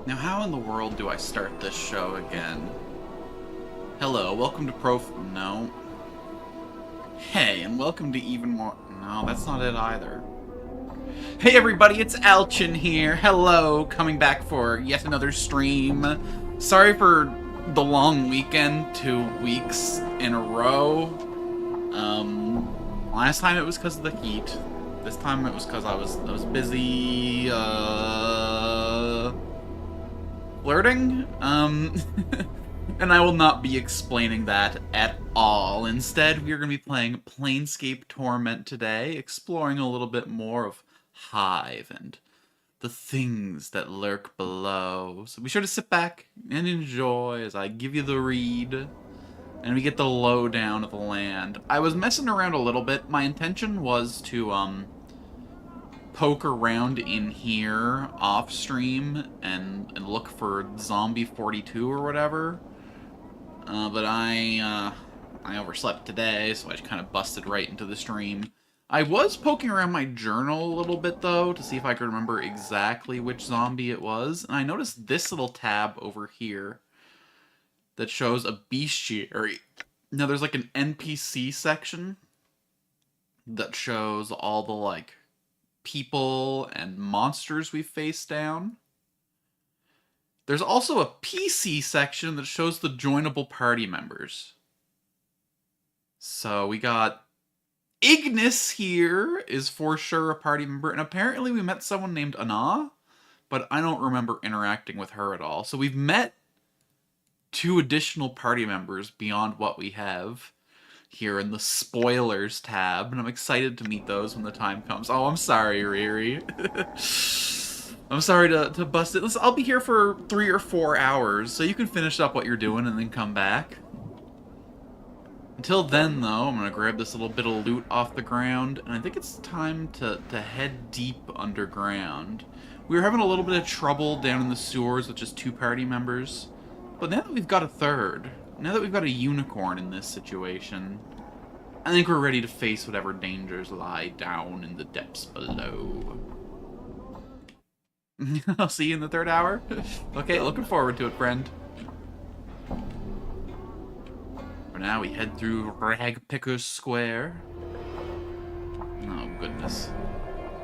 Now, how in the world do I start this show again? Hello, welcome to No. Hey, and welcome to even more... No, that's not it either. Hey everybody, it's Alchin here. Hello, coming back for yet another stream. Sorry for the long weekend, 2 weeks in a row. Last time it was because of the heat. This time it was because I was busy, flirting? And I will not be explaining that at all. Instead, we are going to be playing Planescape Torment today, exploring a little bit more of Hive and the things that lurk below. So be sure to sit back and enjoy as I give you the read, and we get the lowdown of the land. I was messing around a little bit. My intention was to, poke around in here off stream and look for Zombie 42 or whatever. But I overslept today, so I just kind of busted right into the stream. I was poking around my journal a little bit, though, to see if I could remember exactly which zombie it was. And I noticed this little tab over here that shows a bestiary. Now, there's like an NPC section that shows all the, like, people and monsters we face down. There's also a PC section that shows the joinable party members. So we got Ignis here is for sure a party member, and apparently we met someone named Anna, but I don't remember interacting with her at all. So we've met 2 additional party members beyond what we have here in the spoilers tab, and I'm excited to meet those when the time comes. Oh, I'm sorry, Riri. I'm sorry to bust it. Listen, I'll be here for 3 or 4 hours, so you can finish up what you're doing and then come back. Until then, though, I'm going to grab this little bit of loot off the ground, and I think it's time to head deep underground. We were having a little bit of trouble down in the sewers with just 2 party members, but now that we've got a 3rd, now that we've got a unicorn in this situation, I think we're ready to face whatever dangers lie down in the depths below. I'll see you in the 3rd hour. Okay, looking forward to it, friend. For now, we head through Ragpicker's Square. Oh, goodness.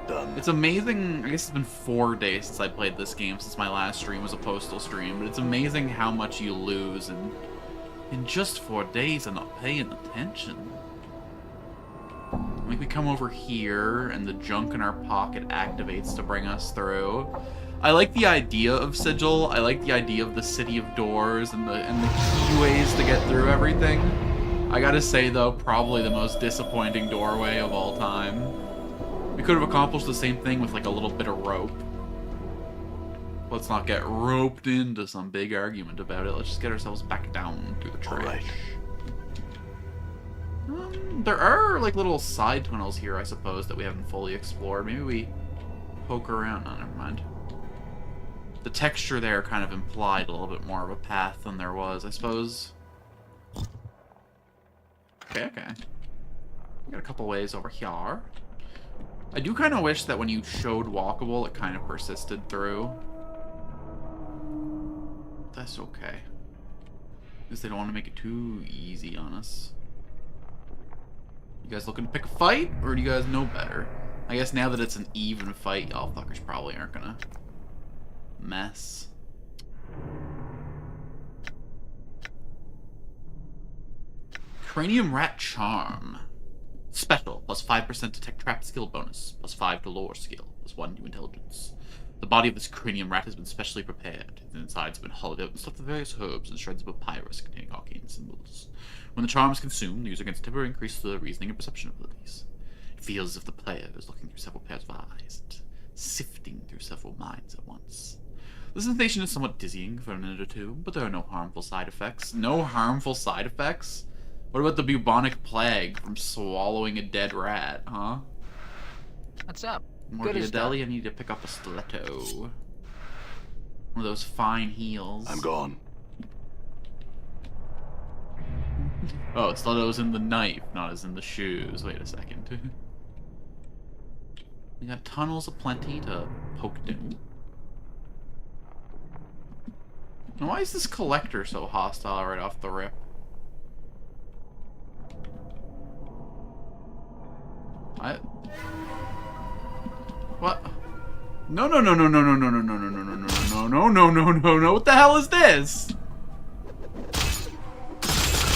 Done. It's amazing. I guess it's been 4 days since I played this game, since my last stream was a postal stream, but it's amazing how much you lose in just 4 days and not paying attention. Like, we come over here, and the junk in our pocket activates to bring us through. I like the idea of Sigil. I like the idea of the City of Doors and the keyways to get through everything. I gotta say, though, probably the most disappointing doorway of all time. We could have accomplished the same thing with, like, a little bit of rope. Let's not get roped into some big argument about it. Let's just get ourselves back down through the trash. All right. There are, like, little side tunnels here, I suppose, that we haven't fully explored. Maybe we poke around. Oh, never mind. The texture there kind of implied a little bit more of a path than there was, I suppose. Okay. We got a couple ways over here. I do kind of wish that when you showed walkable, it kind of persisted through. That's okay. Because they don't want to make it too easy on us. You guys looking to pick a fight, or do you guys know better? I guess now that it's an even fight, y'all fuckers probably aren't gonna mess. Cranium Rat Charm. Special, plus 5% detect trap skill bonus, plus 5 to lore skill, plus 1 to intelligence. The body of this cranium rat has been specially prepared. The insides have been hollowed out and stuffed with various herbs and shreds of papyrus containing arcane symbols. When the charm is consumed, the user gets temporary increase to the reasoning and perception abilities. It feels as if the player is looking through several pairs of eyes and sifting through several minds at once. The sensation is somewhat dizzying for a minute or 2, but there are no harmful side effects. No harmful side effects? What about the bubonic plague from swallowing a dead rat, huh? What's up? Mordiadelli, I need to pick up a stiletto. One of those fine heels. I'm gone. Oh, stiletto's in the knife, not as in the shoes. Wait a second. We got tunnels aplenty to poke down. Now, why is this collector so hostile right off the rip? What? No, no, no, no, no, no, no, no, no, no, no, no, no, no, no, no, no, no, what the hell is this?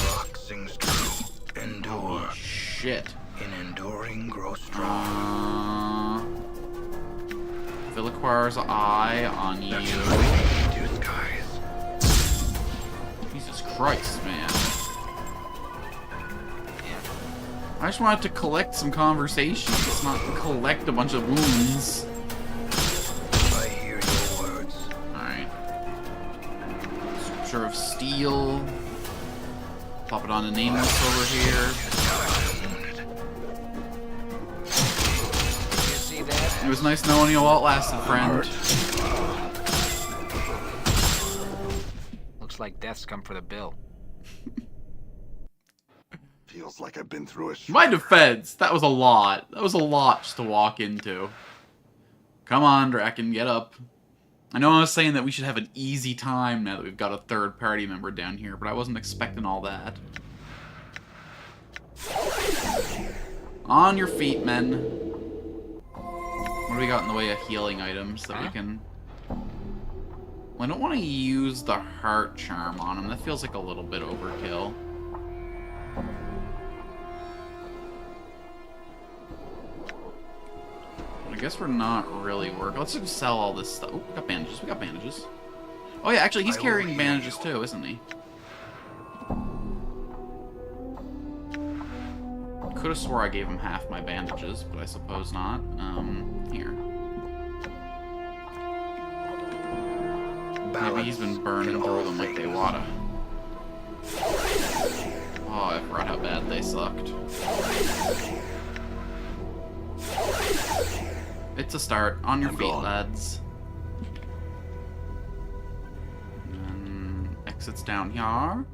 Rock sings true. Endure. Shit. In enduring, grow strong. Villiquar's eye on you. To skies. Jesus Christ, man. I just wanted to collect some conversations, not collect a bunch of wounds. I hear your words. Alright. Sculpture of Steel. Pop it on a Nameless over here. You see that? It was nice knowing you while it lasted, friend. Looks like death's come for the bill. Feels like I've been through a My defense, that was a lot. That was a lot just to walk into. Come on, Draken, get up. I know I was saying that we should have an easy time now that we've got a third party member down here, but I wasn't expecting all that. On your feet, men. What do we got in the way of healing items that we can... Well, I don't want to use the Heart Charm on him. That feels like a little bit overkill. I guess we're not really working. Let's just sell all this stuff. Oh, we got bandages. We got bandages. Oh yeah, actually, he's carrying bandages too, isn't he? Could have swore I gave him half my bandages, but I suppose not. Here. Maybe he's been burning through them like they oughta. Oh, I forgot how bad they sucked. It's a start. On your feet, lads. And exits down here. And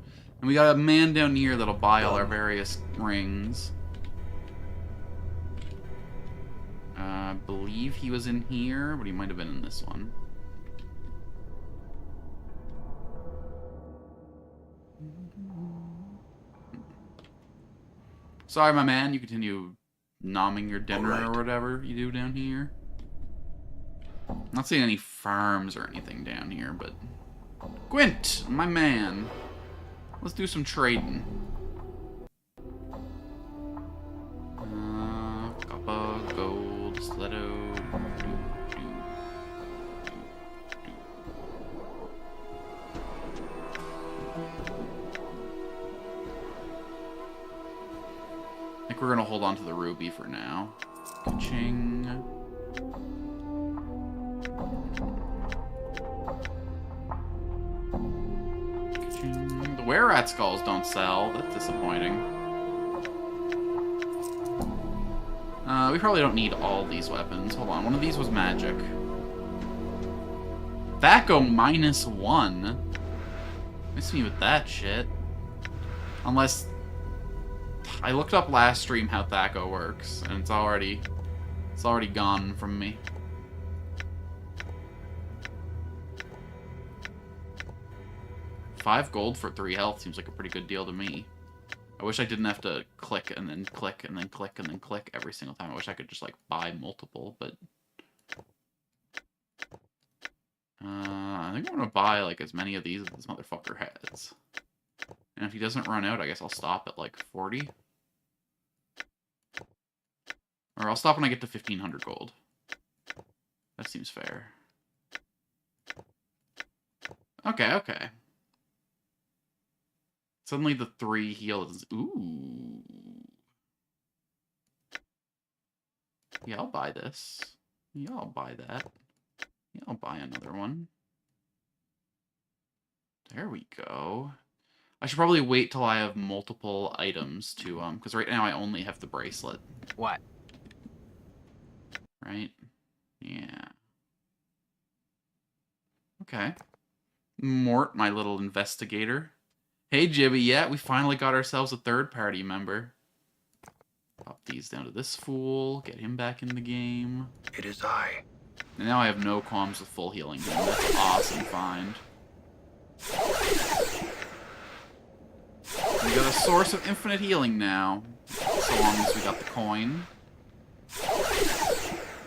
we got a man down here that'll buy all our various rings. I believe he was in here, but he might have been in this one. Sorry, my man. You continue nomming your dinner or whatever you do down here. I'm not seeing any farms or anything down here, but... Gwent, my man. Let's do some trading. Copper, gold, stiletto... I think we're gonna hold on to the ruby for now. Ka-ching. Ka-ching. The were-rat skulls don't sell. That's disappointing. We probably don't need all these weapons. Hold on, one of these was magic. Thaco -1. Miss me with that shit. Unless... I looked up last stream how Thaco works, and it's already gone from me. $5 gold for 3 health seems like a pretty good deal to me. I wish I didn't have to click and then click and then click and then click every single time. I wish I could just like buy multiple, but I think I'm gonna buy like as many of these as this motherfucker has. And if he doesn't run out, I guess I'll stop at like 40. Or I'll stop when I get to 1500 gold. That seems fair. Okay, okay. Suddenly the 3 heal is... Ooh. Yeah, I'll buy this. Yeah, I'll buy that. Yeah, I'll buy another one. There we go. I should probably wait till I have multiple items to, because right now I only have the bracelet. What? Right? Yeah. Okay. Mort, my little investigator. Hey, Jibby, yeah, we finally got ourselves a third-party member. Pop these down to this fool, get him back in the game. It is I. And now I have no qualms with full healing him. That's an awesome find. We got a source of infinite healing now, so long as we got the coin.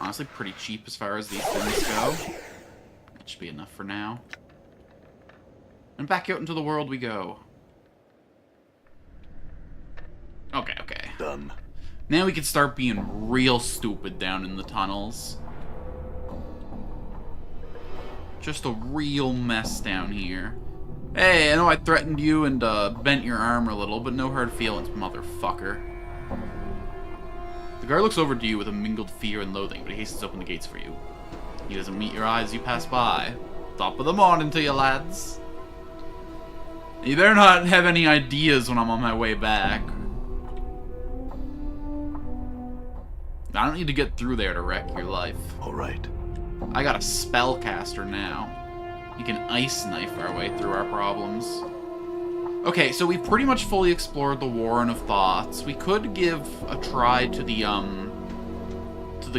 Honestly, pretty cheap as far as these things go. That should be enough for now. And back out into the world we go. Okay, okay. Done. Now we can start being real stupid down in the tunnels. Just a real mess down here. Hey, I know I threatened you and bent your arm a little, but no hard feelings, motherfucker. The guard looks over to you with a mingled fear and loathing, but he hastens to open the gates for you. He doesn't meet your eyes as you pass by. Top of the morning to you, lads. You better not have any ideas when I'm on my way back. I don't need to get through there to wreck your life. Alright. I got a spellcaster now. We can ice knife our way through our problems. Okay, so we've pretty much fully explored the Warren of Thoughts. We could give a try to the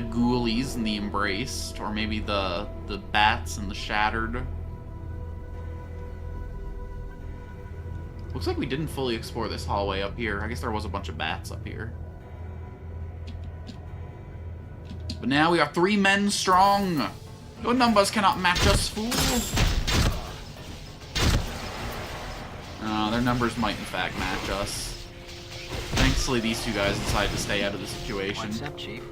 ghoulies and the Embraced, or maybe the bats and the Shattered. Looks like we didn't fully explore this hallway up here. I guess there was a bunch of bats up here. But now we are 3 men strong. Your numbers cannot match us, fool. Their numbers might in fact match us. Thankfully, these two guys decided to stay out of the situation. What's up, Chief?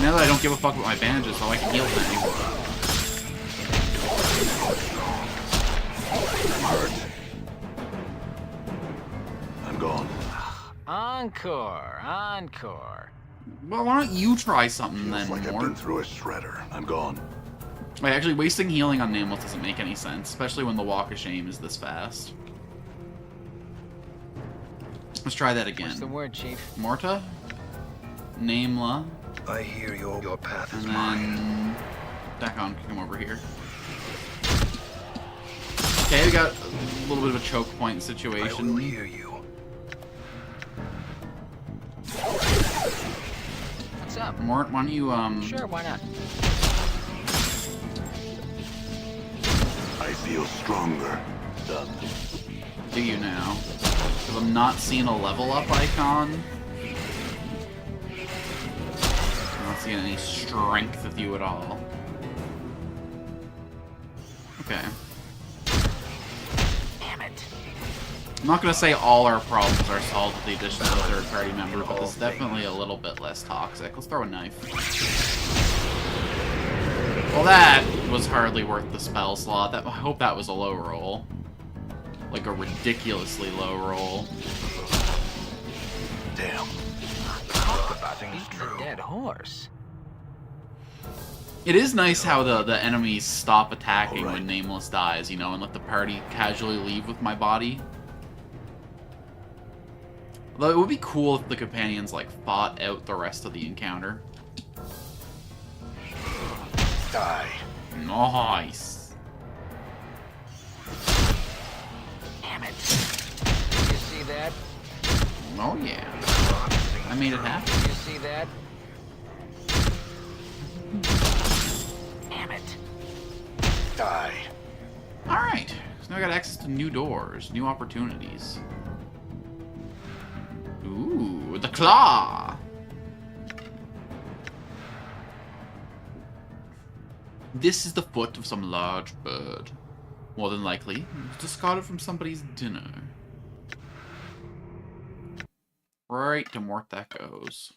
Now that I don't give a fuck about my bandages, so I can heal them anymore. I'm hurt. I'm gone. Encore, encore. Well, why don't you try something Feels then, like I've Mort? been through a shredder. I'm gone. Wait, actually, wasting healing on Nameless doesn't make any sense, especially when the Walk of Shame is this fast. Let's try that again. What's the word, Chief? Morta, Namela, I hear your path is and mine. then Dakon can come over here. Okay, we got a little bit of a choke point I will situation. hear you. What's up? Mort, why don't you, Sure, why not? I feel stronger. Done. do you now? Because I'm not seeing a level up icon. I'm not seeing any strength with you at all. Okay. Damn it. I'm not going to say all our problems are solved with the addition of a third-party member, but this is definitely a little bit less toxic. Let's throw a knife. Well, that was hardly worth the spell slot. I hope that was a low roll. Like a ridiculously low roll. Damn. Talk about Things beating a true. dead horse. It is nice how the enemies stop attacking Alright. when Nameless dies, you know, and let the party casually leave with my body. Although it would be cool if the companions, like, fought out the rest of the encounter. Die. Nice. Damn it. Did you see that? Oh, yeah. I made it happen. Did you see that? Damn it. Die. Alright. So now I got access to new doors, new opportunities. Ooh, the claw! This is the foot of some large bird. More than likely, discarded from somebody's dinner. Right to Mort that goes.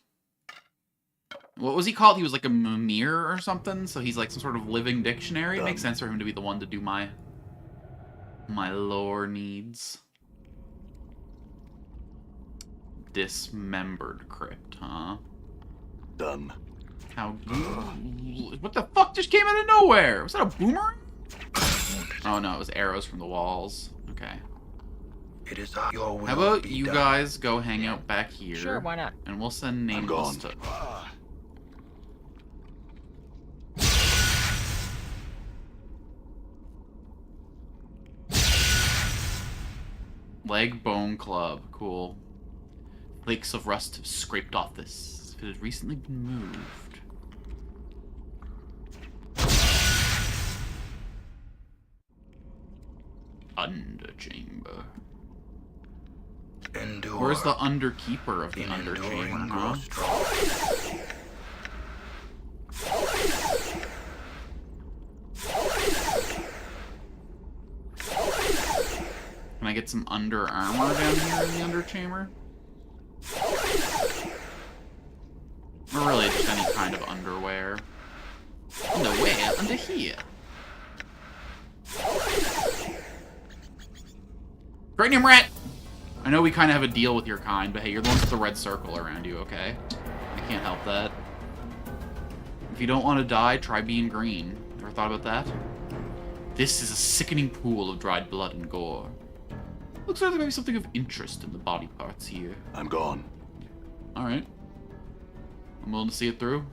What was he called? He was like a mimir or something, so he's like some sort of living dictionary. It makes sense for him to be the one to do my lore needs. Dismembered crypt, huh? Done. How what the fuck just came out of nowhere? Was that a boomerang? Oh no, it was arrows from the walls. Okay. It is your will. How about be you done. guys go hang out back here? Sure, why not? And we'll send I'm Nameless gone. to... Leg bone club, cool. Flakes of rust have scraped off this. It had recently been moved. Underchamber. Endure. Where's the Underkeeper of the In Underchamber, enduring huh? grow strong. Can I get some under armor down here in the Underchamber? Or really just any kind of underwear. Underwear under here. Cranium rat! I know we kind of have a deal with your kind, but hey, you're the one with the red circle around you, okay? I can't help that. If you don't want to die, try being green. Ever thought about that? This is a sickening pool of dried blood and gore. Looks like there may be something of interest in the body parts here. I'm gone. Alright. I'm willing to see it through.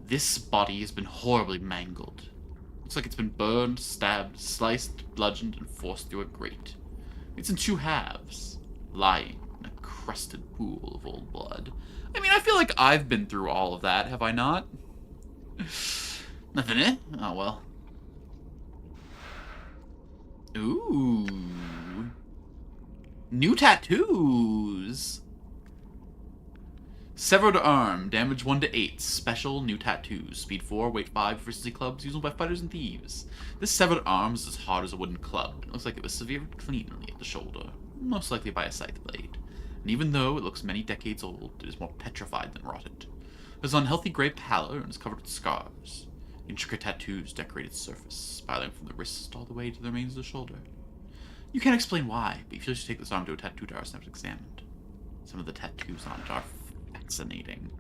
This body has been horribly mangled. Looks like it's been burned, stabbed, sliced, bludgeoned, and forced through a grate. It's in two halves, lying in a crusted pool of old blood. I mean, I feel like I've been through all of that, have I not? Nothing, eh? Oh, well. Ooh. New tattoos! Severed arm, damage 1 to 8, special new tattoos, speed 4, weight 5, efficiency clubs, usable by fighters and thieves. This severed arm is as hard as a wooden club. It looks like it was severed cleanly at the shoulder, most likely by a scythe blade. And even though it looks many decades old, it is more petrified than rotted. It has an unhealthy grey pallor and is covered with scars. Intricate tattoos decorate its surface, spiraling from the wrist all the way to the remains of the shoulder. You can't explain why, but you feel you should take this arm to a tattoo artist and have it examined. Some of the tattoos on it are fascinating.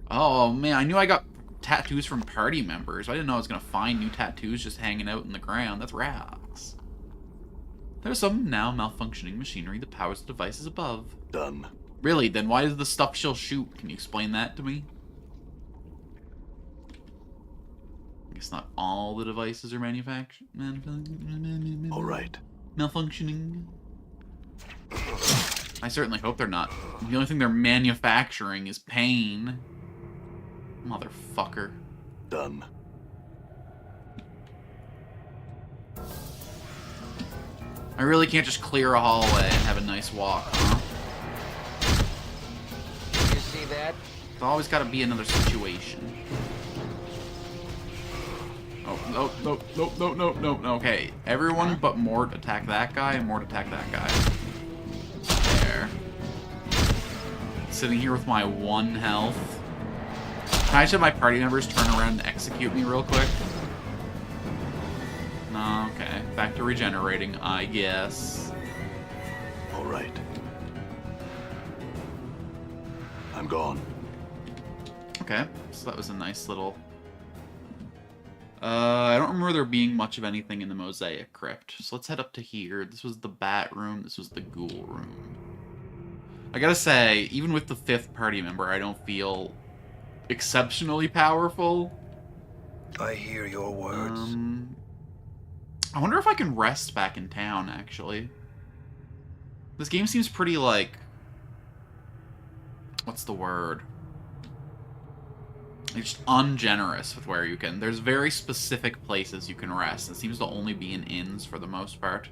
Oh man, I knew I got tattoos from party members. I didn't know I was gonna find new tattoos just hanging out in the ground. That's rocks. There's some now malfunctioning machinery that powers the devices above. Done. Really? Then why does the stuff she'll shoot? Can you explain that to me? I guess not all the devices are manufactured. All right. Malfunctioning. I certainly hope they're not. The only thing they're manufacturing is pain. Motherfucker. Done. I really can't just clear a hallway and have a nice walk, huh? You see that? There's always gotta be another situation. Oh, no, no, no, no, no, no, no. Okay, everyone but Mort attack that guy, and Mort attack that guy. There. Sitting here with my 1 health. Can I just have my party members turn around and execute me real quick? No, okay. Back to regenerating, I guess. All right. I'm gone. Okay, so that was a nice little... I don't remember there being much of anything in the Mosaic Crypt. So let's head up to here. This was the Bat Room. This was the Ghoul Room. I gotta say, even with the 5th party member, I don't feel exceptionally powerful. I hear your words. I wonder if I can rest back in town, actually. This game seems pretty, like... What's the word? It's just ungenerous with where you can. There's very specific places you can rest. It seems to only be in inns for the most part.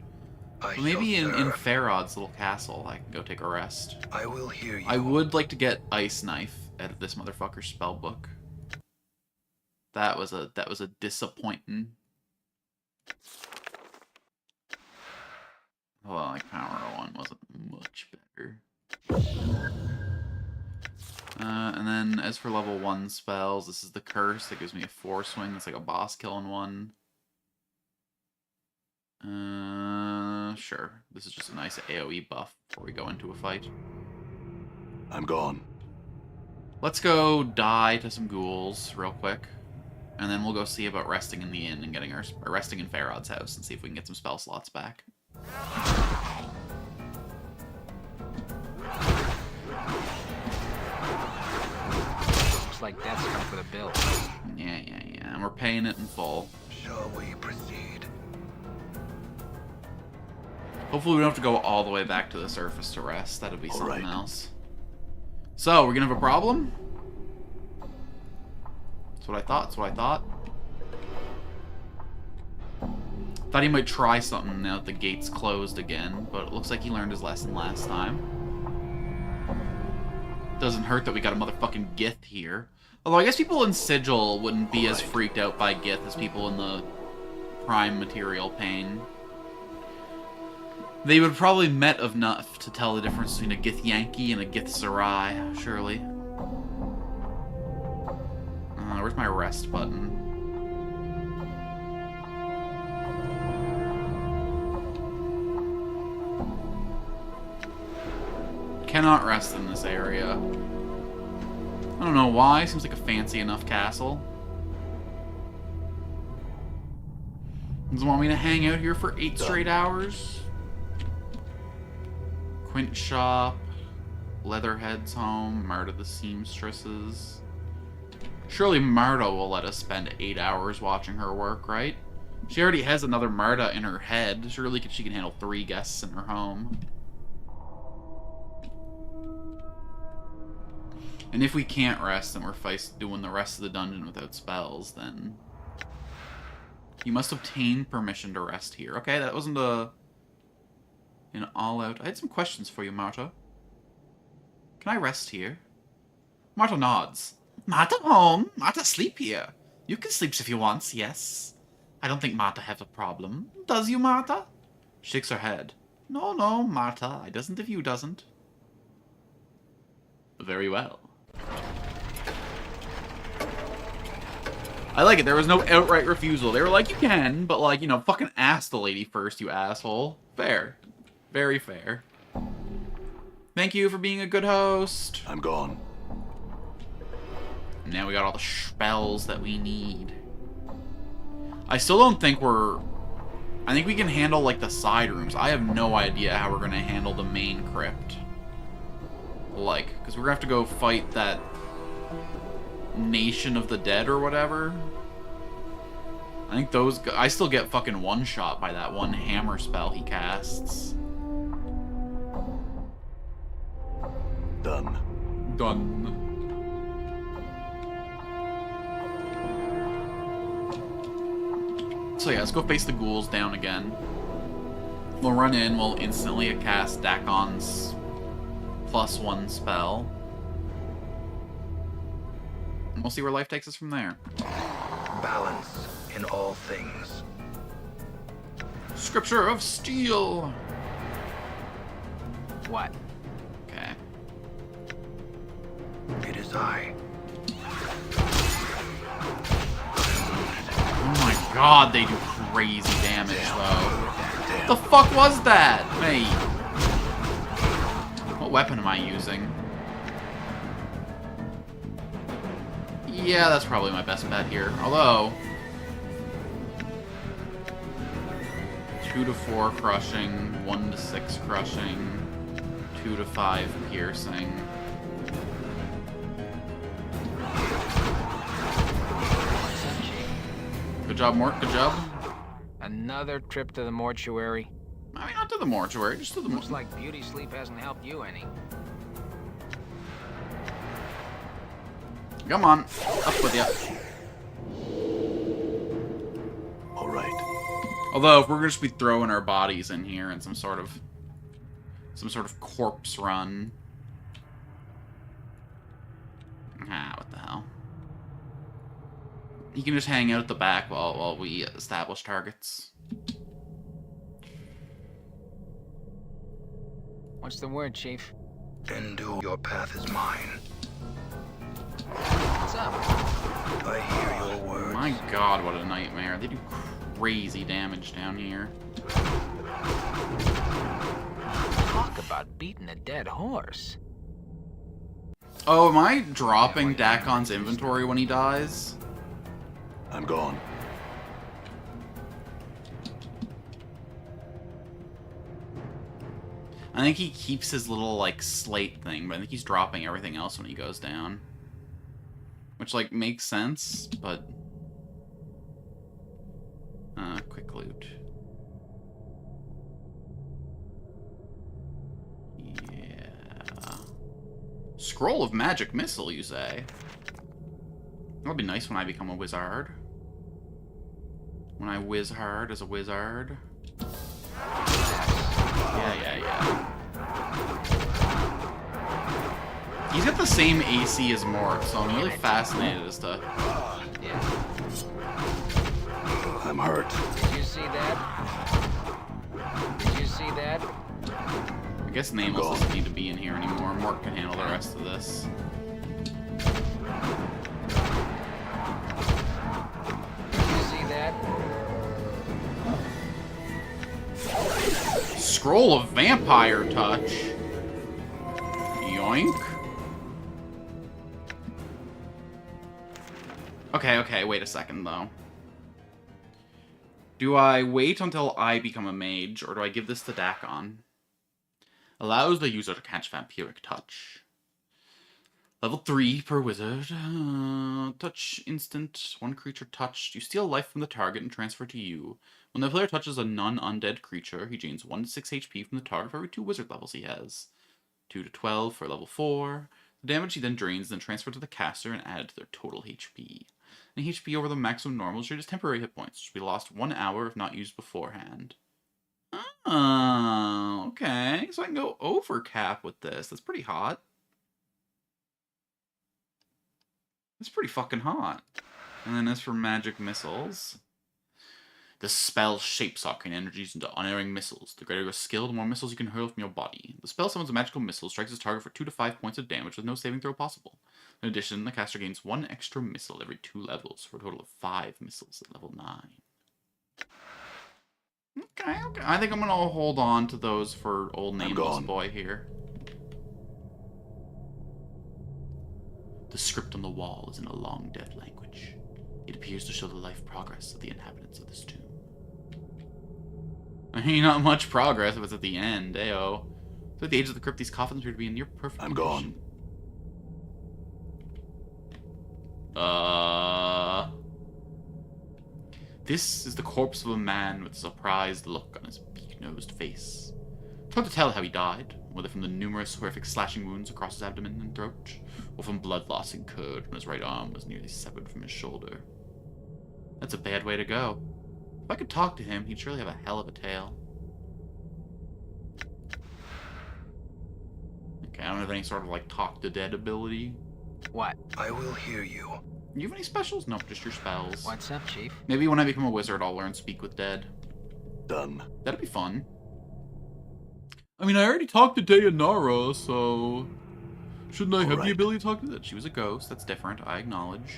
But maybe in Farod's little castle, I can go take a rest. I will hear you. I would like to get Ice Knife out of this motherfucker's spellbook. That was a disappointing. Well, like Power 1 wasn't much better. And then as for level 1 spells, this is the Curse that gives me a 4 swing. It's like a boss killing one. Sure. This is just a nice AoE buff before we go into a fight. I'm gone. Let's go die to some ghouls real quick. And then we'll go see about resting in the inn and getting our resting in Farod's house and see if we can get some spell slots back. Looks like that's come for the bill. Yeah. And we're paying it in full. Shall we proceed? Hopefully we don't have to go all the way back to the surface to rest. That'll be something right. else. So, we're gonna have a problem? That's what I thought. Thought he might try something now that the gate's closed again, but it looks like he learned his lesson last time. Doesn't hurt that we got a motherfucking Gith here. Although I guess people in Sigil wouldn't be as freaked out by Gith as people in the Prime Material Pain. They would probably met enough to tell the difference between a Gith Yankee and a Gith Sarai, surely. Where's my rest button? Cannot rest in this area. I don't know why. Seems like a fancy enough castle. Doesn't want me to hang out here for 8 straight hours. Quint shop. Leatherhead's home. Marta the seamstresses. Surely Marta will let us spend 8 hours watching her work, right? She already has another Marta in her head. Surely she can handle 3 guests in her home. And if we can't rest and we're doing the rest of the dungeon without spells, then... You must obtain permission to rest here. Okay, that wasn't an all-out... I had some questions for you, Marta. Can I rest here? Marta nods. Marta home. Marta sleep here. You can sleep if you want, yes. I don't think Marta has a problem. Does you, Marta? Shakes her head. No, no, Marta. I doesn't if you doesn't. Very well. I like it. There was no outright refusal. They were like, you can, but like, you know, fucking ask the lady first, you asshole. Fair. Very fair. Thank you for being a good host. I'm gone. Now we got all the spells that we need. I still don't think we're... I think we can handle, like, the side rooms. I have no idea how we're going to handle the main crypt. Like, because we're going to have to go fight that Nation of the Dead or whatever. I think those... I still get fucking one-shot by that one hammer spell he casts. Done. Done. So yeah, let's go face the ghouls down again. We'll run in, we'll instantly cast Dakon's +1 spell. And we'll see where life takes us from there. Balance in all things. Scripture of Steel! What? Okay. It is I. Oh my god, they do crazy damage, though. What the fuck was that, mate? What weapon am I using? Yeah, that's probably my best bet here. Although... 2 to 4 crushing, 1 to 6 crushing, 2 to 5 piercing. Good job, Mort. Good job. Another trip to the mortuary. I mean, not to the mortuary, just to the... Looks like beauty sleep hasn't helped you any. Come on. Up with ya. All right. Although, if we're gonna just be throwing our bodies in here in some sort of corpse run. Ah, what the hell. You can just hang out at the back while we establish targets. What's the word, Chief? Endure. Your path is mine. What's up? I hear your words. My god, what a nightmare. They do crazy damage down here. Talk about beating a dead horse. Oh, am I dropping Dakon's inventory when he dies? I'm gone. I think he keeps his little, like, slate thing, but I think he's dropping everything else when he goes down. Which, like, makes sense, but... quick loot. Yeah... Scroll of Magic Missile, you say? That'll be nice when I become a wizard. When I whiz hard as a wizard. Yeah. He's got the same AC as Mort, so I'm really fascinated as to... Yeah. I'm hurt. Did you see that? Did you see that? I guess Nameless doesn't need to be in here anymore. Mort can handle the rest of this. Did you see that? Scroll of Vampire Touch. Yoink. Okay, wait a second, though. Do I wait until I become a mage, or do I give this to Dakon? Allows the user to catch Vampiric Touch. Level 3 per wizard. Touch instant. One creature touched. You steal life from the target and transfer to you. When the player touches a non-undead creature, he gains 1 to 6 HP from the target for every 2 wizard levels he has. 2 to 12 for level 4. The damage he then drains, then transferred to the caster and added to their total HP. Any HP over the maximum normal is just temporary hit points, which will be lost 1 hour if not used beforehand. Oh, okay. So I can go over cap with this. That's pretty hot. That's pretty fucking hot. And then as for magic missiles, the spell shape-sucking energies into unerring missiles. The greater your skill, the more missiles you can hurl from your body. The spell summons a magical missile, strikes its target for 2 to 5 points of damage with no saving throw possible. In addition, the caster gains 1 extra missile every 2 levels, for a total of 5 missiles at level 9. Okay. I think I'm gonna hold on to those for old Nameless Boy here. The script on the wall is in a long dead language. It appears to show the life progress of the inhabitants of this tomb. I mean, not much progress if it's at the end, ayo. So at the age of the crypt, these coffins appear to be in near perfect condition. Gone. This is the corpse of a man with a surprised look on his beak-nosed face. It's hard to tell how he died, whether from the numerous horrific slashing wounds across his abdomen and throat, or from blood loss incurred when his right arm was nearly severed from his shoulder. That's a bad way to go. If I could talk to him, he'd surely have a hell of a tale. Okay, I don't have any sort of, like, talk to dead ability. What? I will hear you. Do you have any specials? Nope, just your spells. What's up, Chief? Maybe when I become a wizard, I'll learn Speak with Dead. Done. That'd be fun. I mean, I already talked to Dayanara, so... Shouldn't I have the ability to talk to that? She was a ghost. That's different. I acknowledge.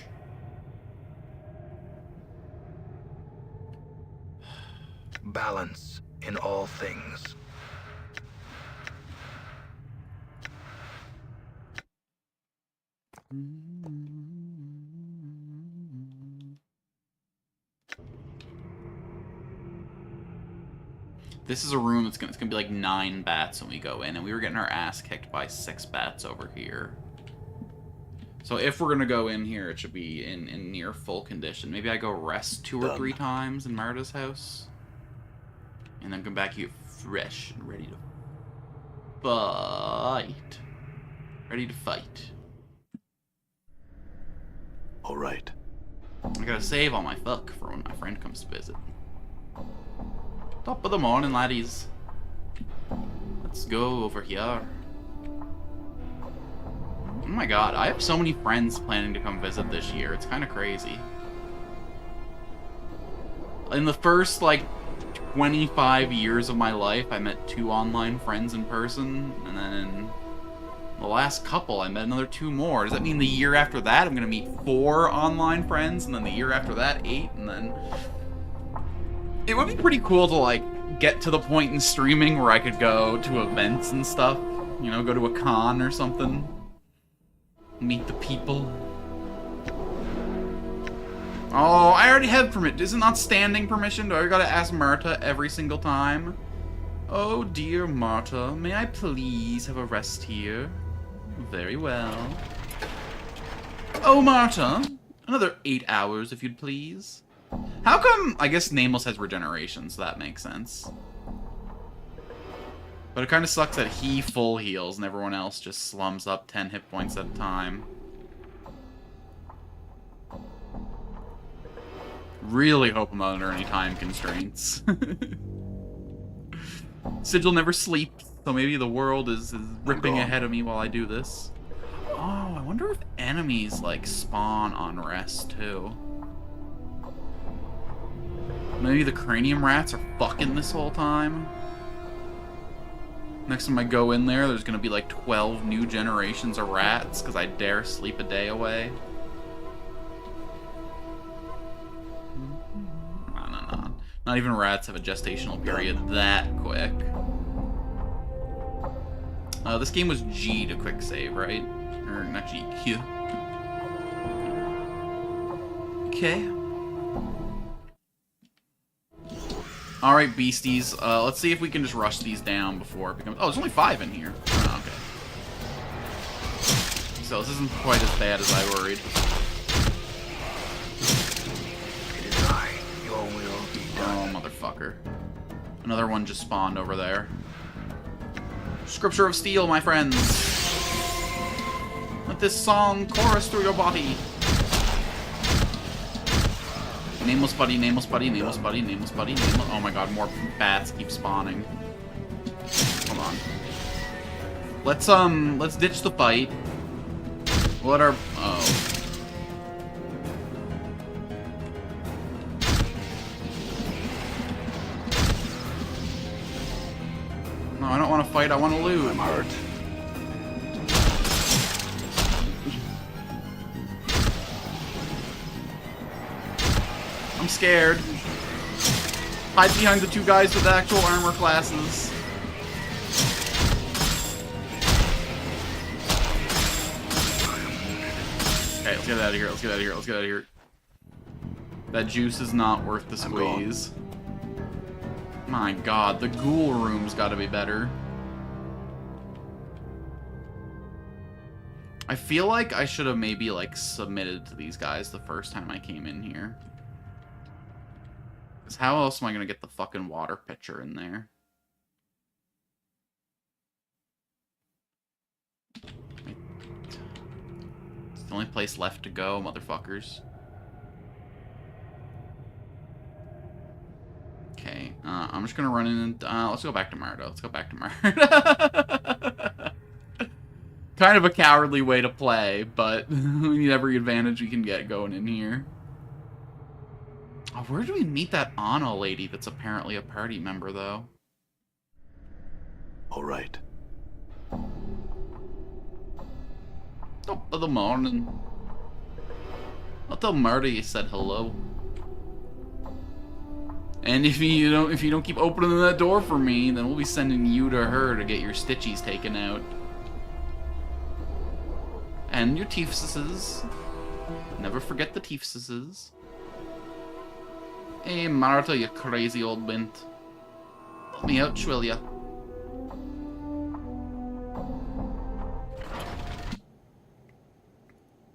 Balance in all things. This is a room it's gonna be like 9 bats when we go in, and we were getting our ass kicked by 6 bats over here. So if we're gonna go in here, it should be in near full condition. Maybe I go rest 2 or 3 times in Marta's house, and then come back here fresh and ready to fight. Ready to fight. All right. I gotta save all my fuck for when my friend comes to visit. Top of the morning, laddies. Let's go over here. Oh my god, I have so many friends planning to come visit this year. It's kind of crazy. In the first, like, 25 years of my life, I met 2 online friends in person, and then in the last couple, I met another 2 more. Does that mean the year after that, I'm gonna meet 4 online friends, and then the year after that, 8, and then... It would be pretty cool to, like, get to the point in streaming where I could go to events and stuff. You know, go to a con or something. Meet the people. Oh, I already have permit. Is it not standing permission? Do I gotta ask Marta every single time? Oh dear Marta, may I please have a rest here? Very well. Oh Marta, another 8 hours if you'd please. How come, I guess Nameless has regeneration, so that makes sense. But it kind of sucks that he full heals and everyone else just slums up 10 hit points at a time. really hope I'm not under any time constraints. Sigil never sleeps, so maybe the world is ripping ahead of me while I do this. Oh, I wonder if enemies, like, spawn on rest, too. Maybe the cranium rats are fucking this whole time? Next time I go in there, there's gonna be like 12 new generations of rats, because I dare sleep a day away. No. Not even rats have a gestational period that quick. This game was G to quick save, right? Or not G, Q. Okay. Alright, beasties. Let's see if we can just rush these down before it becomes... Oh, there's only 5 in here. Oh, okay. So this isn't quite as bad as I worried. It is I, your will be done. Oh, motherfucker. Another one just spawned over there. Scripture of Steel, my friends. Let this song chorus through your body. Nameless buddy, nameless buddy, nameless buddy, nameless buddy, nameless... Oh my god, more bats keep spawning. Hold on. Let's ditch the fight. What are... Oh. No, I don't want to fight, I want to loot. I'm hurt. I'm scared. Hide behind the 2 guys with actual armor classes. Okay, let's get out of here, let's get out of here, let's get out of here. That juice is not worth the squeeze. My god, the ghoul room's gotta be better. I feel like I should have maybe, like, submitted to these guys the first time I came in here. Because how else am I gonna get the fucking water pitcher in there? It's the only place left to go, motherfuckers. Okay, I'm just gonna run in and, let's go back to Mardo. Let's go back to Mardo. Kind of a cowardly way to play, but we need every advantage we can get going in here. Oh, where do we meet that Anna lady that's apparently a party member, though? All right. Top of the morning. I'll tell Marty you said hello. And if you don't keep opening that door for me, then we'll be sending you to her to get your stitchies taken out. And your teefsuses. Never forget the teefsuses. Hey, Martha, you crazy old bint. Let me out, will ya?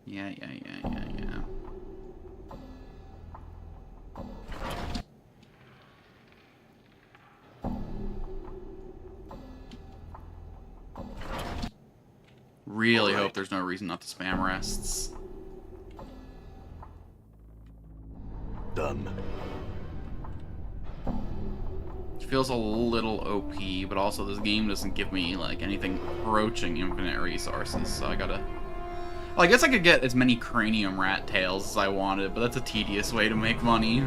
Yeah. Really hope there's no reason not to spam rests. Done. It feels a little OP, but also this game doesn't give me, like, anything approaching infinite resources, so I gotta... Well, I guess I could get as many cranium rat tails as I wanted, but that's a tedious way to make money.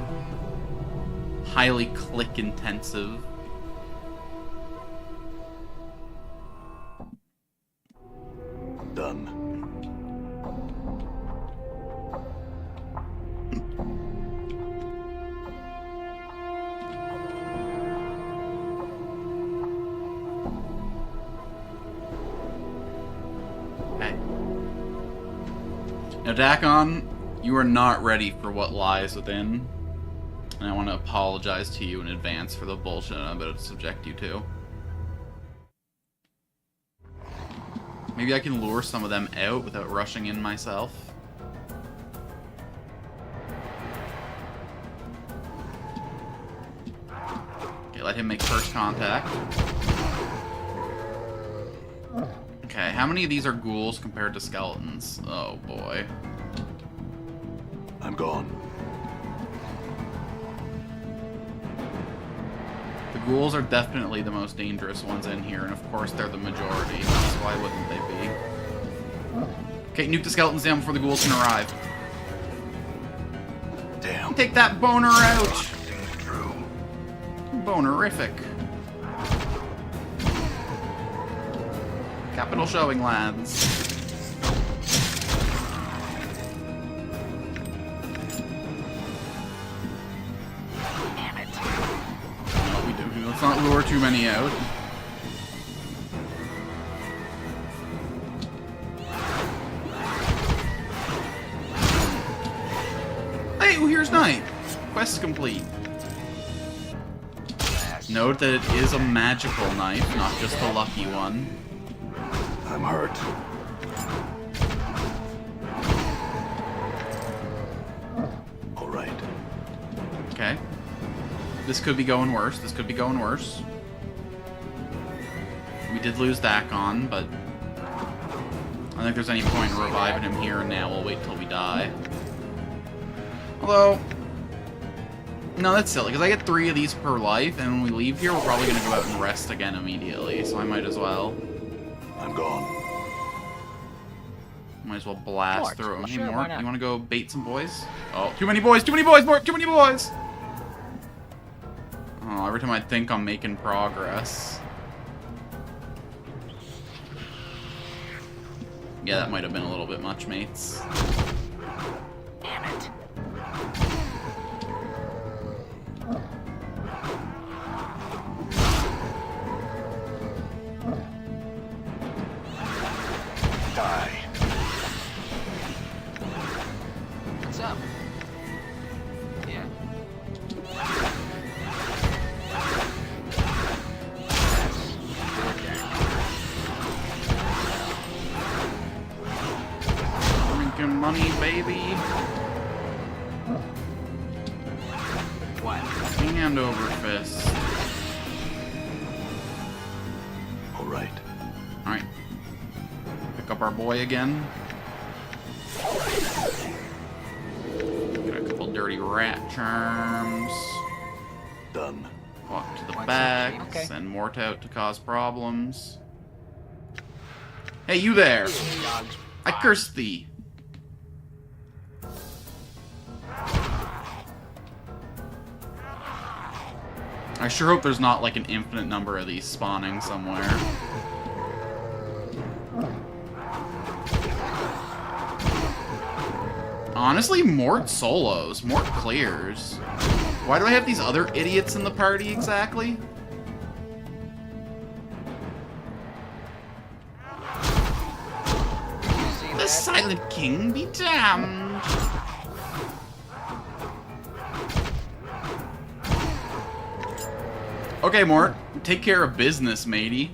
Highly click-intensive. Done. Now, Dakon, you are not ready for what lies within. And I want to apologize to you in advance for the bullshit I'm about to subject you to. Maybe I can lure some of them out without rushing in myself. Okay, let him make first contact. Okay, how many of these are ghouls compared to skeletons? Oh boy. I'm gone. Ghouls are definitely the most dangerous ones in here, and of course they're the majority. So why wouldn't they be? Okay, nuke the skeletons down before the ghouls can arrive. Damn. Take that boner out! Things through. Bonerific. Capital showing, lads. Damn it. Let's not lure too many out. Hey, here's Knight. Quest complete. Note that it is a magical knife, not just a lucky one. I'm hurt. All right. Okay. This could be going worse. This could be going worse. We did lose Dakon, but I don't think there's any point in reviving him here and now. We'll wait till we die. Although, no, that's silly, because I get 3 of these per life, and when we leave here, we're probably going to go out and rest again immediately, so I might as well. I'm gone. Might as well blast Mort, through him. Hey, sure, why Mort, not? you want to go bait some boys? Oh, too many boys! Too many boys, Mort! Too many boys! Oh, every time I think I'm making progress. Yeah, that might have been a little bit much, mates. Damn it. Die. What's up? Yeah. Drinking money, baby. What? Hand over fist. All right. Alright. Pick up our boy again. Get a couple dirty rat charms. Done. Walk to the What's back. up? Okay. Send Mort out to cause problems. Hey, you there! Dogs. I curse thee! I sure hope there's not like an infinite number of these spawning somewhere. Honestly, Mort solos. Mort clears. Why do I have these other idiots in the party exactly? Did you see The that? Silent King be damned. Okay, Mort. Take care of business, matey.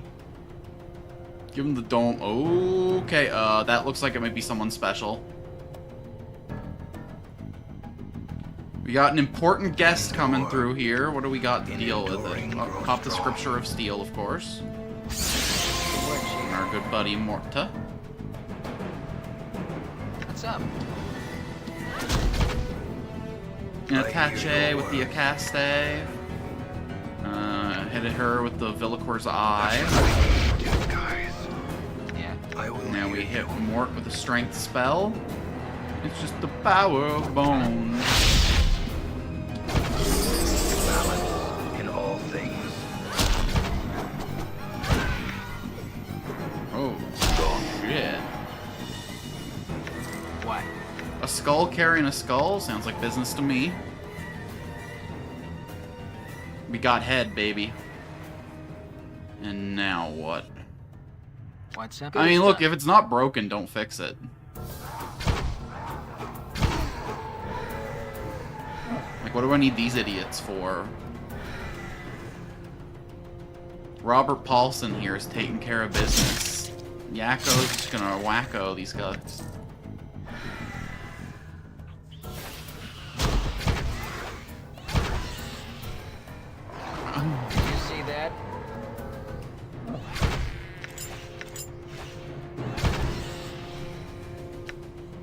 Give him the dome. Okay, that looks like it might be someone special. We got an important guest coming through here. What do we got to deal with? Pop the Scripture of Steel, of course. And our good buddy Morta. What's up? An Attache with the Acaste. Hit her with the Villicor's Eye. Guys, Yeah. I will. Now we hit Mort with a Strength spell. It's just the power of bone. Balance in all things. Oh, shit. What? A skull carrying a skull? Sounds like business to me. We got head, baby. And now what? What's up? I mean, look, if it's not broken, don't fix it. Like, what do I need these idiots for? Robert Paulson here is taking care of business. Yakko's just gonna wacko these guys. Did you see that?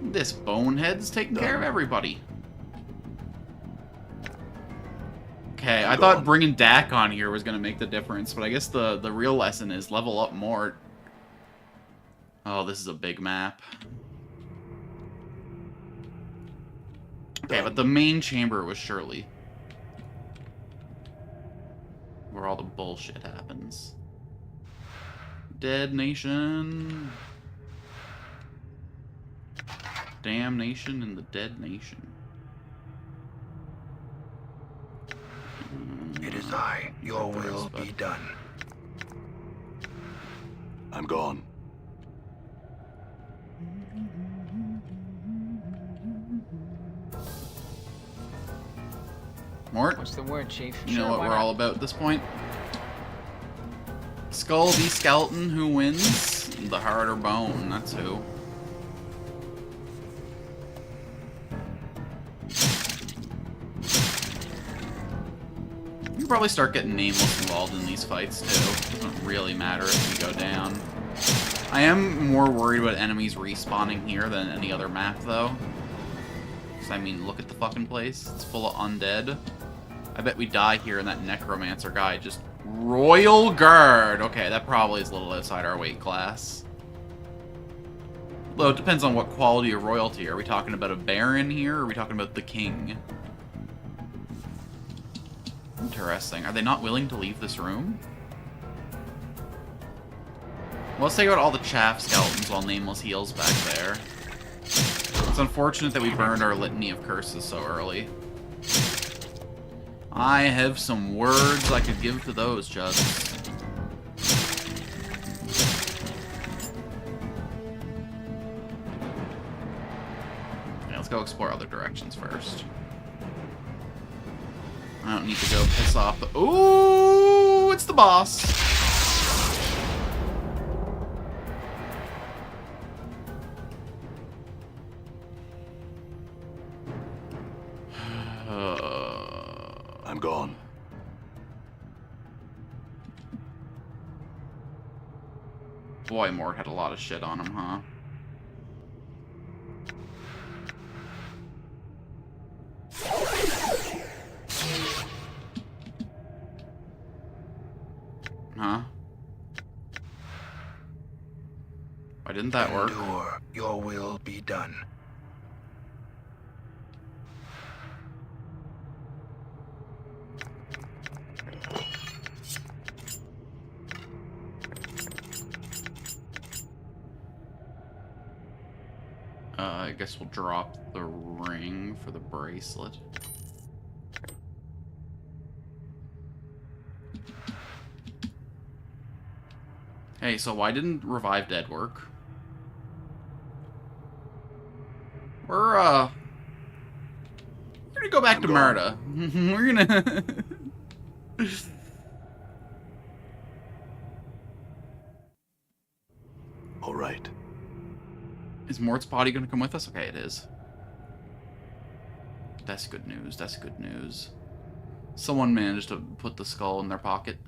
This bonehead's taking care of everybody. Okay, Okay, I thought bringing Dak on here was going to make the difference, but I guess the real lesson is level up more. Oh, this is a big map. Okay, but the main chamber was surely where all the bullshit happens. Dead Nation. Damnation in the Dead Nation. It is I. Your will be done. I'm gone. Mort? What's the word, Chief? You know Sure, what why we're not? all about at this point? Skull v Skeleton, who wins? The heart or bone, that's who. You can probably start getting Nameless involved in these fights, too. Doesn't really matter if we go down. I am more worried about enemies respawning here than any other map, though. Because, I mean, look at the fucking place. It's full of undead. I bet we die here and that Necromancer guy just... Royal Guard! Okay, that probably is a little outside our weight class. Though it depends on what quality of royalty. Are we talking about a Baron here, or are we talking about the King? Interesting. Are they not willing to leave this room? Well, let's take out all the chaff skeletons while Nameless heals back there. It's unfortunate that we burned our litany of curses so early. I have some words I could give to those, Juds. Yeah, let's go explore other directions first. I don't need to go piss off the... Ooh, it's the boss! I'm gone. Boy, Mort had a lot of shit on him, huh? Huh? Why didn't that work? Endure. Your will be done. I guess we'll drop the ring for the bracelet. Hey, so why didn't Revive Dead work? We're gonna go back to Murda. We're gonna... All right. Is Mort's body gonna come with us? Okay, it is. That's good news, that's good news. Someone managed to put the skull in their pocket.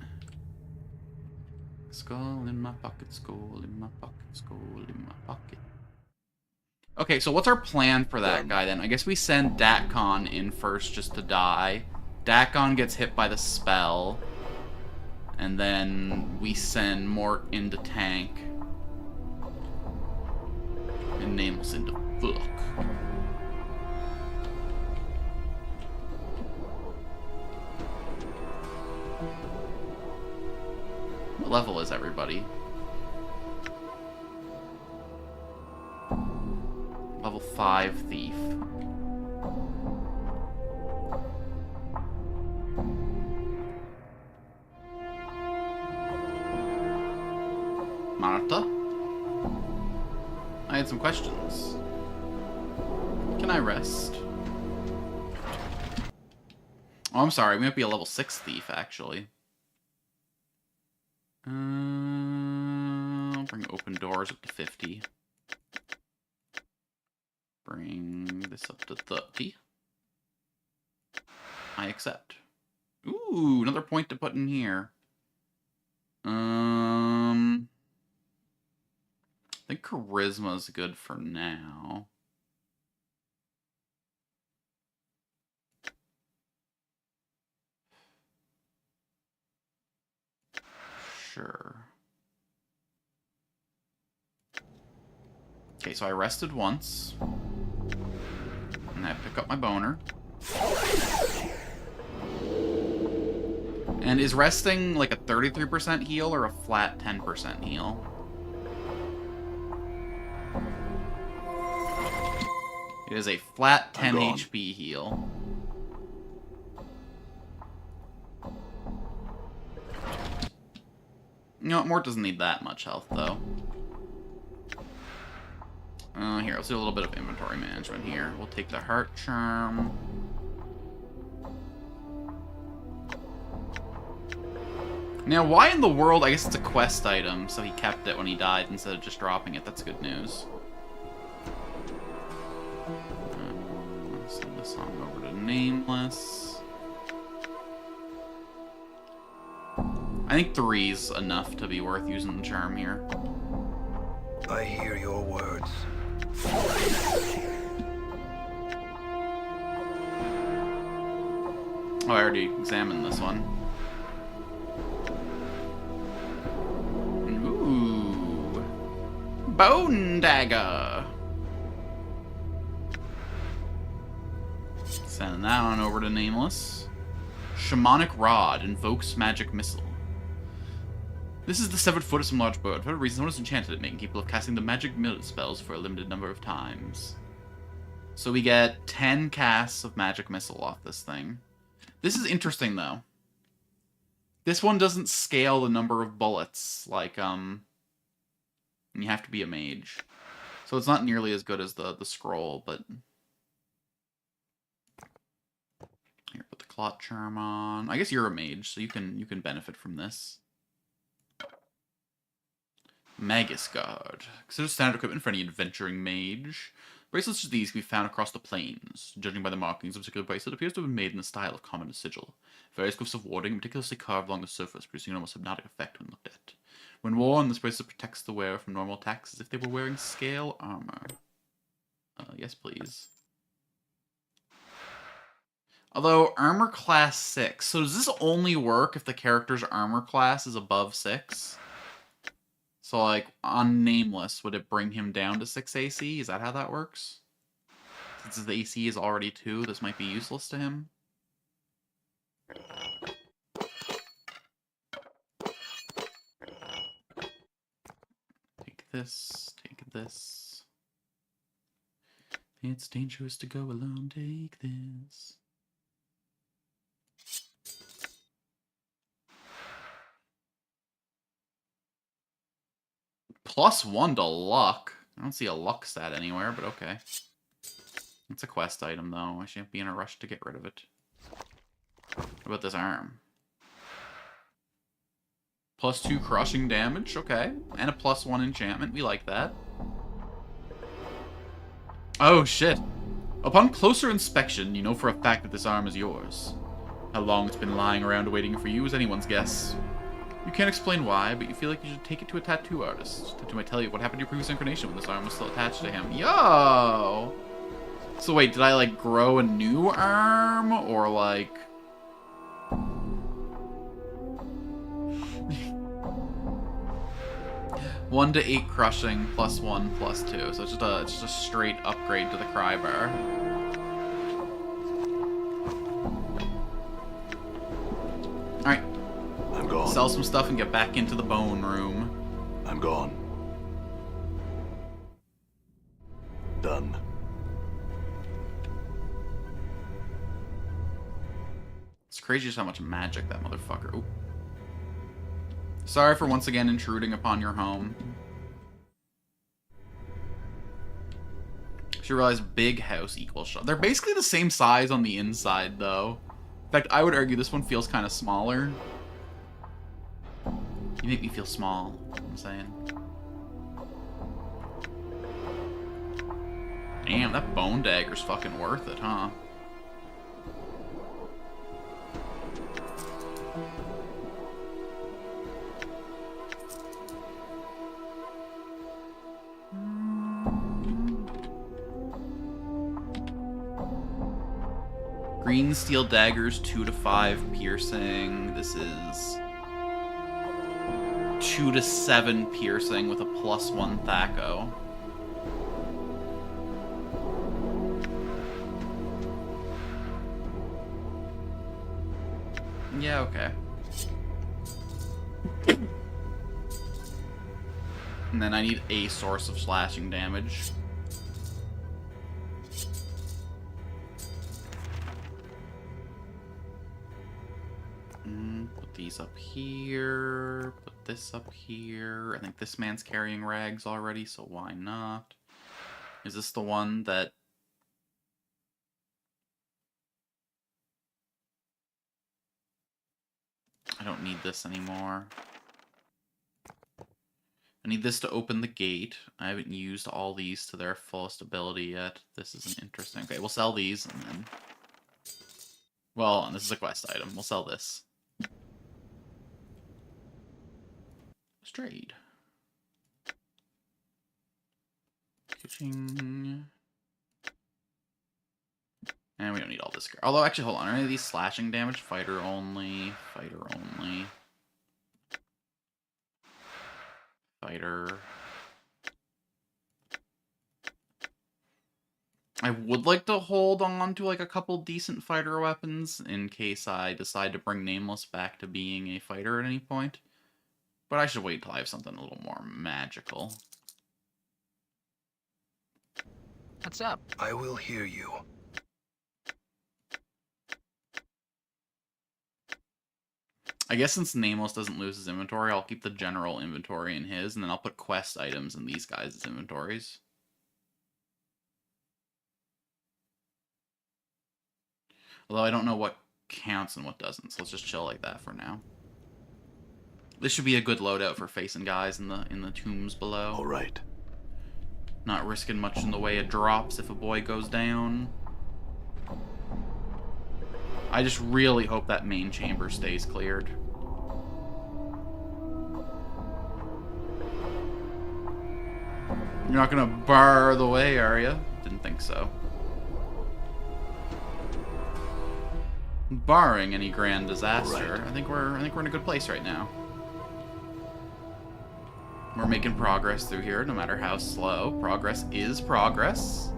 Skull in my pocket, skull in my pocket, skull in my pocket. Okay, so what's our plan for that guy then? I guess we send Datcon in first just to die. Datcon gets hit by the spell. And then we send Mort into tank. And Nameless into fuck. What level is everybody? Level 5 Thief. Marta? I had some questions. Can I rest? Oh, I'm sorry. We might be a level 6 Thief, actually. I'll bring open doors up to 50. Bring this up to 30. I accept. Ooh, another point to put in here. I think Charisma's good for now. Okay, so I rested once. And I pick up my boner. And is resting like a 33% heal or a flat 10% heal? It is a flat 10 HP heal. You know what, Mort doesn't need that much health, though. Here, let's do a little bit of inventory management here. We'll take the Heart Charm. Now, why in the world? I guess it's a quest item, so he kept it when he died instead of just dropping it. That's good news. Send this on over to Nameless. I think 3's enough to be worth using the charm here. I hear your words. Oh, I already examined this one. Ooh. Bone Dagger. Send that on over to Nameless. Shamanic Rod invokes magic missile. This is the severed foot of some large bird. For whatever reason, someone is enchanted at making capable of casting the magic missile spells for a limited number of times. So we get 10 casts of magic missile off this thing. This is interesting, though. This one doesn't scale the number of bullets, like, you have to be a mage. So it's not nearly as good as the scroll, but... Here, put the Clot Charm on. I guess you're a mage, so you can benefit from this. Magus Guard. Consider standard equipment for any adventuring mage. Bracelets such as these can be found across the plains. Judging by the markings, a particular bracelet appears to have been made in the style of common sigil. Various glyphs of warding meticulously carved along the surface, producing an almost hypnotic effect when looked at. When worn, this bracelet protects the wearer from normal attacks as if they were wearing scale armor. Yes, please. Although, armor class 6. So does this only work if the character's armor class is above 6? So, like, on Nameless, would it bring him down to 6 AC? Is that how that works? Since his AC is already 2, this might be useless to him. Take this, take this. It's dangerous to go alone, take this. +1 to luck. I don't see a luck stat anywhere, but okay. It's a quest item, though. I shouldn't be in a rush to get rid of it. What about this arm? +2 crushing damage, okay. And a +1 enchantment, we like that. Oh, shit. Upon closer inspection, you know for a fact that this arm is yours. How long it's been lying around waiting for you is anyone's guess. You can't explain why, but you feel like you should take it to a tattoo artist. Tattoo might tell you what happened to your previous incarnation when this arm was still attached to him. Yo! So wait, did I, like, grow a new arm? Or, like... 1 to 8 crushing, +1, +2. So it's just a straight upgrade to the Cry Bar. Alright. I'm gone. Sell some stuff and get back into the bone room. I'm gone. Done. It's crazy just how much magic that motherfucker... Oop. Sorry for once again intruding upon your home. She realized big house equals shop. They're basically the same size on the inside, though. In fact, I would argue this one feels kind of smaller. You make me feel small, you know what I'm saying. Damn, that bone dagger's fucking worth it, huh? Green steel daggers, 2 to 5 piercing. This is 2 to 7 piercing with a +1 Thaco. Yeah, okay. And then I need a source of slashing damage. Put these up here. Put this up here. I think this man's carrying rags already, so why not? Is this the one that... I don't need this anymore. I need this to open the gate. I haven't used all these to their fullest ability yet. This isn't interesting. Okay, we'll sell these, and then... Well, and this is a quest item. We'll sell this. Trade. Kitching. And we don't need all this. Although, actually, hold on. Are any of these slashing damage? Fighter only. Fighter only. Fighter. I would like to hold on to, like, a couple decent fighter weapons in case I decide to bring Nameless back to being a fighter at any point. But I should wait till I have something a little more magical. What's up? I will hear you. I guess since Nameless doesn't lose his inventory, I'll keep the general inventory in his, and then I'll put quest items in these guys' inventories. Although I don't know what counts and what doesn't, so let's just chill like that for now. This should be a good loadout for facing guys in the tombs below. All right. Not risking much in the way of drops if a boy goes down. I just really hope that main chamber stays cleared. You're not gonna bar the way, are you? Didn't think so. Barring any grand disaster, Right. I think we're in a good place right now. We're making progress through here, no matter how slow. Progress is progress.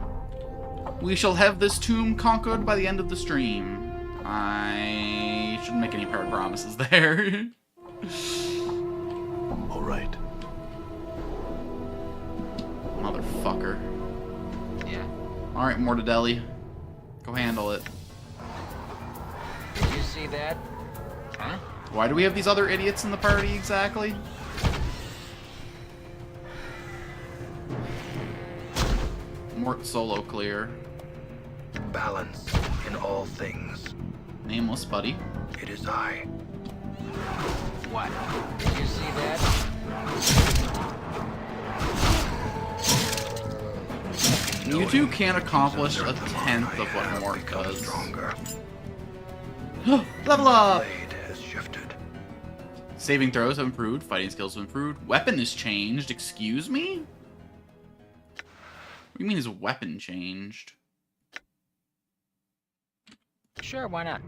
We shall have this tomb conquered by the end of the stream. I shouldn't make any hard promises there. All right. Motherfucker. Yeah. Alright, Mortadelli. Go handle it. Did you see that? Huh? Why do we have these other idiots in the party exactly? Mort solo clear. Balance in all things. Nameless, buddy. It is I. What? Did you see that? You two can't accomplish a tenth of what Mort does. Stronger. Level up! Blade has shifted. Saving throws have improved. Fighting skills have improved. Weapon is changed. Excuse me? What do you mean his weapon changed? Sure, why not?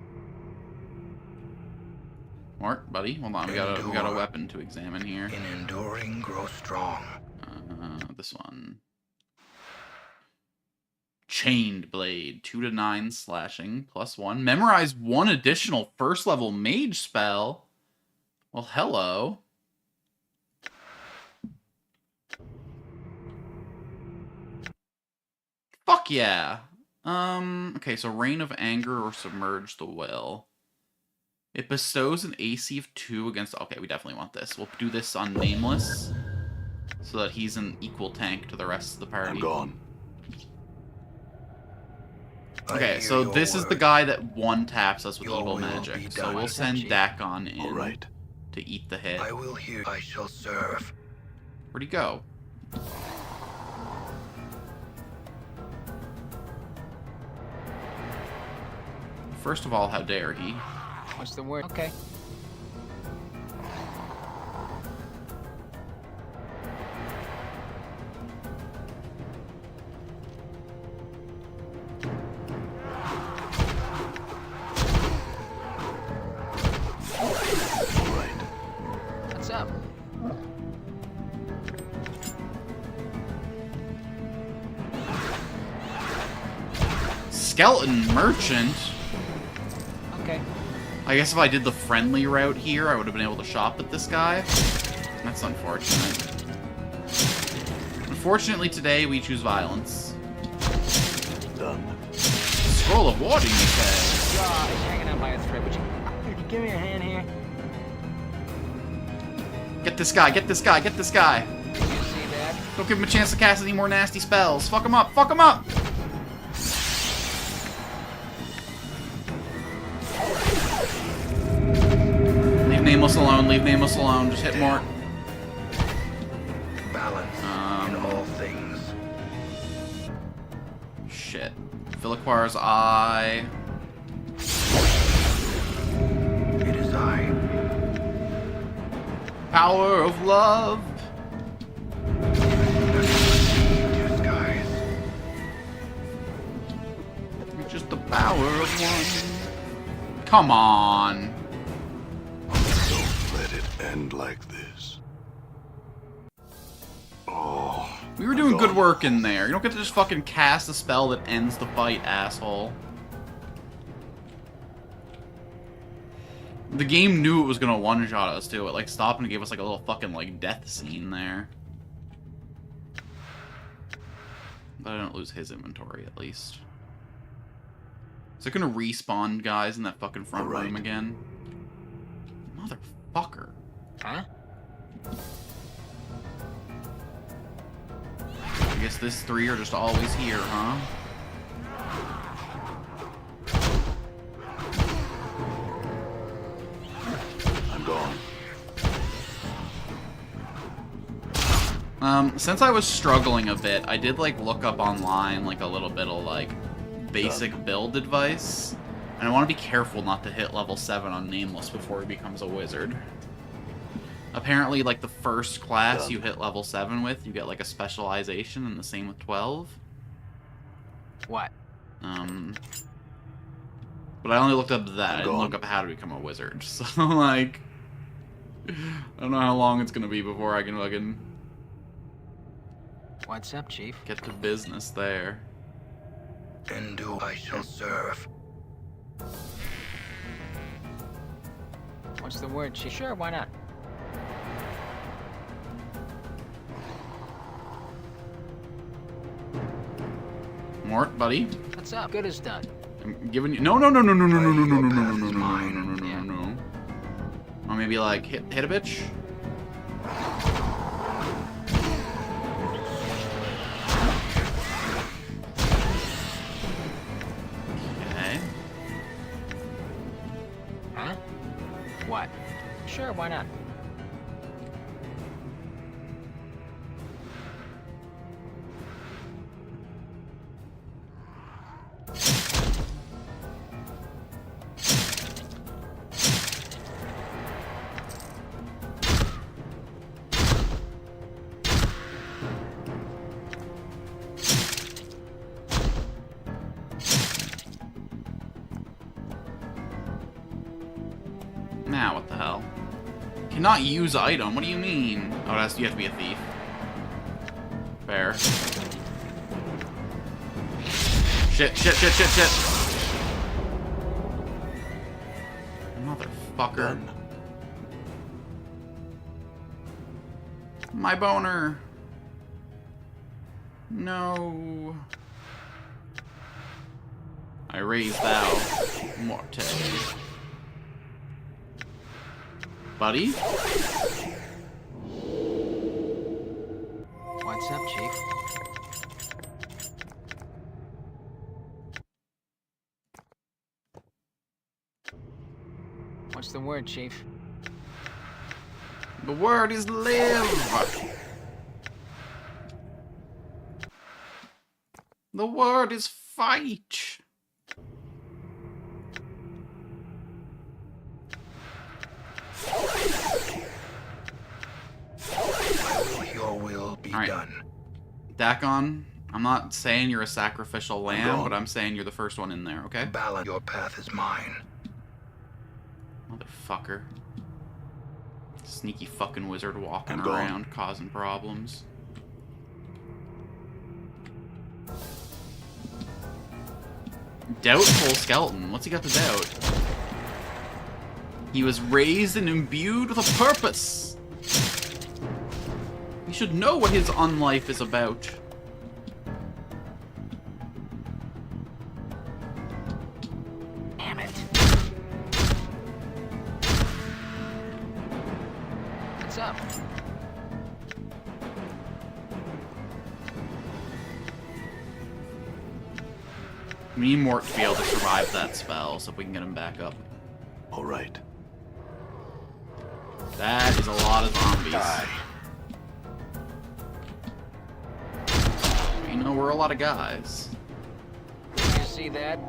Mort, buddy, hold on. We got a weapon to examine here. In enduring, grow strong. This one. Chained Blade, 2 to 9 slashing, +1. Memorize 1 additional first level mage spell. Well, hello. Fuck yeah. Okay, so Reign of Anger or Submerge the Will. It bestows an AC of 2 against... Okay, we definitely want this. We'll do this on Nameless, so that he's an equal tank to the rest of the party. I'm gone. Okay, so this is the guy that one-taps us with evil magic. So we'll send Dakon in All right. to eat the hit. I will hear. I shall serve. Where'd he go? First of all, how dare he? What's the word? Okay. All right. What's up? Skeleton Merchant? Okay. I guess if I did the friendly route here, I would have been able to shop at this guy. That's unfortunate. Unfortunately, today we choose violence. Done. Scroll of water, you say? Jaw is hanging out by a thread. Would you give me a hand here? Get this guy, get this guy, get this guy. Did you see that? Don't give him a chance to cast any more nasty spells. Fuck him up, fuck him up! Leave Nameless alone, leave Nameless alone. Just hit more. Balance in all things. Shit. Philiquar's Eye. It is I. Power of love. Two skies. Just the power of one. Come on. Don't let it end like this. Oh. We were doing good work in there. You don't get to just fucking cast a spell that ends the fight, asshole. The game knew it was gonna one-shot us, too. It, like, stopped and gave us, like, a little fucking, like, death scene there. But I don't lose his inventory, at least. Is it gonna respawn guys in that fucking front room again? Motherfucker. Huh? I guess this three are just always here, huh? I'm gone. Since I was struggling a bit, I did, like, look up online, like, a little bit of, like, basic build advice. And I want to be careful not to hit level 7 on Nameless before he becomes a wizard. Apparently, like, the first class you hit level 7 with, you get, like, a specialization, and the same with 12. What? But I only looked up that. I didn't look up how to become a wizard. So, like, I don't know how long it's gonna be before I can fucking What's up, Chief? get to business there. And do I shall serve. What's the word, Chief? Sure, why not? Mort, buddy. What's up? Good as done. I'm giving you. No, no, no, no, no, no, no, no, no, no, no, no, no, no, no, no, no, no. Or maybe like hit a bitch. Okay. Huh? What? Sure, why not? Now what the hell? Cannot use item. What do you mean? Oh, that's you have to be a thief. Fair. Shit! Shit! Shit! Shit! Shit! Motherfucker. Done. My boner. No. I raise thou, Morte. Buddy? What's up, Chief? What's the word, Chief? The word is live. The word is fight. Your will be All right. done. Dakon, I'm not saying you're a sacrificial lamb, gone. but I'm saying you're the first one in there, okay? Balance. Your path is mine. Motherfucker. Sneaky fucking wizard walking I'm gone. around causing problems. Doubtful skeleton. What's he got to doubt? He was raised and imbued with a purpose. He should know what his unlife is about. Damn it. What's up? We need Mort to be able to survive that spell, so if we can get him back up. All right. That is a lot of zombies. Die. You know, we're a lot of guys. Did you see that?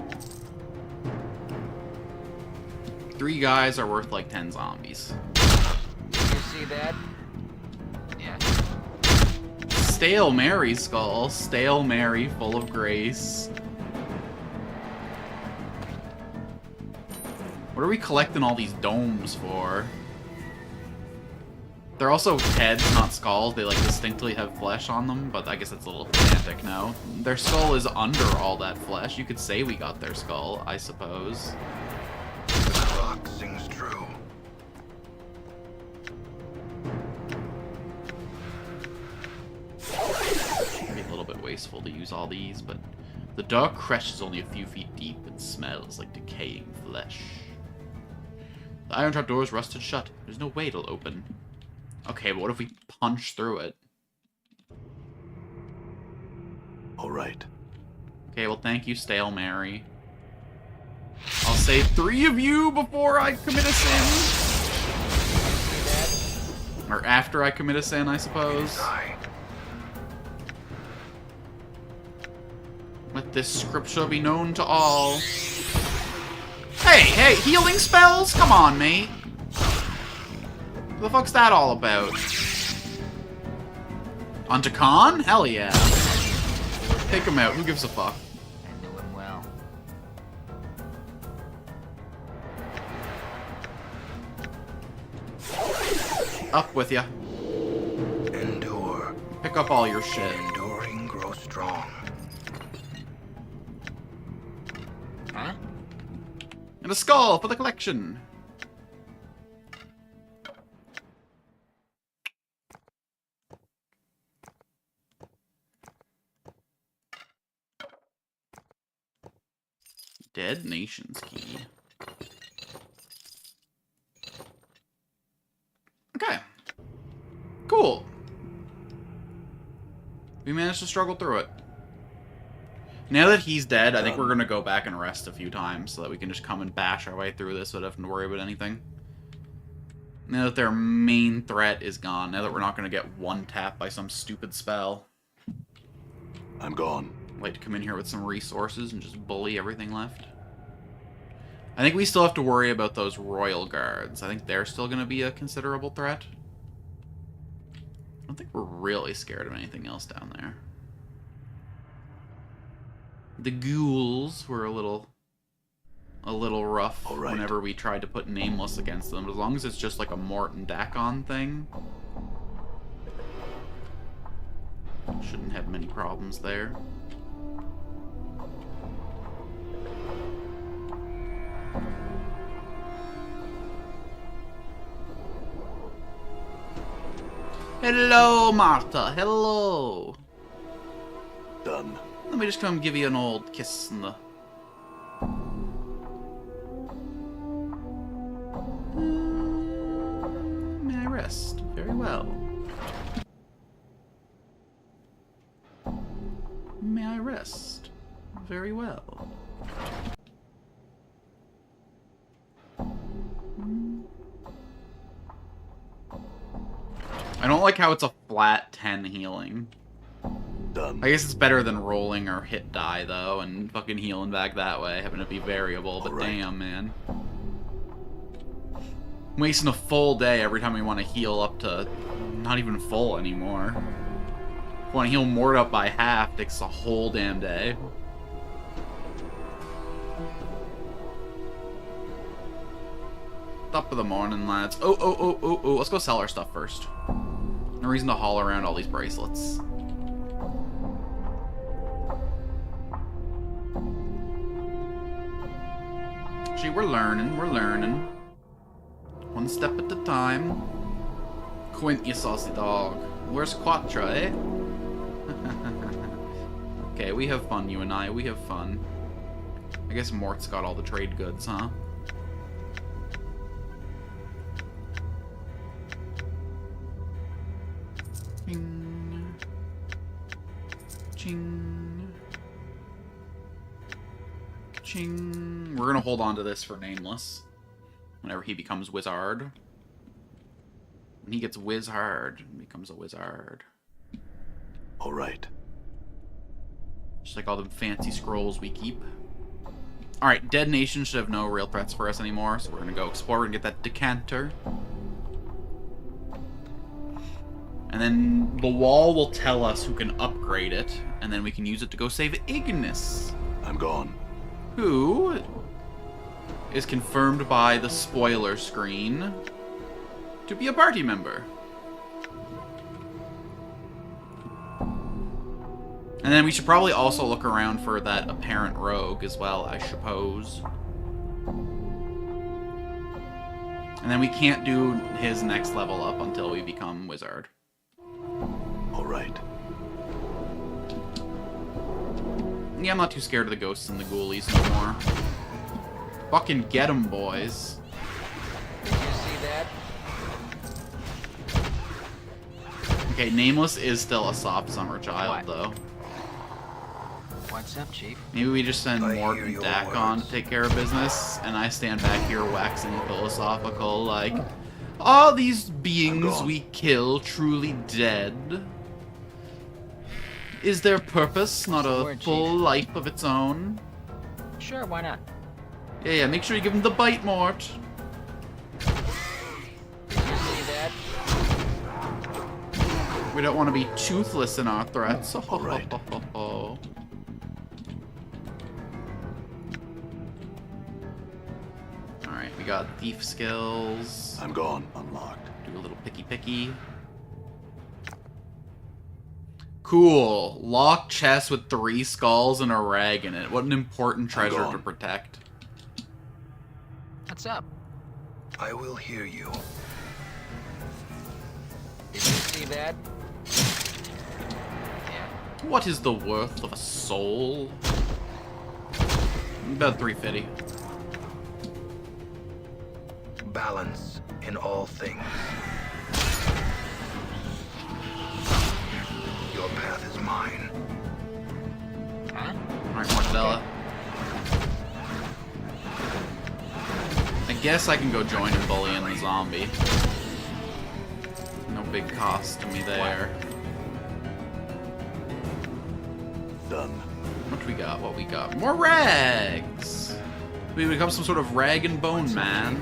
3 guys are worth like 10 zombies. Did you see that? Yeah. Stale Mary skull. Stale Mary, full of grace. What are we collecting all these domes for? They're also heads, not skulls. They, like, distinctly have flesh on them, but I guess that's a little pedantic now. Their skull is under all that flesh. You could say we got their skull, I suppose. The clock sings true. Maybe a little bit wasteful to use all these, but the dark crush is only a few feet deep and smells like decaying flesh. The iron trapdoor is rusted shut. There's no way it'll open. Okay, but what if we punch through it? All right. Okay, well, thank you, Stale Mary. I'll save 3 of you before I commit a sin. Or after I commit a sin, I suppose. Die. Let this scripture be known to all. Hey, healing spells? Come on, mate. What the fuck's that all about? Onto Khan? Hell yeah. Take him out. Who gives a fuck? I knew him well. Up with ya. Endure. Pick up all your shit. Enduring grow strong. Huh? And a skull for the collection. Dead Nations key. Okay. Cool. We managed to struggle through it. Now that he's dead, I think we're going to go back and rest a few times so that we can just come and bash our way through this without having to worry about anything. Now that their main threat is gone, now that we're not going to get one tap by some stupid spell. I'm gone. I'd like to come in here with some resources and just bully everything left. I think we still have to worry about those royal guards. I think they're still going to be a considerable threat. I don't think we're really scared of anything else down there. The ghouls were a little rough whenever we tried to put Nameless against them. As long as it's just like a Mort and Dakon thing, shouldn't have many problems there. Hello, Martha. Hello. Done. Let me just come give you an old kiss in the... May I rest? Very well. May I rest? Very well. I don't like how it's a flat 10 healing. Done. I guess it's better than rolling or hit die, though, and fucking healing back that way, having it be variable, but damn, man. I'm wasting a full day every time we want to heal up to not even full anymore. If I want to heal Mort up by half, it takes a whole damn day. Top of the morning, lads. Oh, let's go sell our stuff first. No reason to haul around all these bracelets. Gee, we're learning. One step at a time. Quint, you saucy dog. Where's Quatra, eh? Okay, we have fun, you and I. We have fun. I guess Mort's got all the trade goods, huh? Ching. Ching. Ching. We're gonna hold on to this for Nameless. Whenever he becomes Wizard. When he gets Wizard, he becomes a Wizard. All right. Just like all the fancy scrolls we keep. Alright, Dead Nation should have no real threats for us anymore, so we're gonna go explore and get that decanter. And then the wall will tell us who can upgrade it, and then we can use it to go save Ignis. I'm gone. Who is confirmed by the spoiler screen to be a party member. And then we should probably also look around for that apparent rogue as well, I suppose. And then we can't do his next level up until we become Wizard. All right. Yeah, I'm not too scared of the ghosts and the ghoulies no more. Fucking get 'em, boys. Did you see that? Okay, Nameless is still a soft summer child, What? though. What's up, Chief? Maybe we just send I Mort hear and your Dak on to words. take care of business, and I stand back here waxing philosophical like, are these beings gone. we kill truly dead? Is their purpose not a Word, full Chief. life of its own? Sure, why not? Yeah, make sure you give him the bite, Mort. Did you see that? We don't want to be toothless in our threats. All right. Alright, we got thief skills. I'm gone. Unlocked. Do a little picky. Cool. Locked chest with 3 skulls and a rag in it. What an important treasure to gone. protect. What's up? I will hear you. Did you see that? Yeah. What is the worth of a soul? About 350. Balance in all things. Your path is mine. Huh? Alright, Mortadella. I guess I can go join and bully in the zombie. No big cost to me there. Done. What we got? What we got? More rags! We become some sort of rag and bone man.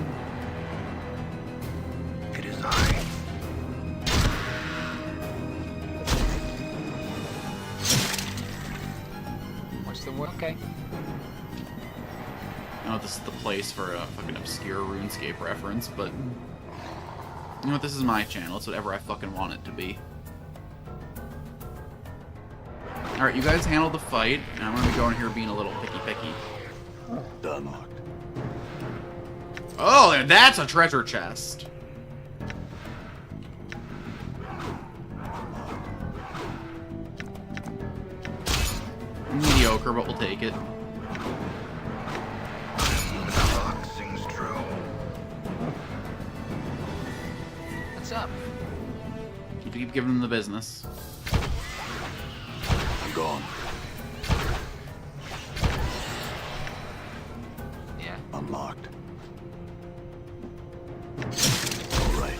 It is I. What's the word? Okay. I know this is the place for a fucking obscure RuneScape reference, but you know what? This is my channel. It's whatever I fucking want it to be. Alright, you guys handle the fight, and I'm gonna be going here being a little picky. Done. Oh, that's a treasure chest. Mediocre, but we'll take it. The clock sings true. What's up? Keep giving them the business. I'm gone. Yeah. Unlocked. All right.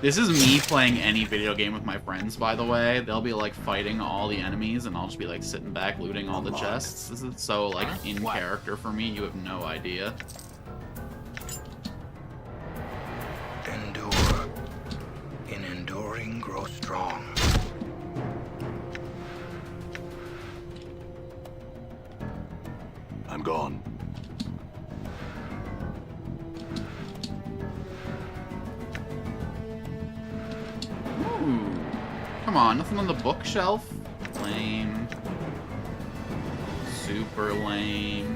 This is me playing any video game with my friends, by the way. They'll be, like, fighting all the enemies, and I'll just be, like, sitting back looting all the Unlocked. chests. This is so, like, in What? character for me, you have no idea. Endure. In enduring, grow strong. I'm gone. Ooh. Come on, nothing on the bookshelf? Lame. Super lame.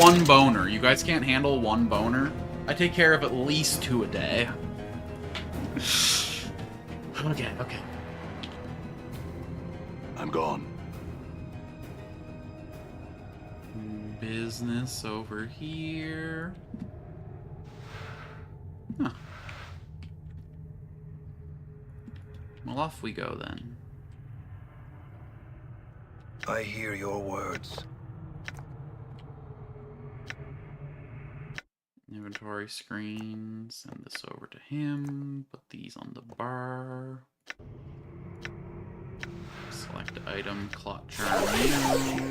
one boner. You guys can't handle one boner? I take care of at least 2 a day. Okay, okay. I'm gone. Business over here. Huh. Well, off we go then. I hear your words. Inventory screen. Send this over to him. Put these on the bar. Select item, clot churn you.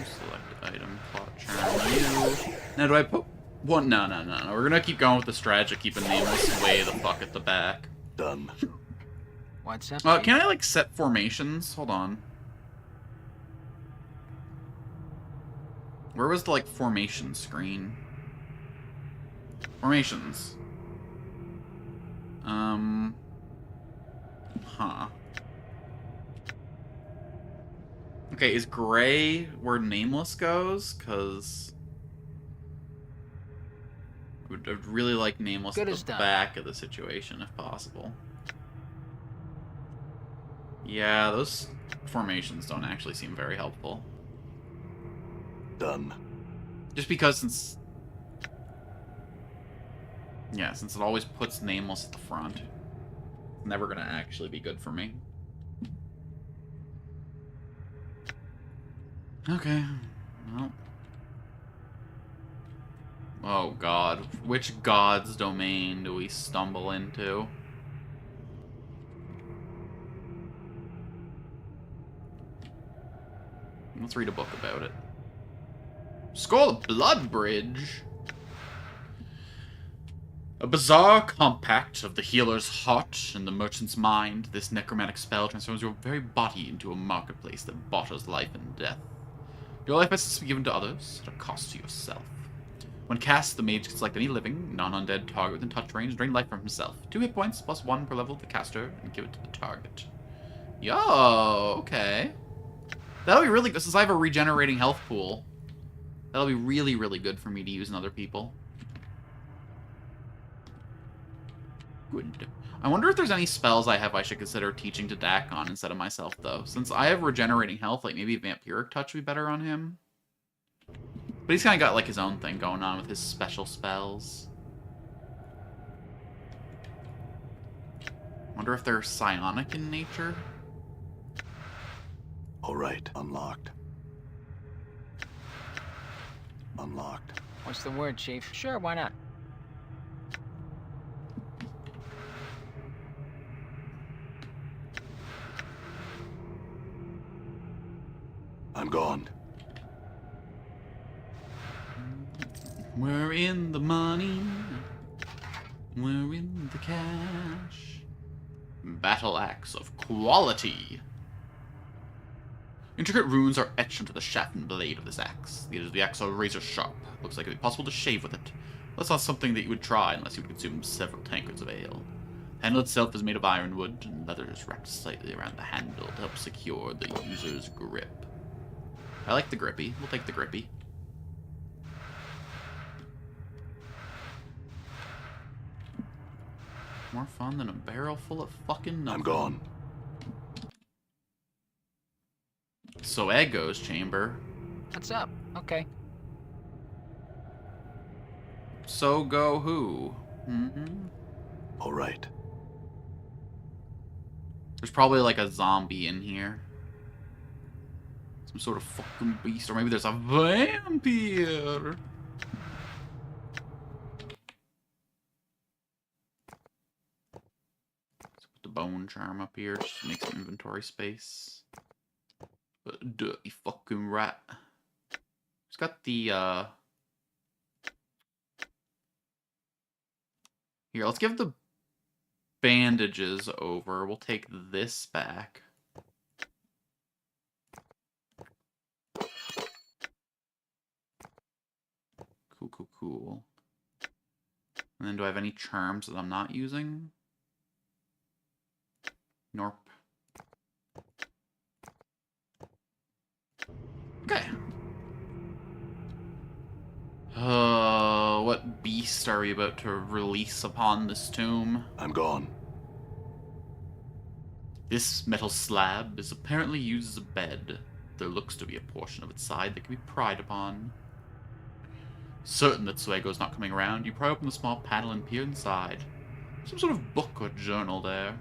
Select item, clot churn you. Now do I put one? No. We're gonna keep going with the strategy, keeping Nameless way the fuck at the back. Done. What's up? Can I like set formations? Hold on. Where was the like formation screen? Formations. Huh. Okay, is gray where Nameless goes? Cause I'd really like Nameless Good at as the done. back of the situation if possible. Yeah, those formations don't actually seem very helpful. Done. Just because since it always puts Nameless at the front. It's never gonna actually be good for me. Okay. Well. Oh god. Which god's domain do we stumble into? Let's read a book about it. Skull of Blood Bridge. A bizarre compact of the healer's heart and the merchant's mind, this necromantic spell transforms your very body into a marketplace that barters life and death. Your life must be given to others at a cost to yourself. When cast, the mage can select any living, non-undead target within touch range and drain life from himself. 2 hit points plus 1 per level of the caster, and give it to the target. Yo, okay. That'll be really good, since I have a regenerating health pool. That'll be really, really good for me to use in other people. Good. I wonder if there's any spells I have I should consider teaching to Dakon instead of myself, though. Since I have regenerating health, like maybe Vampiric Touch would be better on him. But he's kind of got like his own thing going on with his special spells. Wonder if they're psionic in nature. All right. Unlocked. Unlocked. What's the word, Chief? Sure, why not? I'm gone. We're in the money. We're in the cash. Battle axe of quality. Intricate runes are etched into the shaft and blade of this axe. The axe are razor sharp. Looks like it'd be possible to shave with it. That's not something that you would try unless you would consume several tankards of ale. The handle itself is made of iron wood, and leather is wrapped slightly around the handle to help secure the user's grip. I like the grippy. We'll take the grippy. More fun than a barrel full of fucking nothing. I'm gone. So Ego's chamber. What's up? Okay. So go who? All right. There's probably like a zombie in here. Some sort of fucking beast. Or maybe there's a vampire. Let's put the bone charm up here just to make some inventory space. Dirty fucking rat. It's got the, Here, let's give the bandages over. We'll take this back. Cool. And then do I have any charms that I'm not using? Nope. Okay. What beast are we about to release upon this tomb? I'm gone. This metal slab is apparently used as a bed. There looks to be a portion of its side that can be pried upon. Certain that Suego's not coming around, you pry open the small panel and peer inside. Some sort of book or journal there.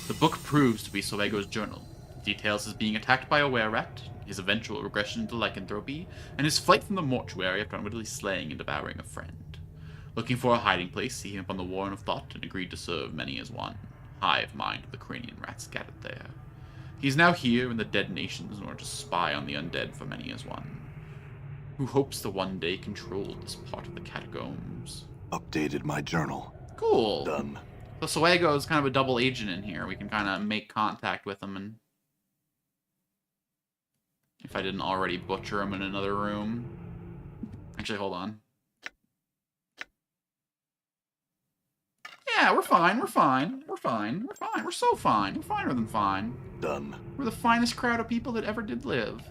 The book proves to be Suego's journal. It details his being attacked by a were-rat, his eventual regression into lycanthropy, and his flight from the mortuary after unwittingly slaying and devouring a friend. Looking for a hiding place, he came upon the warren of thought and agreed to serve many as one. Hive mind of the cranian rats scattered there. He is now here in the dead nations in order to spy on the undead for many as one, who hopes to one day control this part of the catacombs. Updated my journal. Cool. Done. So Suego is kind of a double agent in here. We can kind of make contact with him, and if I didn't already butcher him in another room. Actually, hold on. Yeah, we're fine, we're fine, we're fine, we're fine, we're so fine, we're finer than fine. Done. We're the finest crowd of people that ever did live.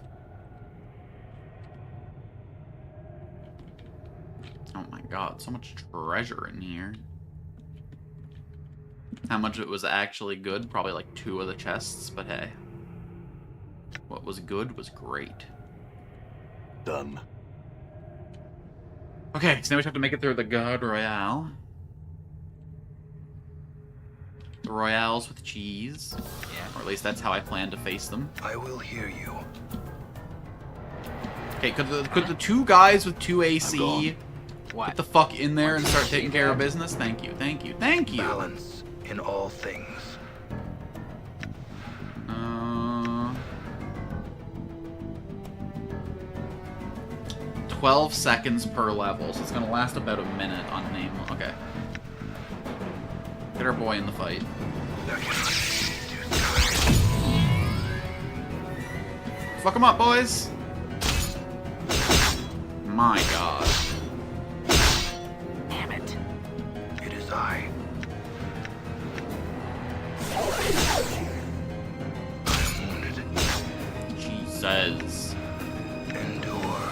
Oh my god, so much treasure in here. How much of it was actually good? Probably like 2 of the chests, but hey. What was good was great. Done. Okay, so now we just have to make it through the Garde Royale. The Royales with cheese. Yeah. Or at least that's how I plan to face them. I will hear you. Okay, could the 2 guys with 2 I'm AC gone. What? get the fuck in there and start taking care of business? Thank you, thank you, thank you! Balance in all things. 12 seconds per level, so it's gonna last about a minute on name. Okay. Get our boy in the fight. There cannot be two sides. Fuck him up, boys! My god. Damn it. It is I. I am wounded. Jesus. Endure.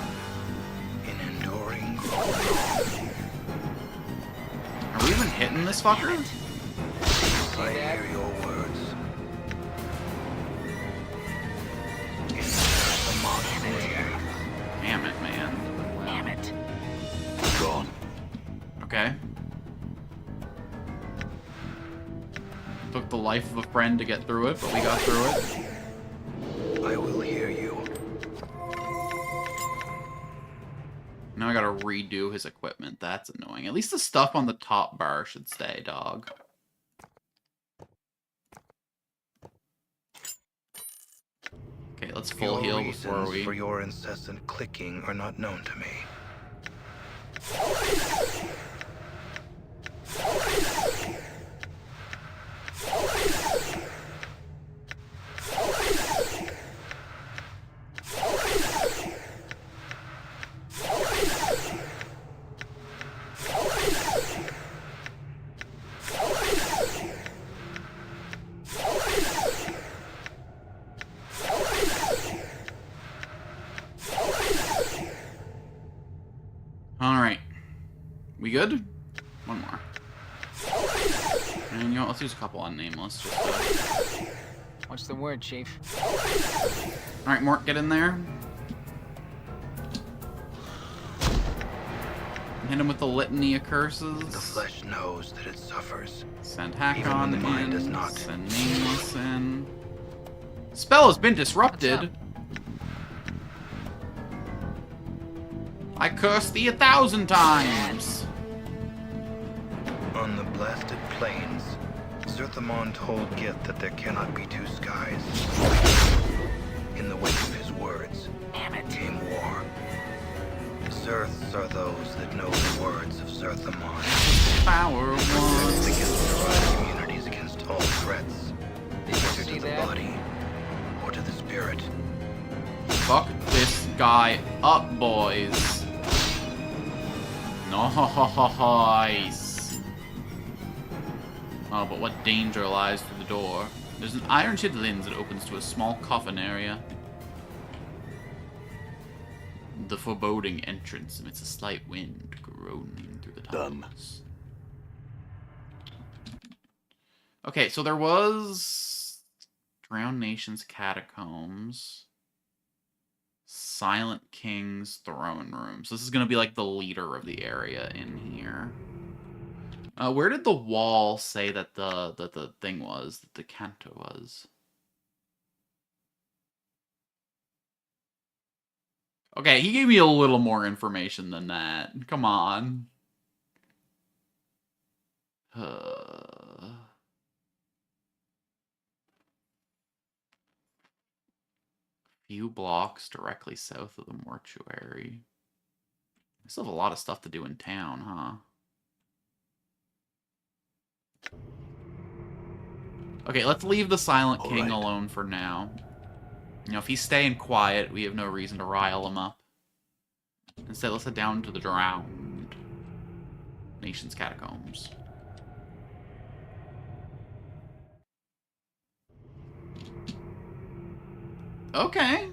In enduring. Are we even hitting this fucker? I hear your words. In the monastery. Damn it, man. Damn it. Gone. Okay. Took the life of a friend to get through it, but we got through it. I will hear you. Now I gotta redo his equipment. That's annoying. At least the stuff on the top bar should stay, dog. Okay, let's full Your heal before reasons we... for your incessant clicking are not known to me. Alright. We good? One more. And you know what, let's use a couple on Nameless. Just, What's the word, Chief? Alright, Mort, get in there. Hit him with the litany of curses. The flesh knows that it suffers. Send Hack Even on when the mind in. does not. Send Nameless in. Spell has been disrupted. I curse thee 1,000 times. On the blasted plains, Zerthamon told Gith that there cannot be two skies. In the wake of his words, Damn it. came war. Zerths are those that know the words of Zerthamon. Power Against one. derived communities against all threats. Did you Whether see to the that? body or to the spirit. Fuck this guy up, boys. Nice. Oh, but what danger lies through the door? There's an iron-shaped lens that opens to a small coffin area. The foreboding entrance amidst a slight wind groaning through the tunnels. Okay, so there was Drowned Nation's Catacombs, Silent King's Throne Room. So this is going to be like the leader of the area in here. Where did the wall say that the thing was, that the canto was? Okay, he gave me a little more information than that. Come on. Few blocks directly south of the mortuary. I still have a lot of stuff to do in town, huh? Okay, let's leave the Silent King alone for now. You know, if he's staying quiet, we have no reason to rile him up. Instead, let's head down to the Drowned Nation's Catacombs. Okay.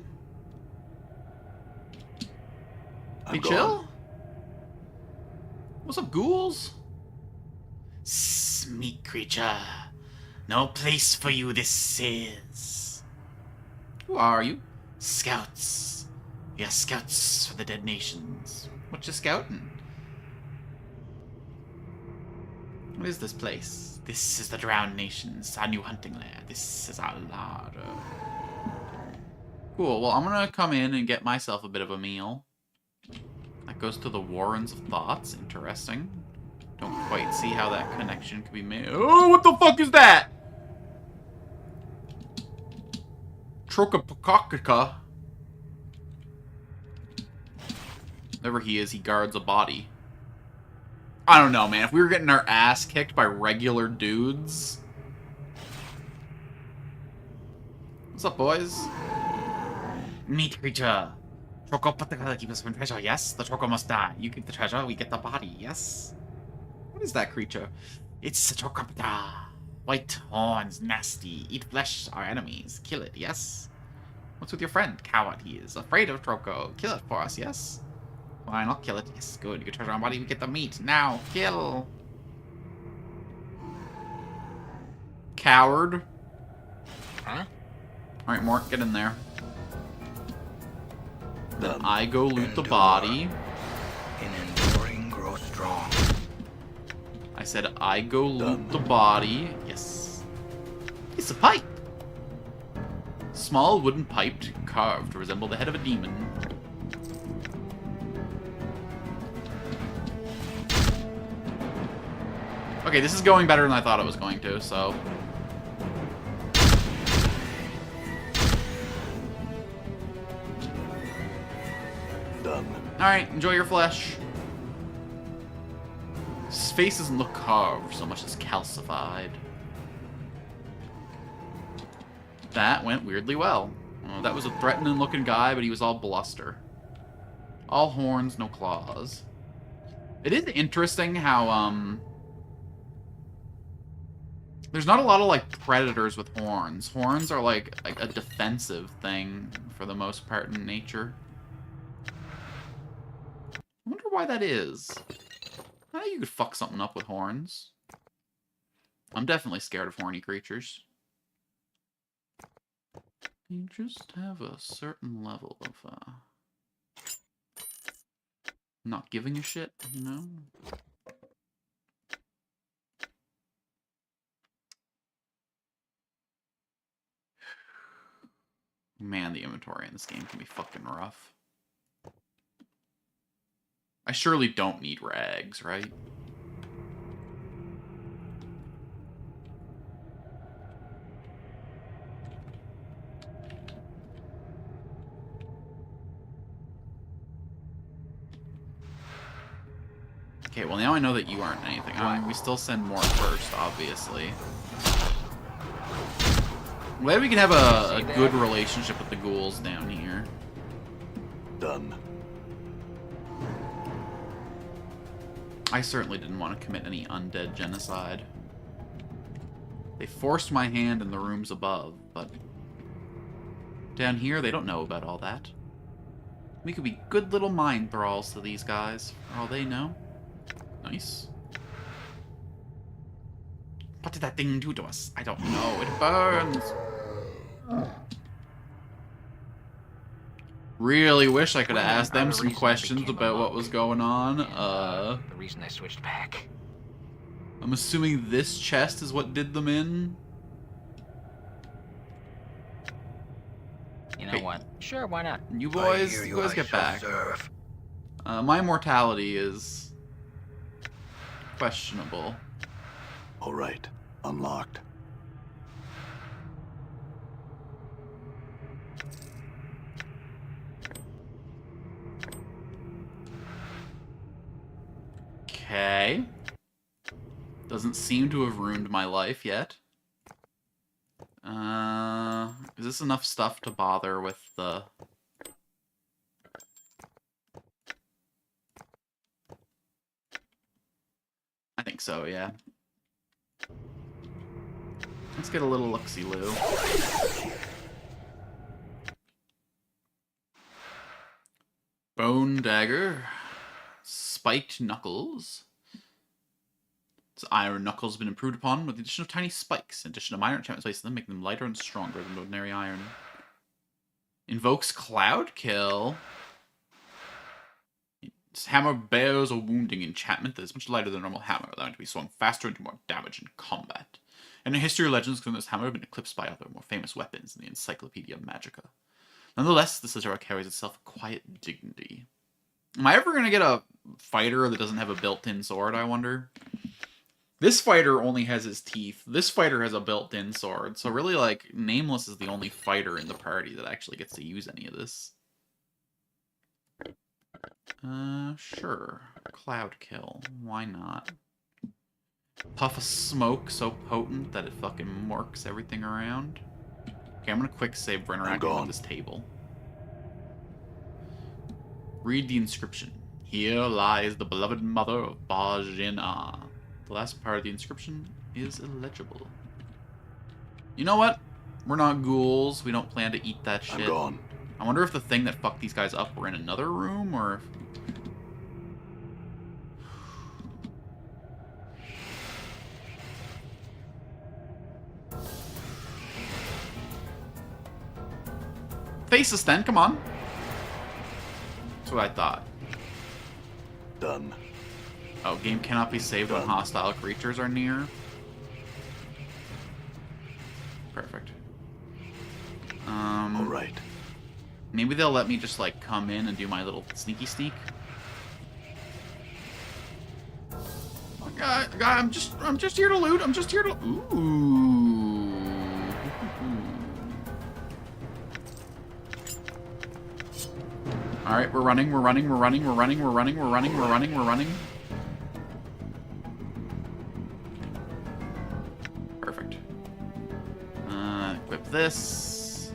Hey, chill? What's up, ghouls? Meat creature. No place for you, this is. Who are you? Scouts. We are scouts for the dead nations. What you scouting? What is this place? This is the Drowned Nations, our new hunting lair. This is our larder. Cool, well, I'm gonna come in and get myself a bit of a meal. That goes to the Warrens of Thoughts. Interesting. Don't quite see how that connection could be made. Oh, what the fuck is that? Trocopokaka. Whatever he is, he guards a body. I don't know, man. If we were getting our ass kicked by regular dudes... What's up, boys? Meat creature. Troco Pataka keep us from treasure, yes? The Troco must die. You keep the treasure, we get the body, yes? What is that creature? It's a Trocopata. White horns, nasty. Eat flesh, our enemies. Kill it, yes? What's with your friend? Coward he is. Afraid of Troco. Kill it for us, yes? Fine, I'll kill it. Yes, good. You get treasure on body, we get the meat. Now, kill. Coward. Huh? Alright, Mort, get in there. Then Done. I go loot the Endure. body. In enduring, grow strong. I said I go loot Done. the body. Yes. It's a pipe. Small wooden pipe carved to resemble the head of a demon. Okay, this is going better than I thought it was going to, so... Done. Alright, enjoy your flesh. His face doesn't look carved so much as calcified. That went weirdly well. That was a threatening looking guy, but he was all bluster. All horns, no claws. It is interesting how, there's not a lot of, like, predators with horns. Horns are, like a defensive thing, for the most part, in nature. I wonder why that is. How you could fuck something up with horns? I'm definitely scared of horny creatures. You just have a certain level of, not giving a shit, you know? Man, the inventory in this game can be fucking rough. I surely don't need rags, right? Okay, well now I know that you aren't anything. I mean, we still send more first, obviously. Maybe we can have a good relationship with the ghouls down here. Done. I certainly didn't want to commit any undead genocide. They forced my hand in the rooms above, but down here they don't know about all that. We could be good little mind thralls to these guys, for all they know. Nice. What did that thing do to us? I don't know. It burns. Really wish I could have asked them some questions about what was going on. The reason I switched back. I'm assuming this chest is what did them in. You know what? Sure, why not? You I boys, hear you you, guys I get shall back. serve. My mortality is questionable. All right. Unlocked. Okay. Doesn't seem to have ruined my life yet. Is this enough stuff to bother with the... I think so, yeah. Let's get a little look-see-loo. Bone dagger. Spiked knuckles. This iron knuckles have been improved upon with the addition of tiny spikes. In addition to minor enchantments placed in them, making them lighter and stronger than ordinary iron. Invokes Cloud Kill. This hammer bears a wounding enchantment that is much lighter than a normal hammer, allowing it to be swung faster and do more damage in combat. And in history of legends, this hammer has been eclipsed by other, more famous weapons in the Encyclopedia Magica. Nonetheless, the scimitar carries itself a quiet dignity. Am I ever going to get a fighter that doesn't have a built-in sword, I wonder? This fighter only has his teeth. This fighter has a built-in sword. So really, like, Nameless is the only fighter in the party that actually gets to use any of this. Sure. Cloud Kill. Why not? Puff of smoke so potent that it fucking morks everything around. Okay, I'm gonna quick save for interacting with this table. Read the inscription. Here lies the beloved mother of Bajin-Ah. The last part of the inscription is illegible. You know what? We're not ghouls. We don't plan to eat that shit. I'm gone. I wonder if the thing that fucked these guys up were in another room, or if... Face us then, come on. That's what I thought. Done. Oh, game cannot be saved when hostile creatures are near. Perfect. All right. Maybe they'll let me just, like, come in and do my little sneaky sneak. Oh, God, I'm just here to loot. I'm just here to... Ooh. Alright, we're running. Perfect. Equip this.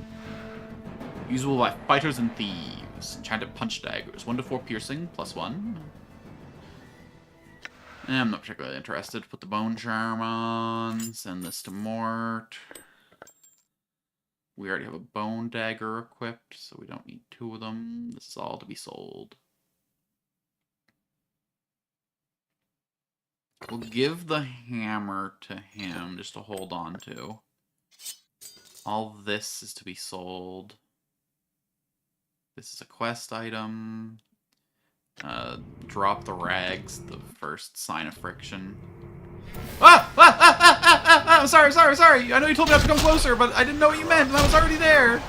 Usable by fighters and thieves. Enchanted punch daggers. 1 to 4 piercing, +1. I'm not particularly interested. Put the bone charm on. Send this to Mort. We already have a bone dagger equipped, so we don't need 2 of them. This is all to be sold. We'll give the hammer to him just to hold on to. All this is to be sold. This is a quest item. Drop the rags, the first sign of friction. I'm sorry. I know you told me not to come closer, but I didn't know what you meant, and I was already there.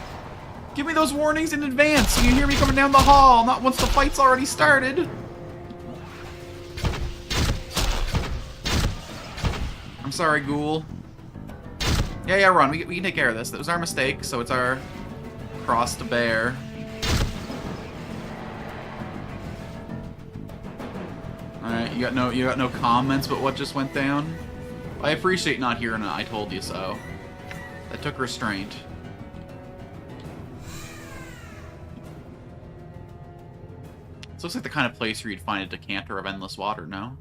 Give me those warnings in advance so you hear me coming down the hall, not once the fight's already started. I'm sorry, ghoul. Yeah, run. We can take care of this. That was our mistake, so it's our cross to bear. Alright, you got no comments but what just went down? I appreciate not hearing it. I told you so. That took restraint. This looks like the kind of place where you'd find a decanter of endless water, no?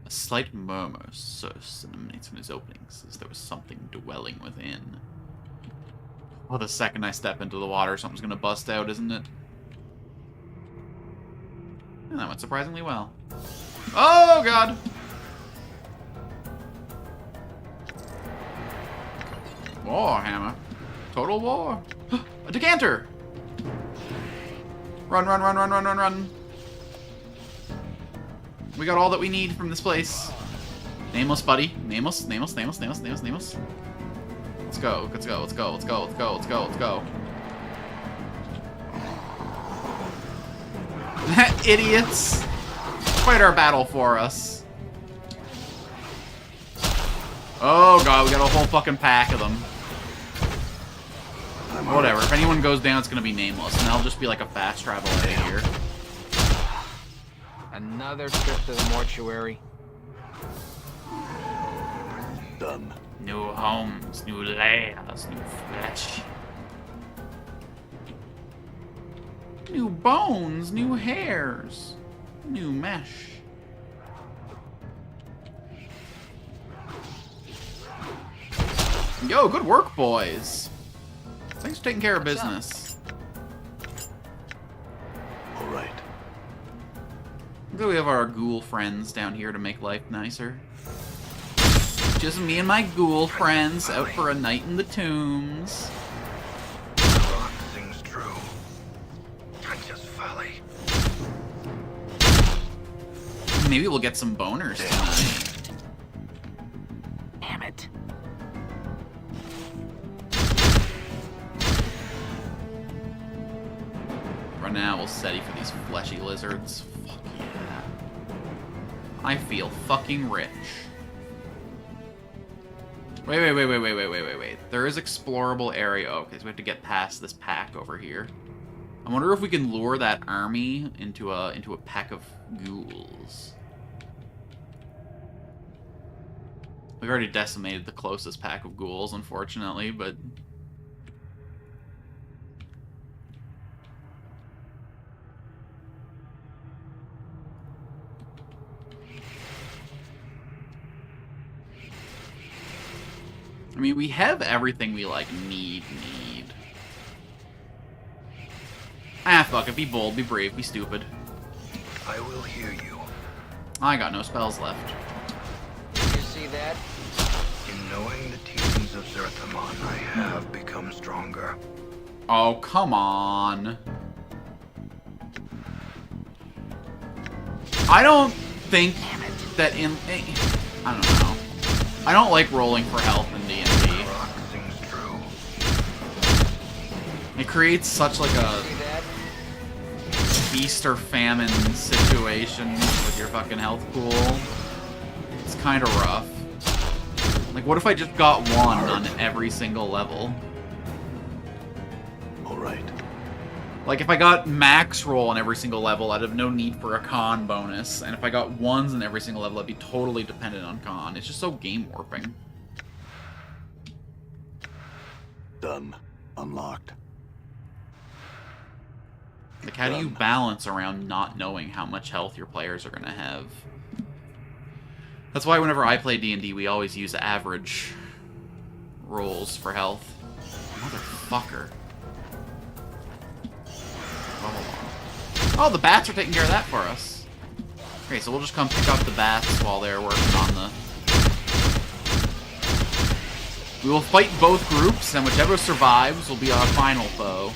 A slight murmur surges and emanates from his openings, as there was something dwelling within. Well, the second I step into the water, something's gonna bust out, isn't it? And that went surprisingly well. Oh, God! Warhammer. Total war. A decanter! Run, run, run, run, run, run, run. We got all that we need from this place. Nameless, buddy. Nameless, nameless, nameless, nameless, nameless, nameless. Let's go, let's go, let's go, let's go, let's go, let's go, let's go. Idiots! Fight our battle for us. Oh god, we got a whole fucking pack of them. Whatever, if anyone goes down, it's gonna be nameless, and I'll just be like a fast travel out of here. Another trip to the mortuary. Done. New homes, new layers, new flesh. New bones, new hairs, new mesh. Yo, good work, boys. Thanks for taking care of business. All right. Good, we have our ghoul friends down here to make life nicer. Just me and my ghoul friends out for a night in the tombs. The rock sings true. I'm just folly. Maybe we'll get some boners tonight. Damn it. Right now, we'll steady for these fleshy lizards. Fuck yeah. I feel fucking rich. Wait. There is explorable area. Okay, so we have to get past this pack over here. I wonder if we can lure that army into a pack of ghouls. We've already decimated the closest pack of ghouls, unfortunately, but... I mean, we have everything we, like, need. Ah, fuck it. Be bold, be brave, be stupid. I will hear you. I got no spells left. Did you see that? In knowing the teachings of Zerthamon, I have become stronger. Oh, come on. I don't think that in... I don't know. I don't like rolling for health in D&D. The rock sings true. It creates such like a See that? feast or famine situation with your fucking health pool. It's kind of rough. Like, what if I just got one on every single level? All right. Like, if I got max roll on every single level, I'd have no need for a con bonus. And if I got ones in every single level, I'd be totally dependent on con. It's just so game warping. Done. Unlocked. Like, how do you balance around not knowing how much health your players are going to have? That's why whenever I play D&D, we always use average rolls for health. Motherfucker. Oh, the bats are taking care of that for us. Okay, so we'll just come pick up the bats while they're working on the... We will fight both groups, and whichever survives will be our final foe.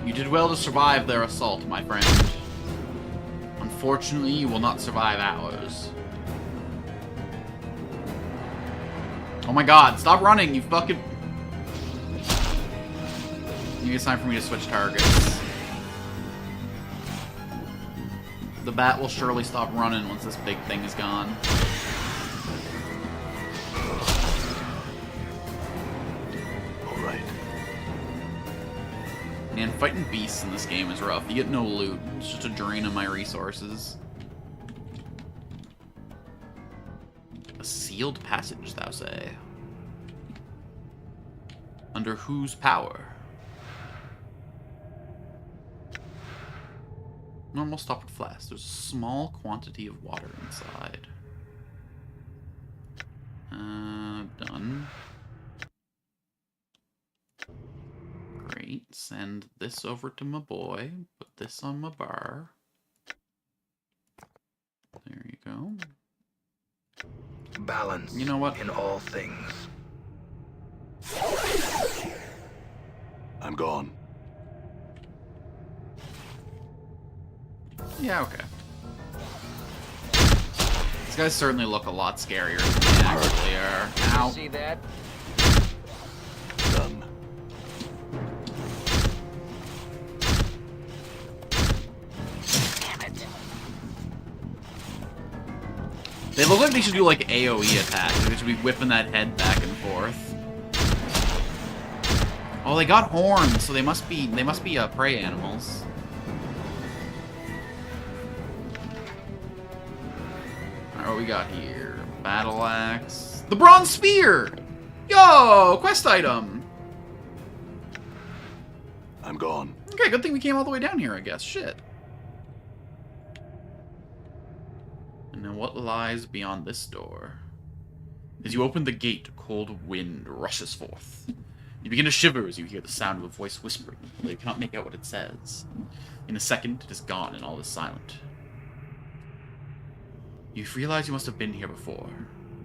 You did well to survive their assault, my friend. Unfortunately, you will not survive ours. Oh my god, stop running, you fucking... Maybe it's time for me to switch targets. The bat will surely stop running once this big thing is gone. Man, fighting beasts in this game is rough. You get no loot. It's just a drain of my resources. A Sealed passage, thou say? Under whose power? Normal stoppered flask. There's a small quantity of water inside. Done. Great. Send this over to my boy. Put this on my bar. There you go. Balance. You know what? In all things. I'm gone. Yeah, okay. These guys certainly look a lot scarier than they actually are. You Ow. see that? Done. Damn it. They look like they should do like AoE attacks. They should be whipping that head back and forth. Oh, they got horns, so they must be prey animals. Alright, what we got here? Battle axe. The bronze spear! Yo! Quest item! I'm gone. Okay, good thing we came all the way down here, I guess. Shit. And then what lies beyond this door? As you open the gate, a cold wind rushes forth. You begin to shiver as you hear the sound of a voice whispering, although you cannot make out what it says. In a second, it is gone and all is silent. You realize you must have been here before.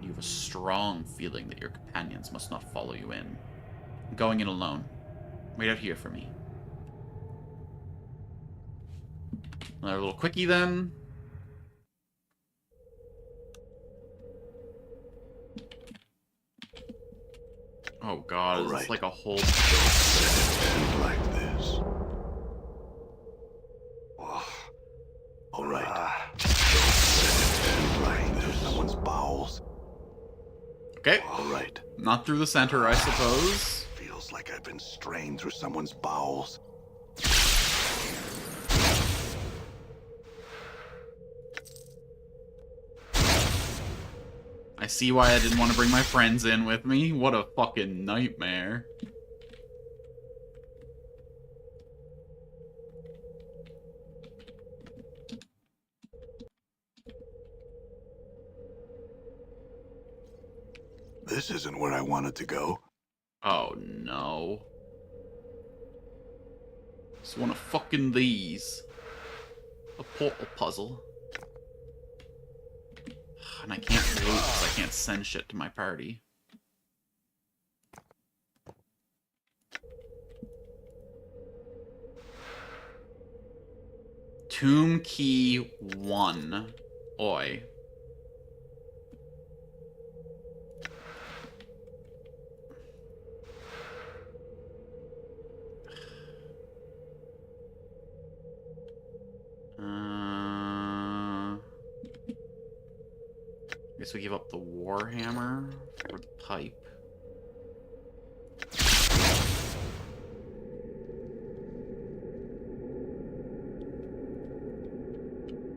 You have a strong feeling that your companions must not follow you in. I'm going in alone. Wait out here for me. Another little quickie then. Oh god, it's Alright. like a whole... And like this. Alright. And like through someone's bowels. Okay, Alright. not through the center, I suppose. Feels like I've been strained through someone's bowels. I see why I didn't want to bring my friends in with me. What a fucking nightmare. This isn't where I wanted to go. Oh no. It's one of fucking these. A portal puzzle. And I can't loot because I can't send shit to my party. Tomb key 1. Oi. I guess we give up the Warhammer for the pipe.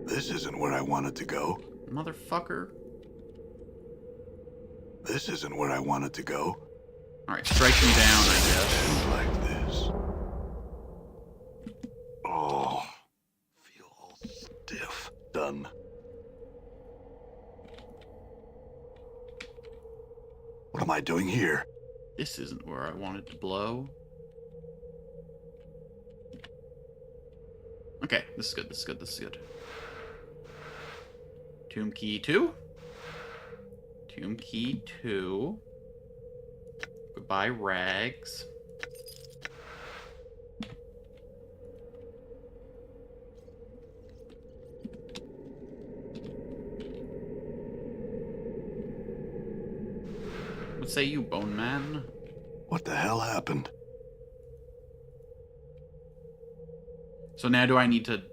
This isn't where I wanted to go. Motherfucker. This isn't where I wanted to go. Alright, strike me down, I guess. And like this. Oh. Feel all stiff. Done. What am I doing here? This isn't where I wanted to blow. Okay, this is good, this is good, this is good. Tomb key 2. Tomb key 2. Goodbye, rags. What say you, Bone Man? What the hell happened? So now do I need to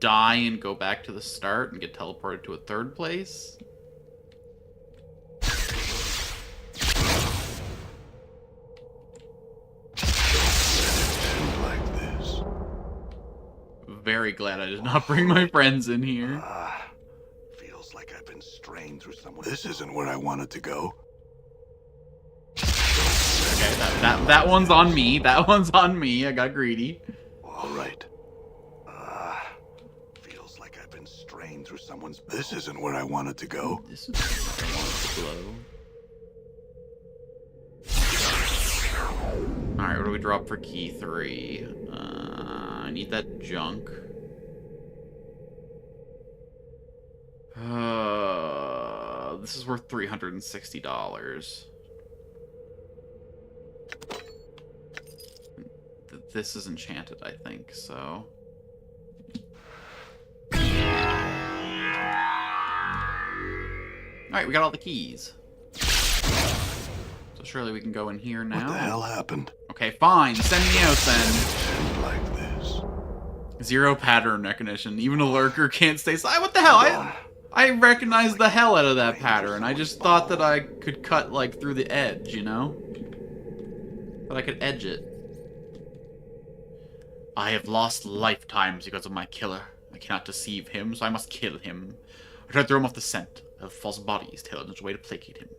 die and go back to the start and get teleported to a third place? And like this. Very glad I did not bring my friends in here. Feels like I've been strained through someone's This isn't where I wanted to go. Okay, that one's on me. That one's on me. I got greedy. All right. Feels like I've been strained through someone's... This isn't where I wanted to go. This is where I wanted to blow. Alright, what do we drop for key 3? I need that junk. This is worth $360. This is enchanted, I think, so... Alright, we got all the keys. So surely we can go in here now. What the hell happened? Okay, fine. Send me out then. And like this. Zero pattern recognition. Even a lurker can't stay silent. What the hell? I recognize the hell out of that pattern. I just thought that I could cut, like, through the edge, you know? That I could edge it. I have lost lifetimes because of my killer. I cannot deceive him, so I must kill him. I try to throw him off the scent of false bodies tailored in a way to placate him.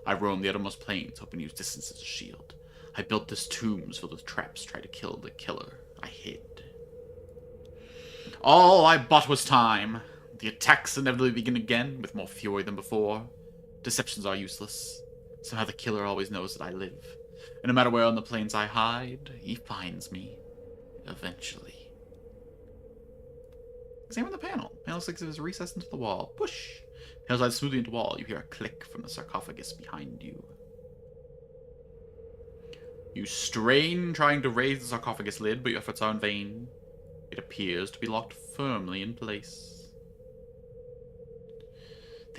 I roam the uttermost plains, hoping to use distance as a shield. I built this tombs filled with traps, tried to kill the killer. I hid. All I bought was time. The attacks inevitably begin again, with more fury than before. Deceptions are useless. Somehow the killer always knows that I live. And no matter where on the plains I hide, he finds me. Eventually. Examine the panel. Panel looks like it was recessed into the wall. Push. Panel slides smoothly into the wall. You hear a click from the sarcophagus behind you. You strain trying to raise the sarcophagus lid, but your efforts are in vain. It appears to be locked firmly in place.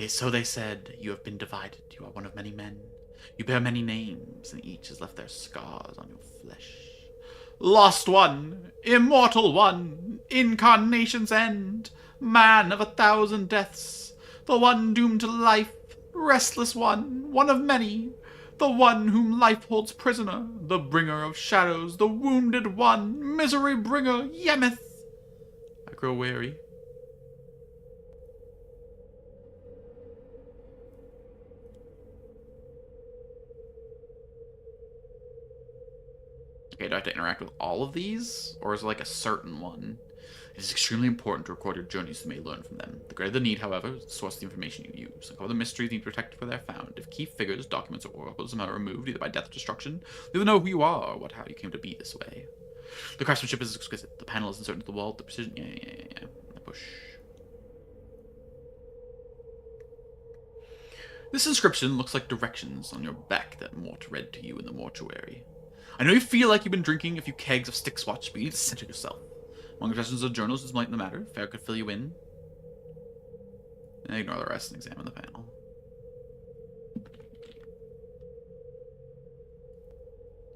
So they said, you have been divided. You are one of many men. You bear many names, and each has left their scars on your flesh. Lost one, immortal one, incarnation's end, man of 1,000 deaths, the one doomed to life, restless one of many, the one whom life holds prisoner, the bringer of shadows, the wounded one, misery bringer, Yemeth. I grow weary. Okay, do I have to interact with all of these? Or is it like a certain one? It is extremely important to record your journeys so you may learn from them. The greater the need, however, is the source of the information you use. Uncover the mysteries you need to protect where they're found. If key figures, documents, or oracles are removed, either by death or destruction, you'll know who you are or how you came to be this way. The craftsmanship is exquisite. The panel is inserted into the wall. The precision... Yeah. I push. This inscription looks like directions on your back that Mort read to you in the mortuary. I know you feel like you've been drinking a few kegs of stick watch, but you need to center yourself. Among the questions of journals is might in the matter. Fair could fill you in. And ignore the rest and examine the panel.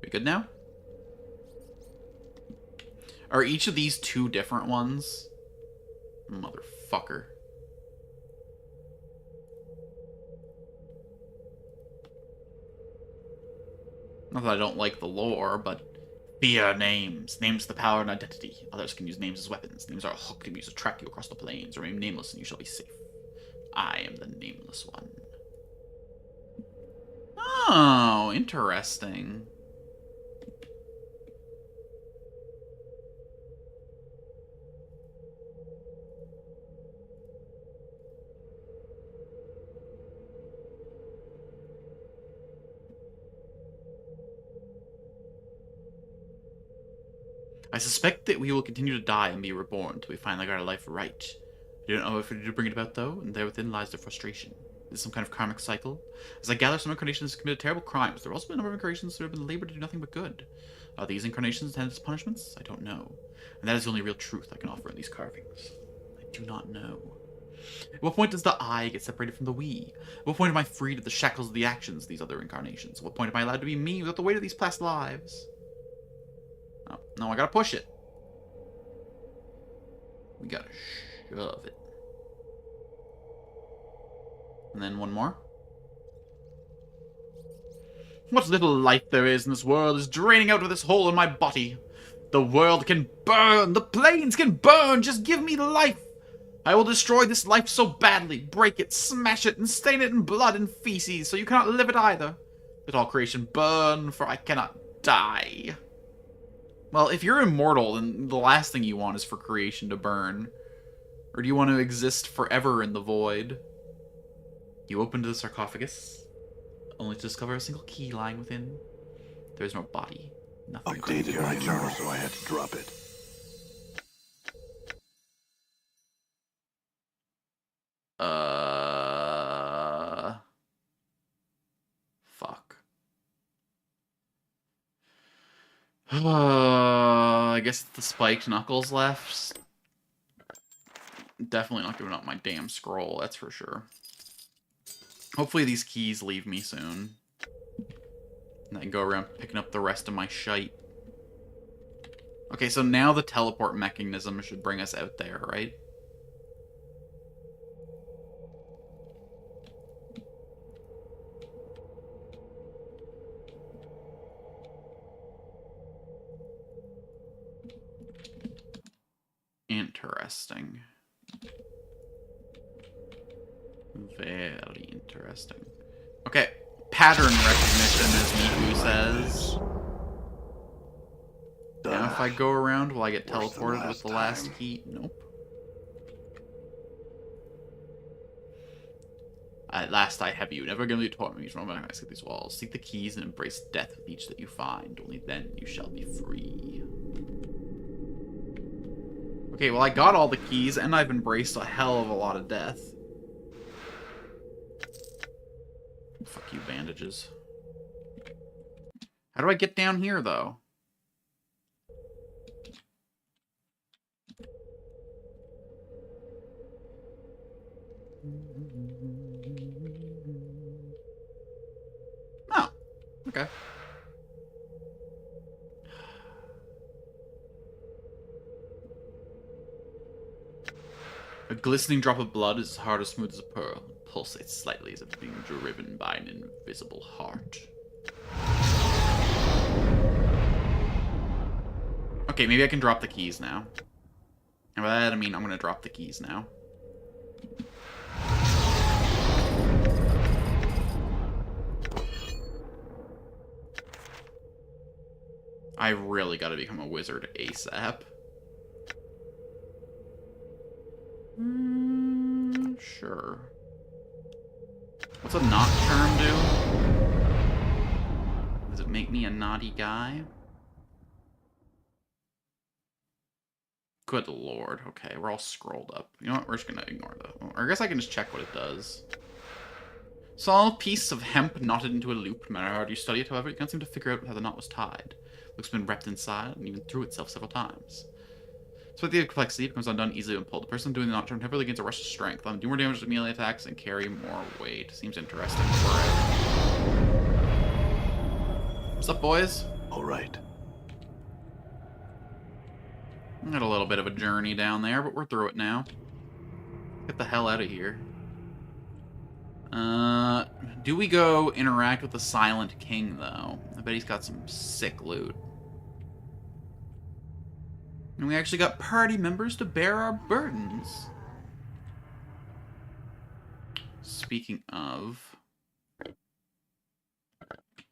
We good now? Are each of these two different ones? Motherfucker. Not that I don't like the lore, but fear names. Names the power and identity. Others can use names as weapons. Names are a hook to be used to track you across the plains. Remain nameless and you shall be safe. I am the nameless one. Oh, interesting. I suspect that we will continue to die and be reborn until we finally got our life right. I don't know if we need to bring it about, though, and there within lies the frustration. Is this some kind of karmic cycle? As I gather, some incarnations have committed terrible crimes. There have also been a number of incarnations that have been labored to do nothing but good. Are these incarnations intended as punishments? I don't know. And that is the only real truth I can offer in these carvings. I do not know. At what point does the I get separated from the we? At what point am I freed of the shackles of the actions of these other incarnations? At what point am I allowed to be me without the weight of these past lives? Oh, no, I gotta push it. We gotta shove it. And then one more. What little life there is in this world is draining out of this hole in my body. The world can burn. The plains can burn. Just give me life. I will destroy this life so badly, break it, smash it, and stain it in blood and feces, so you cannot live it either. Let all creation burn, for I cannot die. Well, if you're immortal, then the last thing you want is for creation to burn. Or do you want to exist forever in the void? You open the sarcophagus, only to discover a single key lying within. There is no body. Nothing. Updated my journal, so I had to drop it. Fuck. I guess the spiked knuckles left. Definitely not giving up my damn scroll, that's for sure. Hopefully these keys leave me soon. And I can go around picking up the rest of my shite. Okay, so now the teleport mechanism should bring us out there, right? Interesting. Very interesting. Okay, pattern recognition, as Miku says. Now if I go around, will I get teleported with the last key? Nope. At last I have you. Never again will you torment me from my eyes at these walls. Seek the keys and embrace death with each that you find. Only then you shall be free. Okay, well I got all the keys, and I've embraced a hell of a lot of death. Fuck you, bandages. How do I get down here, though? Oh, okay. A glistening drop of blood is as hard as smooth as a pearl. It pulsates slightly as if being driven by an invisible heart. Okay, maybe I can drop the keys now. And by that I mean I'm gonna drop the keys now. I really gotta become a wizard ASAP. Sure. What's a knot term do? Does it make me a naughty guy? Good lord. Okay, we're all scrolled up. You know what? We're just gonna ignore that. Or I guess I can just check what it does. Small piece of hemp knotted into a loop. No matter how hard you study it, however, you can't seem to figure out how the knot was tied. Looks been wrapped inside and even threw itself several times. Despite the complexity, it becomes undone easily when pulled. The person doing the knot turn heavily gains a rush of strength. Do more damage to melee attacks and carry more weight. Seems interesting. What's up, boys? All right. We had a little bit of a journey down there, but we're through it now. Get the hell out of here. Do we go interact with the Silent King, though? I bet he's got some sick loot. And we actually got party members to bear our burdens. Speaking of...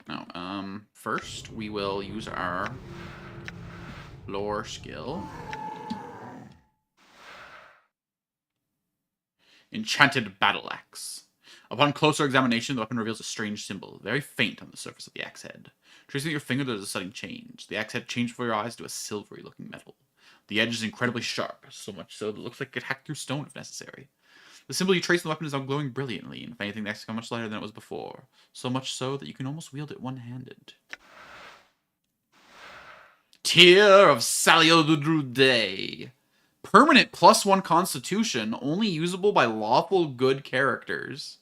No, first we will use our lore skill. Enchanted Battle Axe. Upon closer examination, the weapon reveals a strange symbol, very faint on the surface of the axe head. Tracing with your finger, there is a sudden change. The axe head changed before your eyes to a silvery-looking metal. The edge is incredibly sharp, so much so that it looks like it could hack through stone if necessary. The symbol you trace in the weapon is now glowing brilliantly, and if anything, the axe becomes much lighter than it was before. So much so that you can almost wield it one-handed. Tear of Saliodrude. Permanent +1 constitution, only usable by lawful good characters.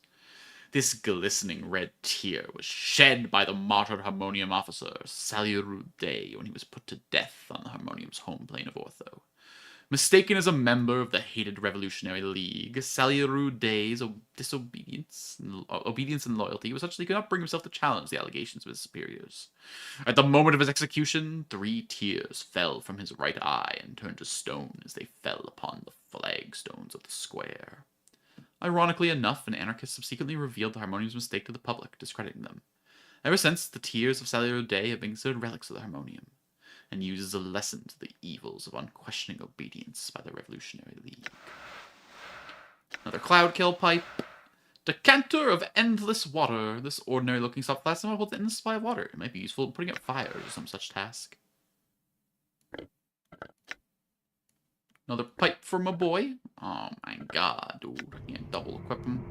This glistening red tear was shed by the martyred Harmonium officer, Saliodrude, when he was put to death on the Harmonium's home plane of Ortho. Mistaken as a member of the hated Revolutionary League, Saliru Day's obedience and loyalty was such that he could not bring himself to challenge the allegations of his superiors. At the moment of his execution, 3 tears fell from his right eye and turned to stone as they fell upon the flagstones of the square. Ironically enough, an anarchist subsequently revealed the Harmonium's mistake to the public, discrediting them. Ever since, the tears of Saliru Day have been considered relics of the Harmonium, and used as a lesson to the evils of unquestioning obedience by the Revolutionary League. Another cloud kill pipe. Decanter of endless water. This ordinary-looking soft plasma holds an endless supply of water. It might be useful in putting out fires or some such task. Another pipe for my boy. Oh my god, dude. Can't double equip him.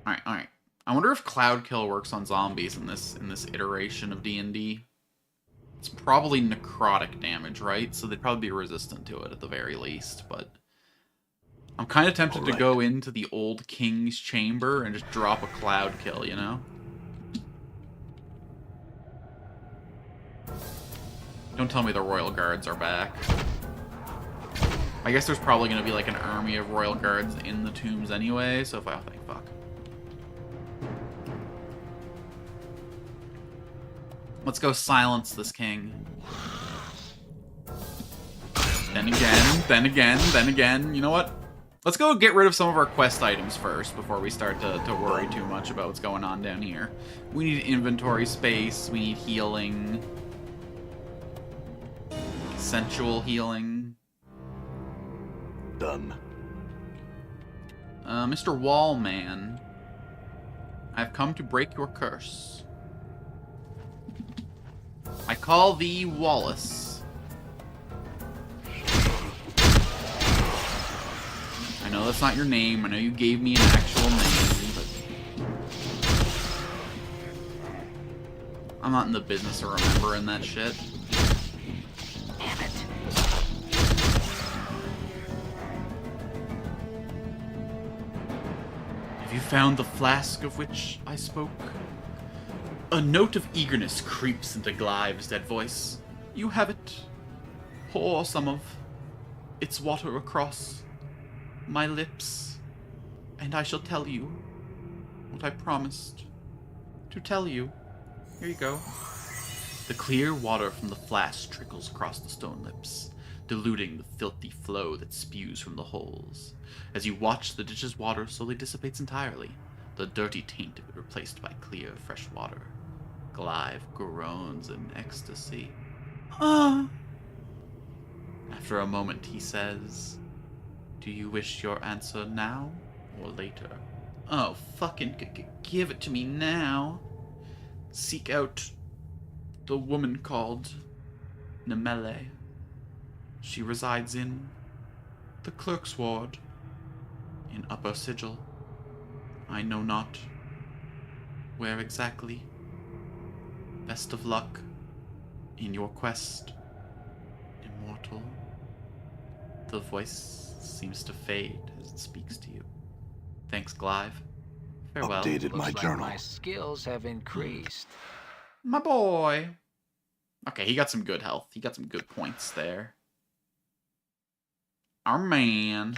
Alright. I wonder if Cloud Kill works on zombies in this iteration of D&D. It's probably necrotic damage, right? So they'd probably be resistant to it at the very least, but I'm kind of tempted to go into the old King's Chamber and just drop a Cloud Kill, you know? Don't tell me the Royal Guards are back. I guess there's probably going to be like an army of Royal Guards in the tombs anyway, so if I... Oh, thank fuck. Let's go silence this king. Then again. You know what? Let's go get rid of some of our quest items first before we start to worry too much about what's going on down here. We need inventory space. We need healing. Sensual healing. Done. Mr. Wallman, I've come to break your curse. I call thee Wallace. I know that's not your name. I know you gave me an actual name, but I'm not in the business of remembering that shit. Damn it. Have you found the flask of which I spoke? A note of eagerness creeps into Glive's dead voice. You have it. Pour some of its water across my lips, and I shall tell you what I promised to tell you. Here you go. The clear water from the flask trickles across the stone lips, diluting the filthy flow that spews from the holes. As you watch, the ditch's water slowly dissipates entirely, the dirty taint of it replaced by clear, fresh water. Clive groans in ecstasy. Ah. After a moment, he says, "Do you wish your answer now or later?" Oh, fucking give it to me now. Seek out the woman called Nemele. She resides in the clerk's ward in Upper Sigil. I know not where exactly. Best of luck in your quest, immortal. The voice seems to fade as it speaks to you. Thanks, Clive. Farewell. Updated my Looks like journal. my skills have increased. My boy. Okay, he got some good health. He got some good points there. Our man.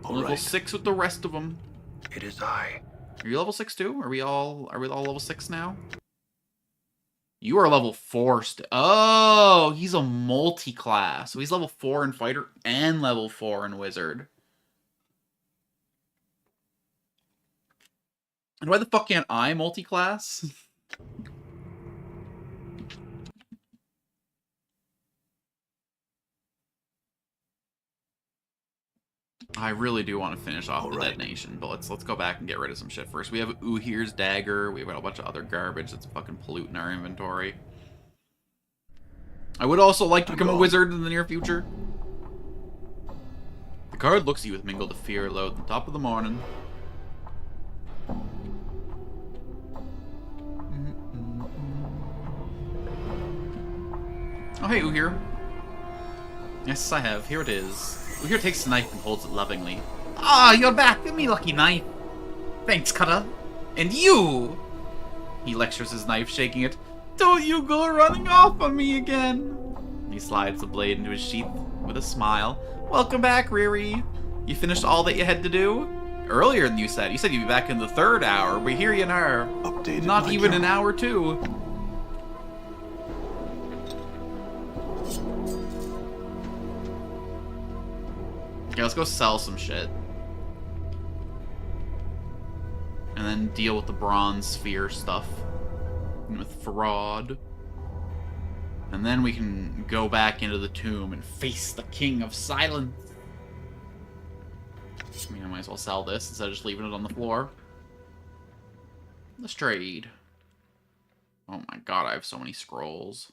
Level 6 with the rest of them. It is I. Are you level 6 too? Are we all level 6 now? You are level 4 oh, he's a multi-class. So he's level 4 in fighter and level 4 in wizard. And why the fuck can't I multi-class? I really do want to finish off the Dead Nation, but let's go back and get rid of some shit first. We have Uhir's Dagger. We have a bunch of other garbage that's fucking polluting our inventory. I would also like to become a wizard in the near future. The card looks at you with mingled fear low at the top of the morning. Oh, hey, Uhir. Yes, I have. Here it is. Uhir takes the knife and holds it lovingly. Ah, you're back! Give me lucky knife! Thanks, Cutter. And you! He lectures his knife, shaking it. Don't you go running off on me again! He slides the blade into his sheath with a smile. Welcome back, Riri. You finished all that you had to do? Earlier than you said. You said you'd be back in the 3rd hour. We hear you now. Updated Not my even count. an hour, too. Okay, let's go sell some shit. And then deal with the bronze sphere stuff. And with fraud. And then we can go back into the tomb and face the King of Silence. I mean, I might as well sell this instead of just leaving it on the floor. Let's trade. Oh my god, I have so many scrolls.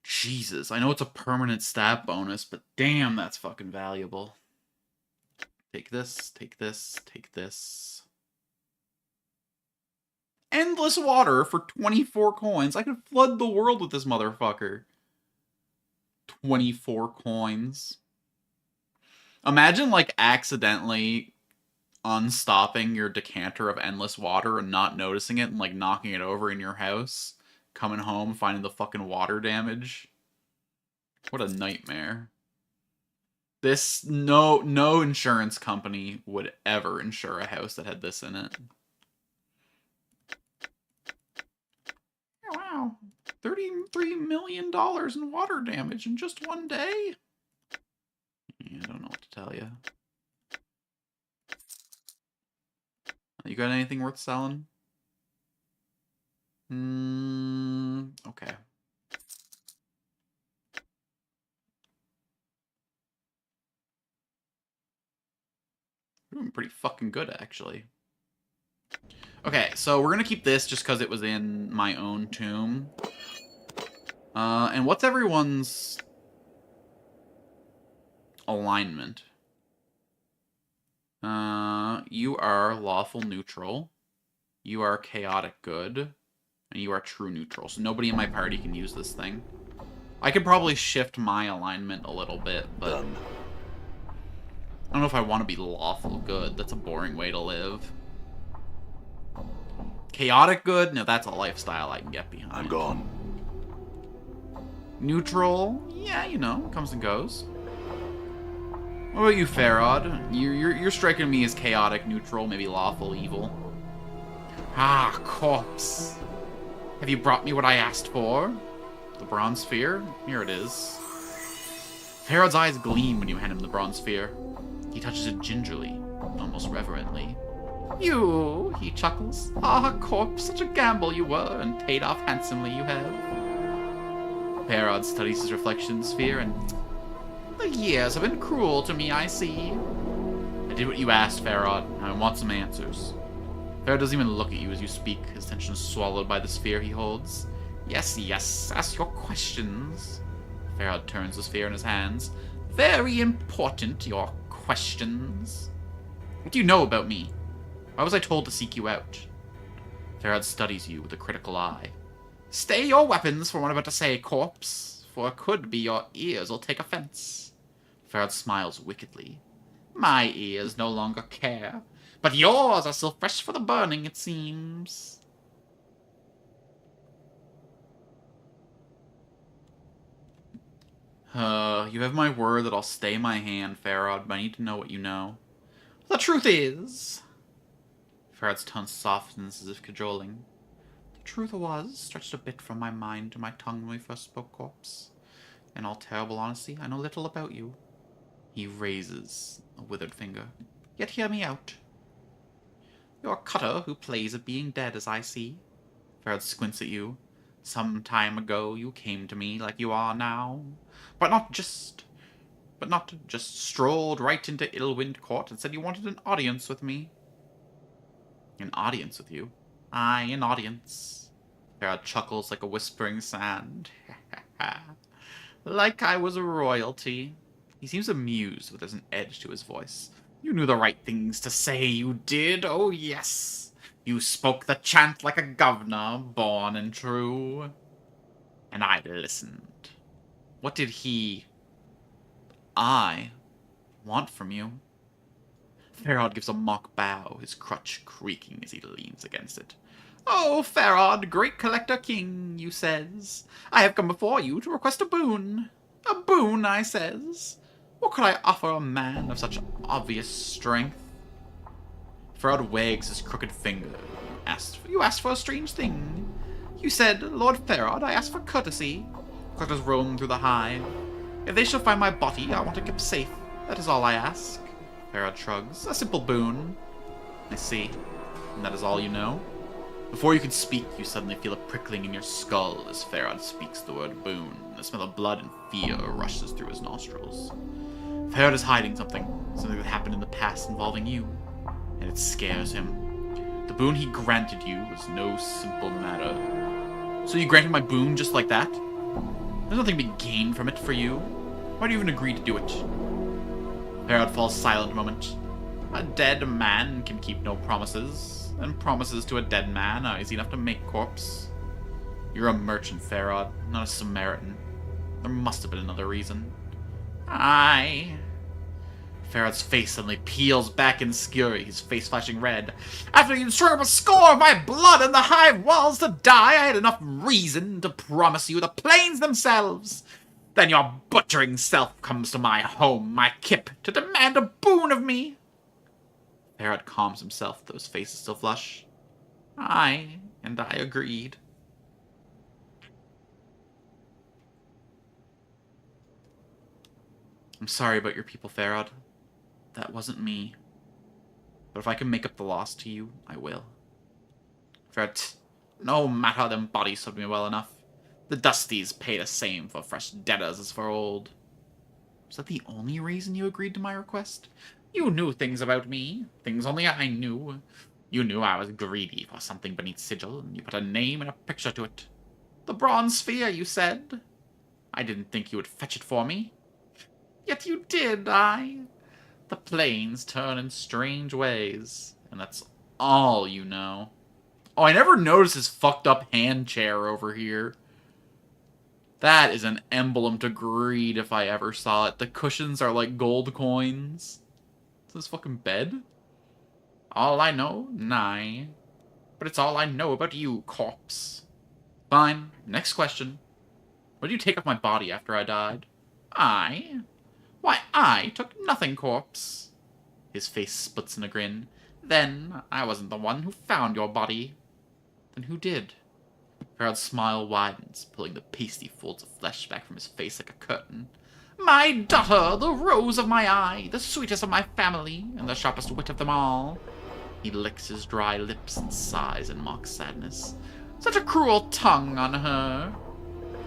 Jesus, I know it's a permanent stat bonus, but damn, that's fucking valuable. Take this, take this, take this. Endless water for 24 coins. I could flood the world with this motherfucker. 24 coins. Imagine, like, accidentally unstopping your decanter of endless water and not noticing it and, like, knocking it over in your house. Coming home, finding the fucking water damage. What a nightmare. This, no insurance company would ever insure a house that had this in it. Oh, wow. $33 million in water damage in just one day? Yeah, I don't know what to tell you. You got anything worth selling? Okay. Doing pretty fucking good, actually. Okay, so we're gonna keep this just because it was in my own tomb. And what's everyone's alignment? You are lawful neutral. You are chaotic good. And you are true neutral. So nobody in my party can use this thing. I could probably shift my alignment a little bit, but Done. I don't know if I want to be lawful good. That's a boring way to live. Chaotic good? No, that's a lifestyle I can get behind. I'm gone. Neutral? Yeah, you know, comes and goes. What about you, Farod? You're striking me as chaotic, neutral, maybe lawful, evil. Ah, corpse. Have you brought me what I asked for? The bronze sphere? Here it is. Farod's eyes gleam when you hand him the bronze sphere. He touches it gingerly, almost reverently. You, he chuckles. Ah, corpse, such a gamble you were, and paid off handsomely you have. Farod studies his reflection in the sphere, and the years have been cruel to me, I see. I did what you asked, Farod. I want some answers. Farod doesn't even look at you as you speak, his attention swallowed by the sphere he holds. Yes, yes, ask your questions. Farod turns the sphere in his hands. Very important, your questions. What do you know about me? Why was I told to seek you out? Farod studies you with a critical eye. Stay your weapons for what I'm about to say, corpse, for it could be your ears will take offense. Farod smiles wickedly. My ears no longer care, but yours are still fresh for the burning, it seems. You have my word that I'll stay my hand, Farod, but I need to know what you know. The truth is... Farod's tone softens as if cajoling. The truth was stretched a bit from my mind to my tongue when we first spoke, corpse. In all terrible honesty, I know little about you. He raises a withered finger. Yet hear me out. You're a cutter who plays at being dead, as I see. Farod squints at you. Some time ago you came to me like you are now. But not just strolled right into Illwind Court and said you wanted an audience with me. An audience with you? Aye, an audience. Farod chuckles like a whispering sand. Like I was a royalty. He seems amused, but there's an edge to his voice. You knew the right things to say, you did, oh yes. You spoke the chant like a governor, born and true. And I listened. What did I want from you? Farod gives a mock bow, his crutch creaking as he leans against it. "Oh, Farod, great collector king," you says, "I have come before you to request a boon. A boon, I says. What could I offer a man of such obvious strength?" Farod wags his crooked finger. You asked for a strange thing. You said, "Lord Farod, I ask for courtesy." Collectors roam through the hive. If they shall find my body, I want it kept safe. That is all I ask. Farod shrugs. A simple boon. I see. And that is all you know? Before you can speak, you suddenly feel a prickling in your skull as Farod speaks the word boon. The smell of blood and fear rushes through his nostrils. Farod is hiding something that happened in the past involving you, and it scares him. The boon he granted you was no simple matter. So you granted my boon just like that? There's nothing to be gained from it for you. Why do you even agree to do it? Farod falls silent a moment. A dead man can keep no promises, and promises to a dead man are easy enough to make, corpse. You're a merchant, Farod, not a Samaritan. There must have been another reason. Aye. Farod's face suddenly peels back in fury, his face flashing red. After you threw up a score of my blood in the hive walls to die, I had enough reason to promise you the plains themselves. Then your butchering self comes to my home, my kip, to demand a boon of me. Farod calms himself, though his face is still flush. Aye, and I agreed. I'm sorry about your people, Farod. That wasn't me. But if I can make up the loss to you, I will. Farod, no matter them bodies served me well enough. The Dusties pay the same for fresh debtors as for old. Was that the only reason you agreed to my request? You knew things about me, things only I knew. You knew I was greedy for something beneath sigil, and you put a name and a picture to it. The bronze sphere, you said. I didn't think you would fetch it for me. Yet you did, The plains turn in strange ways, and that's all you know. Oh, I never noticed his fucked up hand chair over here. That is an emblem to greed if I ever saw it. The cushions are like gold coins. Is this fucking bed? All I know? Nah. But it's all I know about you, corpse. Fine. Next question. What did you take off my body after I died? I? Why, I took nothing, corpse. His face splits in a grin. Then, I wasn't the one who found your body. Then who did? Farod's smile widens, pulling the pasty folds of flesh back from his face like a curtain. My daughter, the rose of my eye, the sweetest of my family, and the sharpest wit of them all. He licks his dry lips and sighs in mock sadness. Such a cruel tongue on her.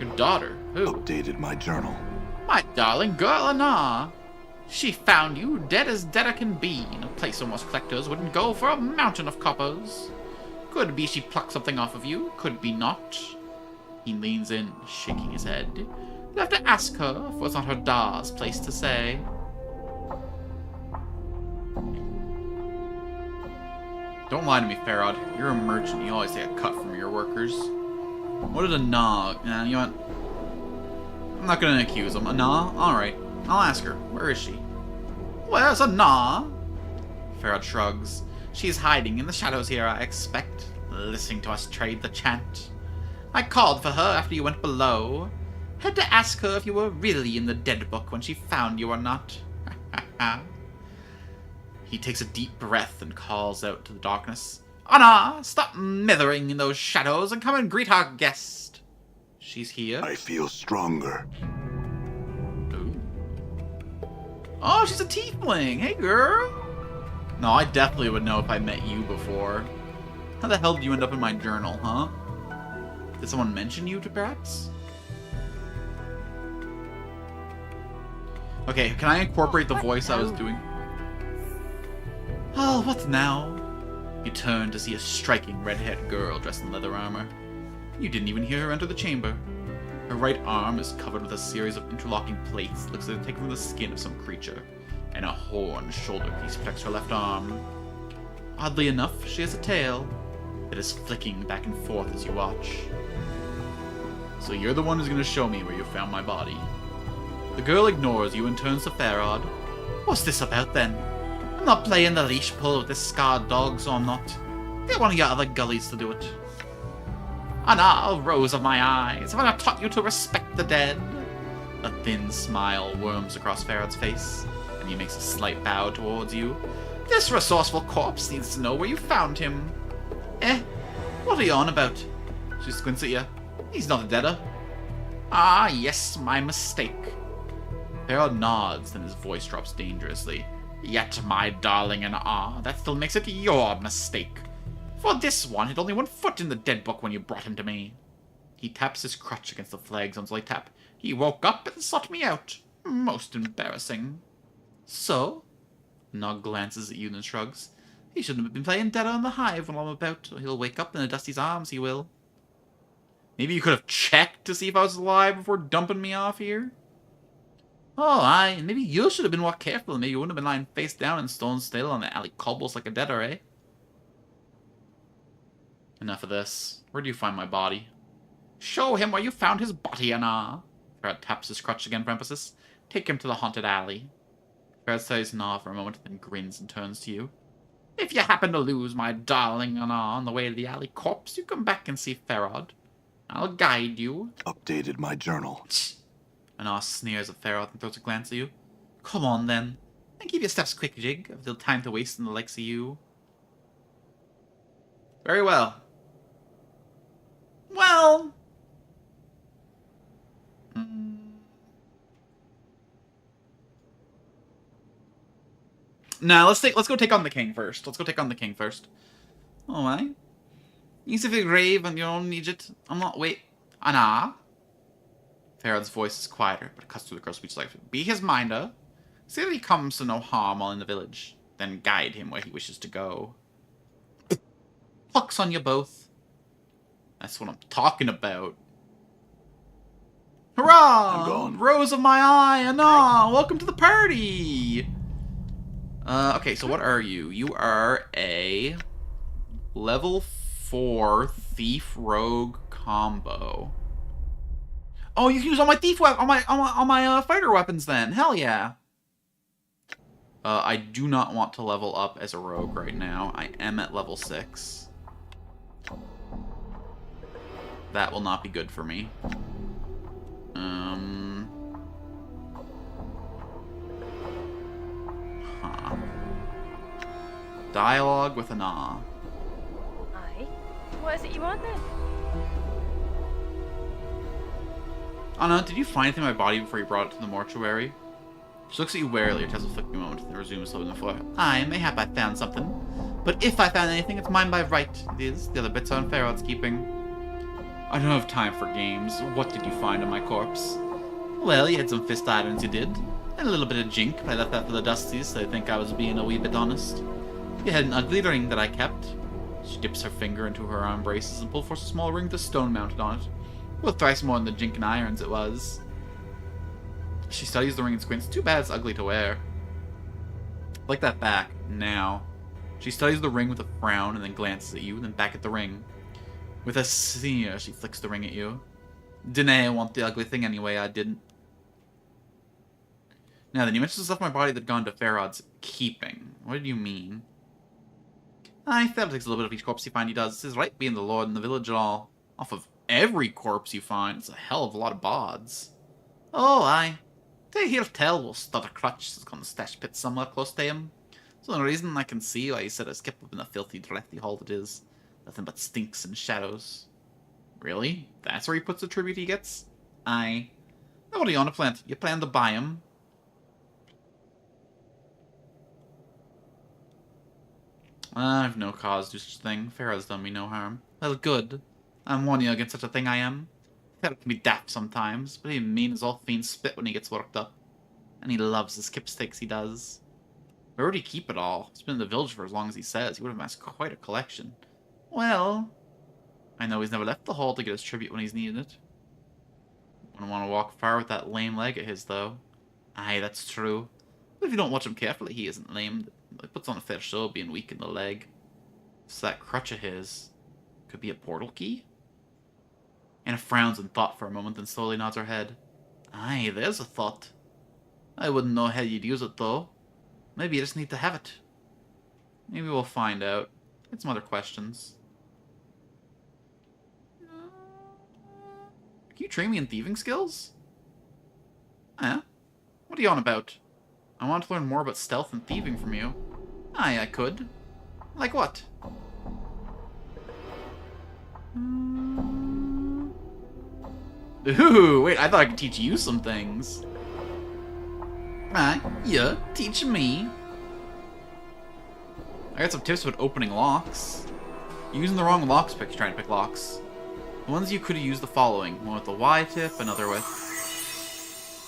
Your daughter, who? Updated my journal. My darling girl, Anna. She found you dead as deader can be, in a place where most collectors wouldn't go for a mountain of coppers. Could be she plucked something off of you, could be not. He leans in, shaking his head. You'll have to ask her, for it's not her Da's place to say. Don't lie to me, Farod. You're a merchant. You always take a cut from your workers. What did Anna... you know what? I'm not gonna accuse him. Anna? Alright. I'll ask her. Where is she? Where's Anna? Farod shrugs. She's hiding in the shadows here, I expect, listening to us trade the chant. I called for her after you went below. Had to ask her if you were really in the dead book when she found you or not. He takes a deep breath and calls out to the darkness. Anna, stop mithering in those shadows and come and greet our guest. She's here. I feel stronger. Ooh. Oh, she's a tiefling. Hey, girl. No, I definitely would know if I met you before. How the hell did you end up in my journal, huh? Did someone mention you to perhaps? Okay, can I incorporate the voice I was doing? Oh, what now? You turn to see a striking red-haired girl dressed in leather armor. You didn't even hear her enter the chamber. Her right arm is covered with a series of interlocking plates that looks like they're taken from the skin of some creature, and a horn shoulder piece protects her left arm. Oddly enough, she has a tail that is flicking back and forth as you watch. So you're the one who's going to show me where you found my body. The girl ignores you and turns to Farod. What's this about then? Am not playing the leash pull with this scarred dog, so I'm not. Get one of your other gullies to do it. Anna, rose of my eyes, have I not taught you to respect the dead? A thin smile worms across Farrod's face, and he makes a slight bow towards you. This resourceful corpse needs to know where you found him. What are you on about? She squints at you. He's not a deader. Ah, yes, my mistake. Farrod nods, then his voice drops dangerously. Yet, my darling Anna, that still makes it your mistake. For this one had only 1 foot in the dead book when you brought him to me. He taps his crutch against the flagstone's light tap. He woke up and sought me out. Most embarrassing. So? Nog glances at you and shrugs. He shouldn't have been playing dead on the hive when I'm about. He'll wake up in a Dusty's arms, he will. Maybe you could have checked to see if I was alive before dumping me off here? Oh, aye, maybe you should have been more careful. Maybe you wouldn't have been lying face down in stone still on the alley cobbles like a deader, eh? Enough of this. Where do you find my body? Show him where you found his body, Anna. Farrod taps his crutch again for emphasis. Take him to the haunted alley. Farrod says nah for a moment, then grins and turns to you. If you happen to lose my darling Anna on the way to the alley corpse, you come back and see Farrod. I'll guide you. Updated my journal. Anna sneers at Farrod and throws a glance at you. Come on, then. And keep your steps quick, Jig. I've little time to waste on the likes of you. Very well. Well... Nah, let's go take on the king first. Let's go take on the king first. Oh, my. You see the grave on your own Egypt. I'm not... Wait. Anna? Farrod's voice is quieter, but it cuts through the girl's speech like, be his minder. See that he comes to no harm while in the village. Then guide him where he wishes to go. Pucks on you both. That's what I'm talking about. Hurrah! I'm gone. Rose of my eye, Anna! Welcome to the party! Okay, so what are you? You are a level 4 thief rogue combo. Oh, you can use all my thief on my fighter weapons then. Hell yeah. I do not want to level up as a rogue right now. I am at level 6. That will not be good for me. Dialogue with Anna. Aye. What is it you want then? Anna, did you find anything in my body before you brought it to the mortuary? She looks at you warily, her test a flickering moment, then resumes slowly on the floor. Aye, mayhap I found something. But if I found anything, it's mine by right. It is. The other bits are in Farrod's keeping. I don't have time for games. What did you find on my corpse? Well, you had some fist irons, you did. And a little bit of jink, but I left that for the Dusties, so I think I was being a wee bit honest. You had an ugly ring that I kept. She dips her finger into her arm braces and pulls forth a small ring with a stone mounted on it. Well, thrice more than the jink and irons it was. She studies the ring and squints. Too bad it's ugly to wear. Like that back. Now. She studies the ring with a frown and then glances at you, then back at the ring. With a sneer, she flicks the ring at you. Didn't want the ugly thing anyway, I didn't. Now then, you mentioned stuff in my body that had gone to Farrod's keeping. What did you mean? I felt it takes a little bit of each corpse you find he does. It's his right being the lord in the village and all. Off of every corpse you find, it's a hell of a lot of bods. Oh, aye. They hear tell will stutter crutch has gone to stash pit somewhere close to him. It's the only reason I can see why he said it's kept up in the filthy, draughty hall it is. Nothing but stinks and shadows. Really? That's where he puts the tribute he gets? Aye. Now what do you want to plant? You plan to buy him? I've no cause to do such a thing. Farrod's done me no harm. Well, good. I'm warning you against such a thing, I am. Farrod can be daft sometimes, but he mean as all fiends spit when he gets worked up. And he loves his kipstakes, he does. Where would he keep it all? He's been in the village for as long as he says. He would have amassed quite a collection. Well, I know he's never left the hall to get his tribute when he's needed it. Wouldn't want to walk far with that lame leg of his, though. Aye, that's true. But if you don't watch him carefully, he isn't lame. He puts on a fair show being weak in the leg. So that crutch of his could be a portal key? Anna frowns in thought for a moment, then slowly nods her head. Aye, there's a thought. I wouldn't know how you'd use it, though. Maybe you just need to have it. Maybe we'll find out. Get some other questions. Can you train me in thieving skills? Eh? What are you on about? I want to learn more about stealth and thieving from you. Aye, I could. Like what? Ooh, wait, I thought I could teach you some things. Aye, yeah, teach me. I got some tips about opening locks. You're using the wrong locks pick trying to pick locks. The ones you could have used the following. One with the Y tip, another with...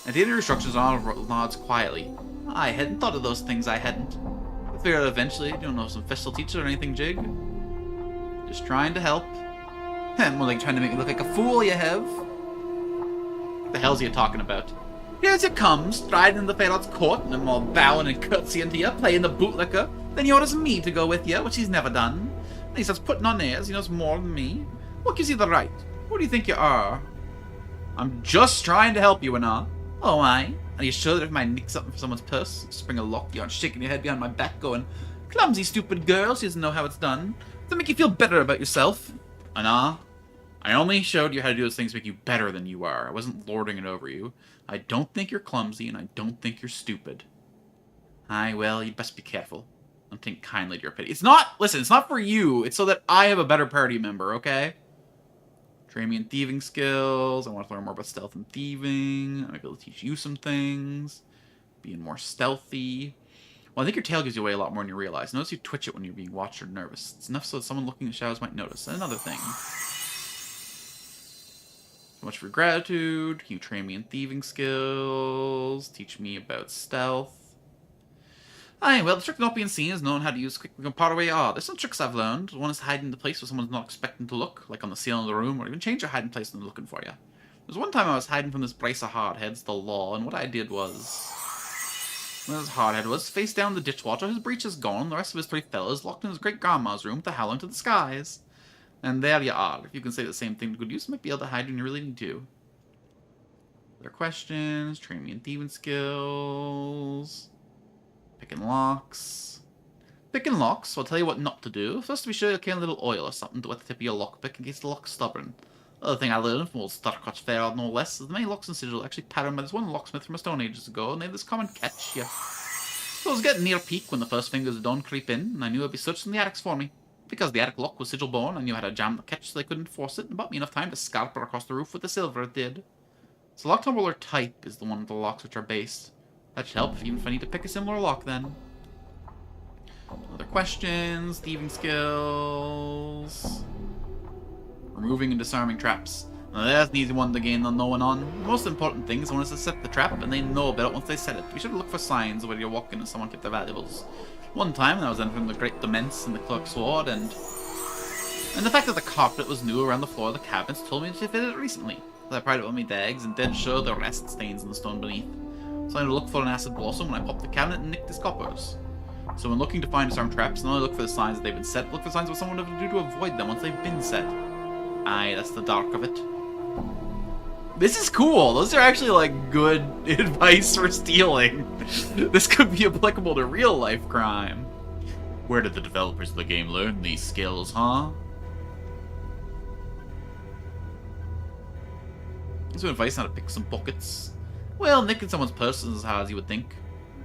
At the end of your instructions, Ronald nods quietly. I hadn't thought of those things, I hadn't. I figured out eventually, you don't know some fish will teach it or anything, Jig. Just trying to help. More like trying to make me look like a fool, you have. What the hell's you talking about? Here's you come, striding in the Pharaoh's court, and I'm all bowing and curtsying to you, playing the bootlicker. Then he orders me to go with you, which he's never done. And he starts putting on airs, he knows more than me. What gives you the right? Who do you think you are? I'm just trying to help you, and all. Oh, aye? Are you sure that if I nick something from someone's purse, spring a lock, you aren't shaking your head behind my back going, clumsy, stupid girl, she doesn't know how it's done. Does that make you feel better about yourself? I only showed you how to do those things to make you better than you are. I wasn't lording it over you. I don't think you're clumsy, and I don't think you're stupid. Aye, well, you'd best be careful. Don't think kindly to your pity. It's not, listen, it's not for you. It's so that I have a better party member, okay? Train me in thieving skills. I want to learn more about stealth and thieving. I might be able to teach you some things. Being more stealthy. Well, I think your tail gives you away a lot more than you realize. Notice you twitch it when you're being watched or nervous. It's enough so that someone looking in the shadows might notice. And another thing. So much for gratitude. Can you train me in thieving skills? Teach me about stealth. Aye, well, the trick of not being seen is knowing how to use quick part away. There's some tricks I've learned. One is hiding in the place where someone's not expecting to look, like on the ceiling of the room, or even change your hiding place when they're looking for you. There's one time I was hiding from this brace of hardheads, the law, and what I did was... Well, this hardhead was face down the ditchwater, his breech is gone, the rest of his three fellows locked in his great-grandma's room with the howling to the skies. And there you are. If you can say the same thing to good use, you might be able to hide when you really need to. Other questions? Train me in thieving skills... Picking locks. Picking locks, so I'll tell you what not to do. First, to be sure you can a little oil or something to wet the tip of your lockpick in case the lock's stubborn. Other thing I learned from old Starcotch Fair, no less, is the many locks and sigils are actually patterned by this one locksmith from a stone ages ago, and they have this common catch, yeah. So I was getting near peak when the first fingers of dawn creep in, and I knew I'd be searching the attics for me. Because the attic lock was sigil-born, I knew how to jam the catch so they couldn't force it, and bought me enough time to scalp it across the roof with the silver it did. So lock tumbler type is the one with the locks which are based. That should help, even if I need to pick a similar lock, then. Other questions, thieving skills... Removing and disarming traps. Now that's an easy one to gain the knowing on. The most important thing is one is to set the trap, and they know about it once they set it. Be sure to look for signs where you're walking and someone kept their valuables. One time, when I was entering the Great Demence and the Clerk's Sword, and the fact that the carpet was new around the floor of the cabinets told me to fit it recently. So I pried it with my dags, and dead sure there were acid stains in the stone beneath. So I had to look for an acid blossom when I popped the cabinet and nicked his coppers. So when looking to find disarmed traps, not only look for the signs that they've been set, look for signs of what someone would have to do to avoid them once they've been set. Aye, that's the dark of it. This is cool! Those are actually, like, good advice for stealing. This could be applicable to real-life crime. Where did the developers of the game learn these skills, huh? Some advice on how to pick some pockets. Well, nicking someone's purse is as hard as you would think.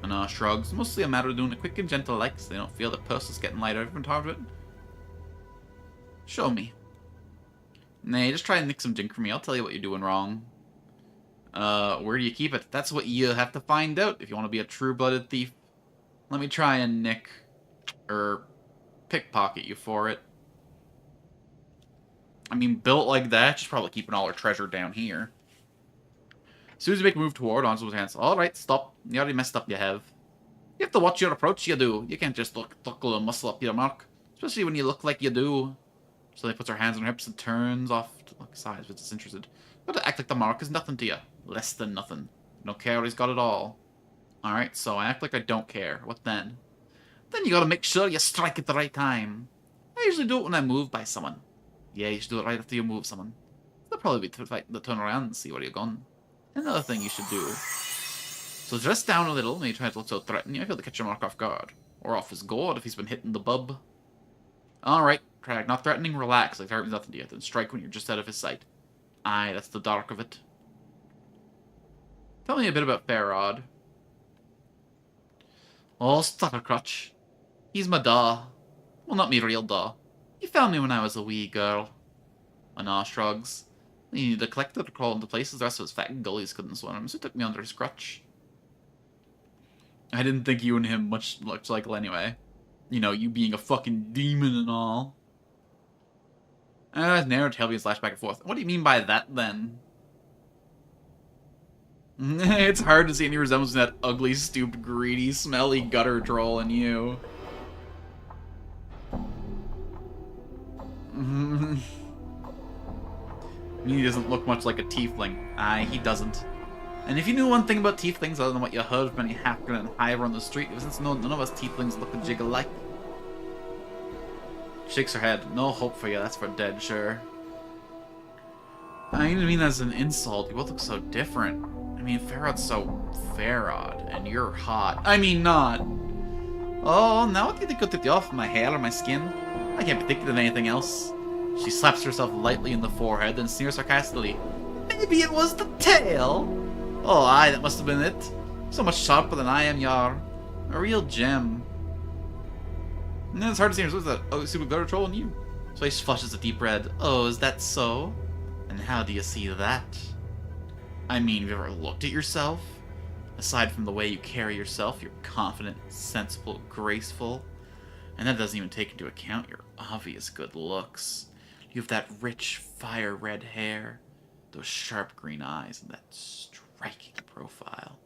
And shrugs. Mostly a matter of doing it quick and gentle like, so they don't feel the purse is getting lighter every time of it. Show me. Nay, just try and nick some junk from me. I'll tell you what you're doing wrong. Where do you keep it? That's what you have to find out if you want to be a true-blooded thief. Let me try and nick, pickpocket you for it. I mean, built like that, she's probably keeping all her treasure down here. As soon as you make a move toward, on someone's hands. Alright, stop. You already messed up, you have. You have to watch your approach, you do. You can't just buckle and muscle up your mark. Especially when you look like you do. So they puts her hands on her hips and turns off to look sides, but disinterested. You got to act like the mark is nothing to you. Less than nothing. Don't care, he's got it all. Alright, so I act like I don't care. What then? Then you gotta make sure you strike at the right time. I usually do it when I'm moved by someone. Yeah, you should do it right after you move someone. They'll probably be to turn around and see where you're gone. Another thing you should do. So dress down a little, when you try to look so threatening, I feel to catch your mark off guard. Or off his gourd if he's been hitting the bub. Alright, Crag, not threatening, relax, like there nothing to you. Then strike when you're just out of his sight. Aye, that's the dark of it. Tell me a bit about Farod. Oh, Stuttercrutch. He's my daw. Well, not me real daw. He found me when I was a wee girl. Ana shrugs. He needed a collector to crawl into places the rest of his fat gullies couldn't swim, so he took me under his crutch. I didn't think you and him much like anyway. You know, you being a fucking demon and all. Narrative tail being slashed back and forth. What do you mean by that, then? It's hard to see any resemblance to that ugly, stooped, greedy, smelly gutter troll in you. He doesn't look much like a tiefling. Aye, he doesn't. And if you knew one thing about tieflings other than what you heard from any half-grin and hiver on the street, it was since none of us tieflings look a jig alike. Shakes her head. No hope for you, that's for dead sure. I didn't mean that as an insult. You both look so different. I mean, Farod's so Farod, and you're hot. I mean, not. Oh, now what do you think could take you off? My hair or my skin? I can't be thinking of anything else. She slaps herself lightly in the forehead, then sneers sarcastically. Maybe it was the tail? Oh, aye, that must have been it. So much sharper than I am, Yar. A real gem. And then it's hard to see who's that super gutter troll in you. So he flushes a deep red. Oh, is that so? And how do you see that? I mean, have you ever looked at yourself? Aside from the way you carry yourself, you're confident, sensible, graceful. And that doesn't even take into account your obvious good looks. You have that rich, fire-red hair, those sharp green eyes, and that striking profile.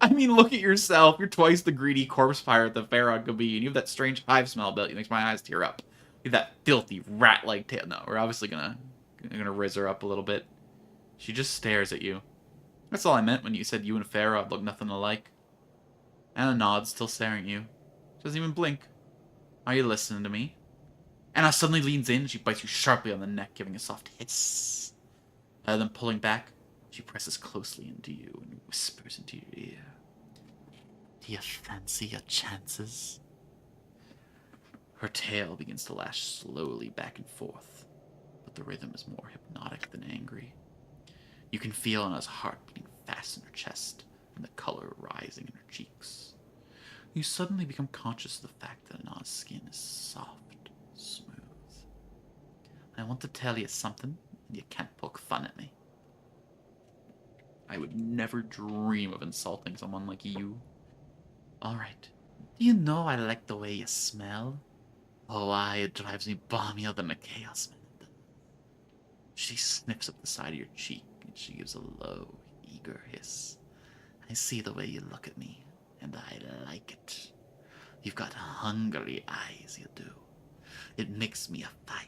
I mean, look at yourself. You're twice the greedy corpse pirate that Farod could be, and you have that strange hive smell about you that makes my eyes tear up. You have that filthy, rat-like tail. No, we're obviously gonna riz her up a little bit. She just stares at you. That's all I meant when you said you and Farod look nothing alike. Anna nods, still staring at you. She doesn't even blink. Are you listening to me? Anna suddenly leans in and she bites you sharply on the neck, giving a soft hiss. Rather than pulling back, she presses closely into you and whispers into your ear. Do you fancy your chances? Her tail begins to lash slowly back and forth, but the rhythm is more hypnotic than angry. You can feel Anna's heart beating fast in her chest, and the color rising in her cheeks. You suddenly become conscious of the fact that Anna's skin is soft, smooth. I want to tell you something, and you can't poke fun at me. I would never dream of insulting someone like you. Alright, do you know I like the way you smell? Oh, aye, it drives me balmier than a chaos minute. She sniffs up the side of your cheek, and she gives a low, eager hiss. I see the way you look at me, and I like it. You've got hungry eyes, you do. It makes me a fire.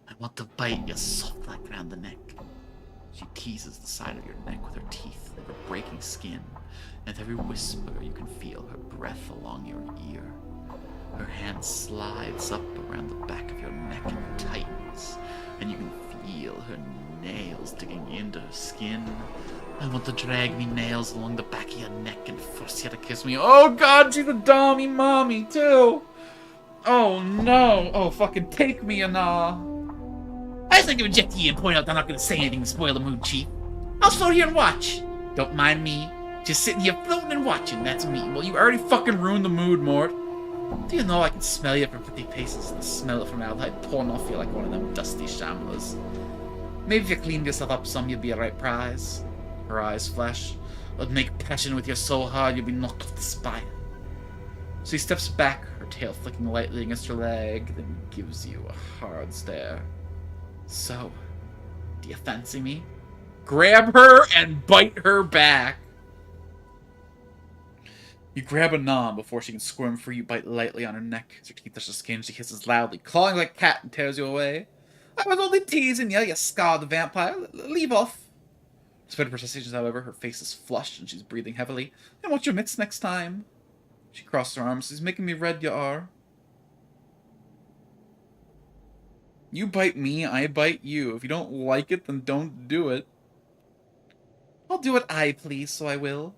I want to bite your soft like around the neck. She teases the side of your neck with her teeth, her breaking skin, and with every whisper you can feel her breath along your ear. Her hand slides up around the back of your neck and tightens, and you can feel her nails digging into her skin. I want to drag me nails along the back of your neck and force you to kiss me. Oh god, she's a dommy mommy too! Oh no! Oh, fucking take me, Anna! I just like to reject you and point out that I'm not gonna say anything to spoil the mood, Chief. I'll float here and watch. Don't mind me. Just sitting here floating and watching, that's me. Well, you already fucking ruined the mood, Mort. Do you know I can smell you from 50 paces and the smell of formaldehyde pouring off you like one of them dusty shamblers? Maybe if you cleaned yourself up some, you'd be a right prize. Her eyes flash. I'd make passion with you so hard you'd be knocked off the spine. She steps back, her tail flicking lightly against her leg, then gives you a hard stare. So, do you fancy me? Grab her and bite her back. You grab a nom before she can squirm free. You bite lightly on her neck. As her teeth touch the skin, she hisses loudly, clawing like a cat, and tears you away. I was only teasing you, you scarred vampire. Leave off. Despite her protestations, however, her face is flushed and she's breathing heavily. I want your mitts next time. She crossed her arms. She's making me red, you are. You bite me, I bite you. If you don't like it, then don't do it. I'll do what I please, so I will.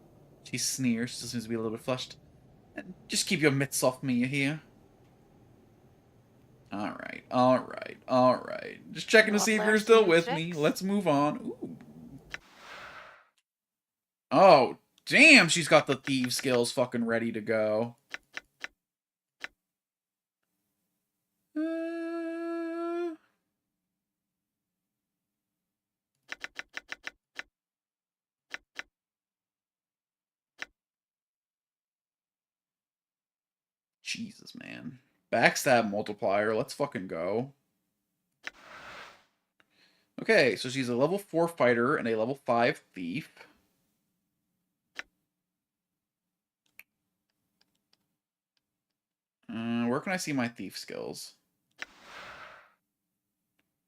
She sneers. She still seems to be a little bit flushed. Just keep your mitts off me, you hear? Alright, alright, alright. Just checking to see if you're still with me. Let's move on. Ooh. Oh, damn, she's got the thief skills fucking ready to go. Jesus, man. Backstab multiplier. Let's fucking go. Okay, so she's a level 4 fighter and a level 5 thief. Where can I see my thief skills?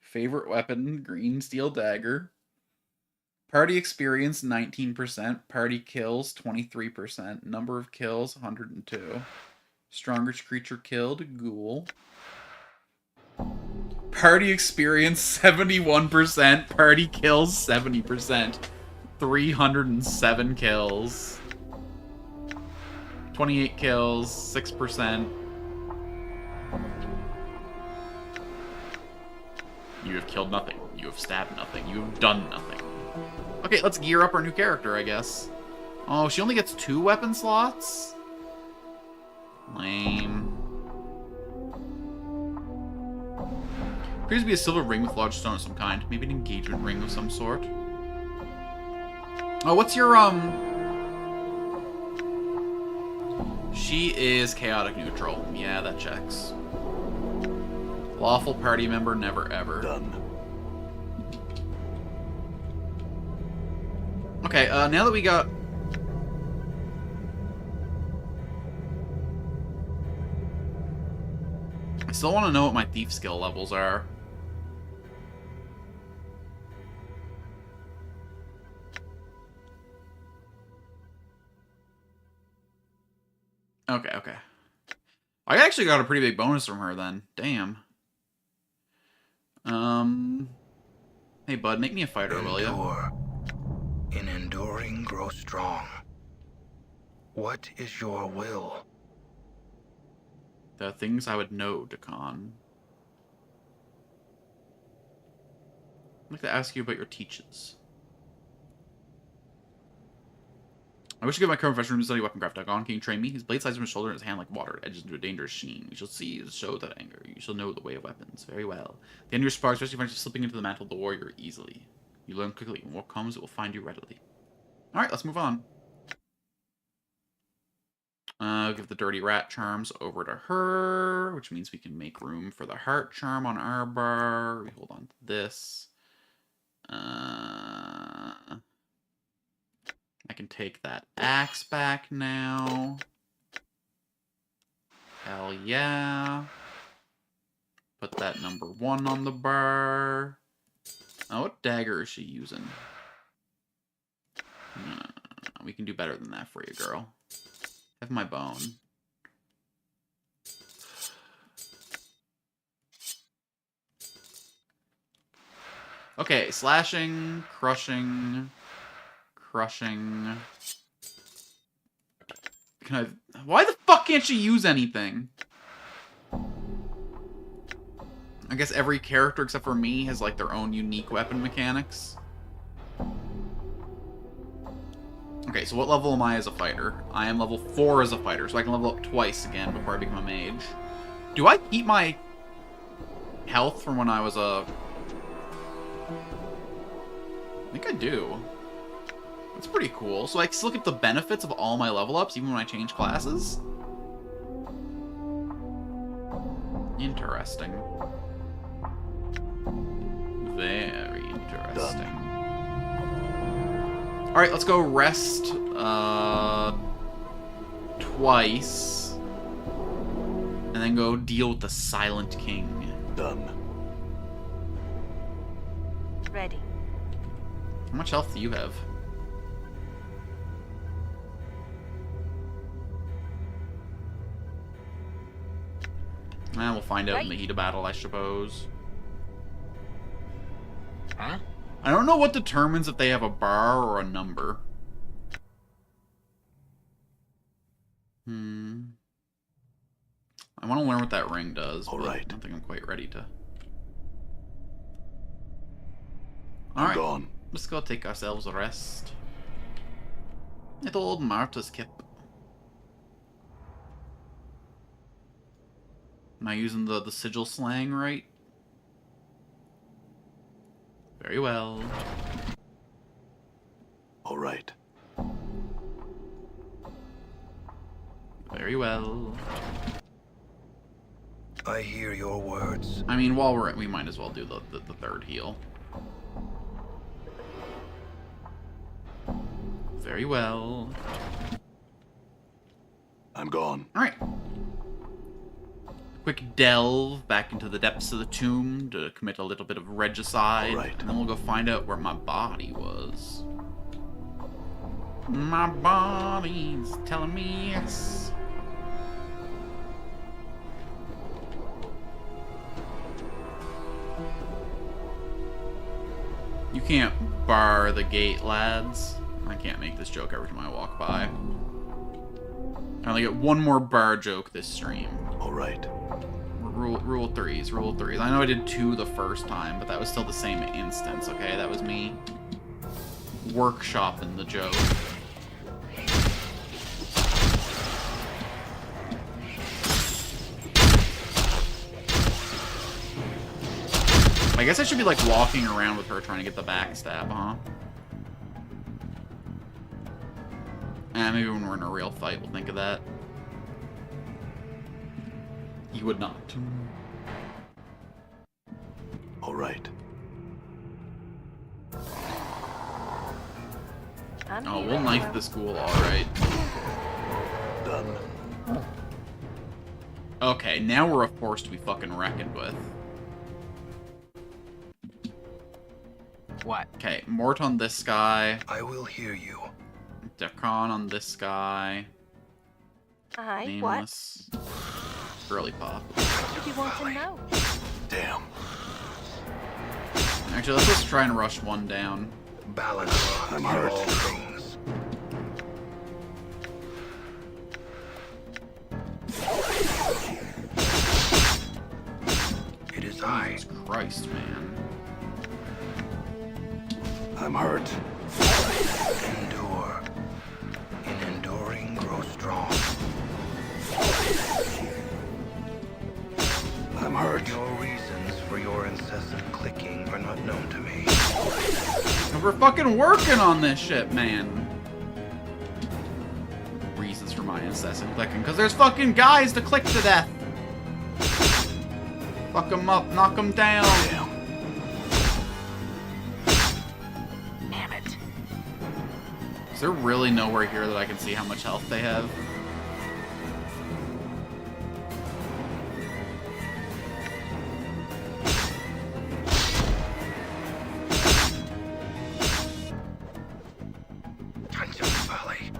Favorite weapon, green steel dagger. Party experience, 19%. Party kills, 23%. Number of kills, 102. Strongest creature killed, ghoul. Party experience, 71%. Party kills, 70%. 307 kills. 28 kills, 6%. You have killed nothing. You have stabbed nothing. You have done nothing. Okay, let's gear up our new character, I guess. Oh, she only gets 2 weapon slots? Lame. Appears to be a silver ring with large stone of some kind. Maybe an engagement ring of some sort. Oh, what's your, She is chaotic neutral. Yeah, that checks. Lawful party member, never ever. Done. Okay, now that we got... I still want to know what my thief skill levels are. Okay, okay. I actually got a pretty big bonus from her then. Damn. Hey bud, make me a fighter, will ya? Endure. In enduring, grow strong. What is your will? The things I would know, Dakan. I'd like to ask you about your teaches. I wish to get my current profession room to study weaponcraft. Dagon, can you train me? His blade slides from his shoulder and his hand like water. It edges into a dangerous sheen. You shall see the show that anger. You shall know the way of weapons. Very well. The end of your spark, especially when you're slipping into the mantle of the warrior easily. You learn quickly. When what comes, it will find you readily. Alright, let's move on. Give the dirty rat charms over to her, which means we can make room for the heart charm on our bar. We hold on to this. I can take that axe back now. Hell yeah. Put that number 1 on the bar. Oh, what dagger is she using? We can do better than that for you, girl. Have my bone. Okay, slashing, crushing, crushing. Can I... Why the fuck can't she use anything? I guess every character except for me has like their own unique weapon mechanics. Okay, so what level am I as a fighter? I am level 4 as a fighter, so I can level up twice again before I become a mage. Do I keep my health from when I was a... I think I do. That's pretty cool. So I can still get the benefits of all my level ups even when I change classes? Interesting. Very interesting. Alright, let's go rest twice. And then go deal with the Silent King. Done. Ready. How much health do you have? We'll find out in the heat of battle, I suppose. Huh? I don't know what determines if they have a bar or a number. I want to learn what that ring does, but Alright. I don't think I'm quite ready to. I'm Alright, gone. let's go take ourselves a rest. At old Marta's Kip. Am I using the sigil slang right? Very well. Alright. Very well. I hear your words. I mean, while we're at, we might as well do the third heal. Very well. I'm gone. Alright. Quick delve back into the depths of the tomb to commit a little bit of regicide. Alright. And then we'll go find out where my body was. My body's telling me yes. You can't bar the gate, lads. I can't make this joke every time I walk by. I only get one more bar joke this stream. Alright. Rule threes. I know I did 2 the first time, but that was still the same instance, okay? That was me workshopping the joke. I guess I should be, like, walking around with her trying to get the backstab, huh? Maybe when we're in a real fight, we'll think of that. You would not. Alright. Oh, we'll knife the school, alright. Done. Okay, now we're a force to be fucking reckoned with. What? Okay, Mort on this guy. I will hear you. Dekron on this guy. Aye, what? Nameless. Girly pop. What do you want to know? Damn. Actually, let's just try and rush one down. Balance I'm all hurt. things. It is I. Jesus Christ, man. I'm hurt. Endure. In enduring, grow strong. I'm hurt. Your reasons for your incessant clicking are not known to me. And we're fucking working on this shit, man. Reasons for my incessant clicking. Because there's fucking guys to click to death. Fuck them up, knock them down. Damn. Damn it. Is there really nowhere here that I can see how much health they have? Tangent Valley.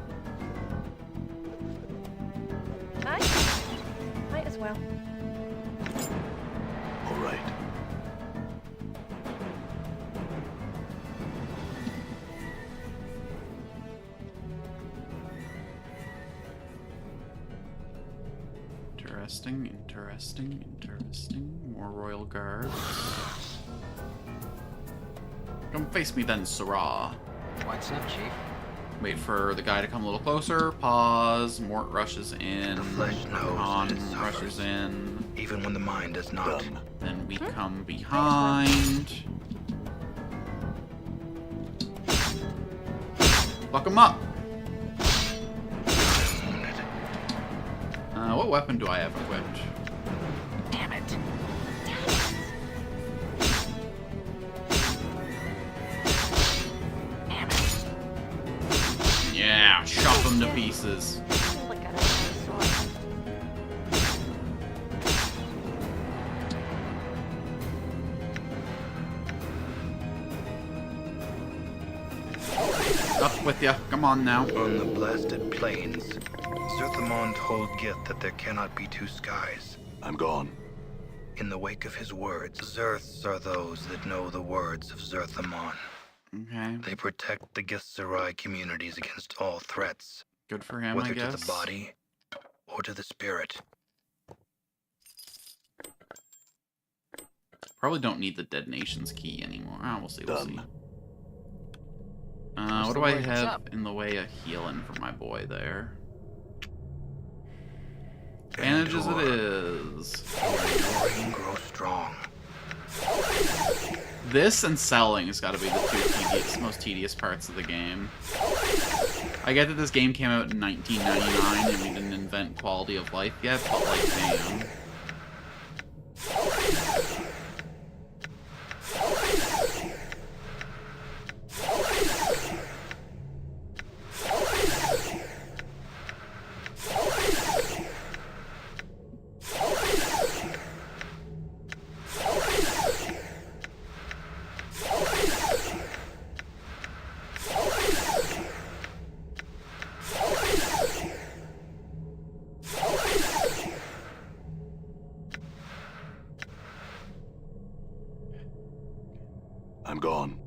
Aye. Might as well. Alright. Interesting. More royal guards. Come face me then, Syrah. What's up, Chief? Wait for the guy to come a little closer. Pause. Mort rushes in. The flesh knows Khan that it suffers. rushes in. Even when the mind does not. Done. Then we come behind. Fuck him up. What weapon do I have equipped? Damn it. Damn it. Yeah, chop him to pieces. Look at it. Sword. Up with ya. Come on now. On the blasted plains, Zerthamon told Gith that there cannot be two skies. I'm gone. In the wake of his words, Zerths are those that know the words of Zerthamon. Okay, They protect the Githzerai communities against all threats, good for him, I whether guess. to the body or to the spirit? Probably don't need the Dead Nations key anymore. Oh, we'll see, we'll see. Done. What do the I word? It's have up. in the way of healing for my boy there? Endure. Bandages it is. Enduring, grow strong. This and selling has got to be the two most tedious parts of the game. I get that this game came out in 1999 and we didn't invent quality of life yet, but like, damn. I'm gone.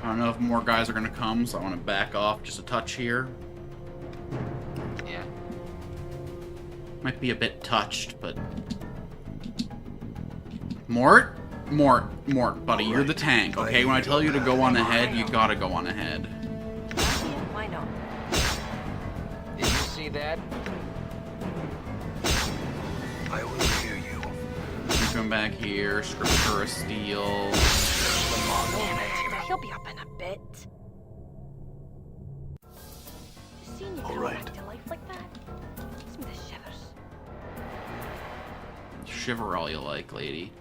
I don't know if more guys are gonna come, so I want to back off just a touch here. Yeah. Might be a bit touched, but... Mort, buddy, you're the tank, okay? When I tell you to go on ahead, you gotta go on ahead. Why not? Did you see that? I will hear you. You come back here, Scripture of Steel. Damn it. He'll be up in a bit. Just seeing you All come right. back to life like that gives me the shivers. Shiver all you like, lady.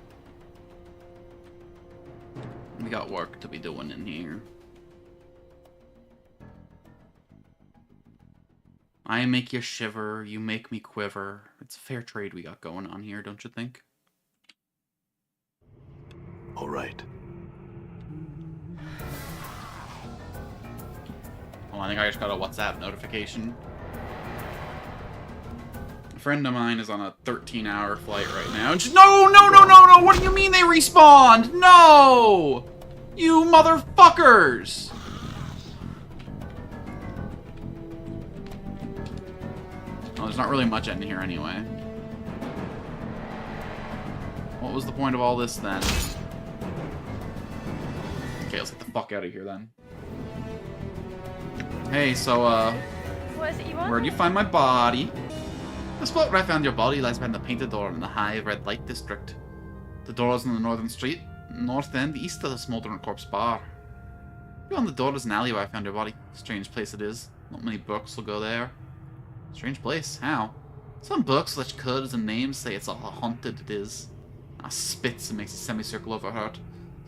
We got work to be doing in here. I make you shiver, you make me quiver. It's a fair trade we got going on here, don't you think? All right. Oh, I think I just got a WhatsApp notification. A friend of mine is on a 13-hour flight right now. And no! What do you mean they respawned? No! You motherfuckers! Oh, there's not really much in here anyway. What was the point of all this then? Okay, let's get the fuck out of here then. Hey, so, What is it you want? where'd you find my body? The spot where I found your body lies behind the painted door in the high red light district. The door is in the northern street, north end, east of the smoldering corpse bar. Beyond the door is an alley where I found your body. Strange place it is. Not many books will go there. Strange place. How? Some books, which codes and names, say it's all haunted. It is. Ah, spits and makes a semicircle over her heart.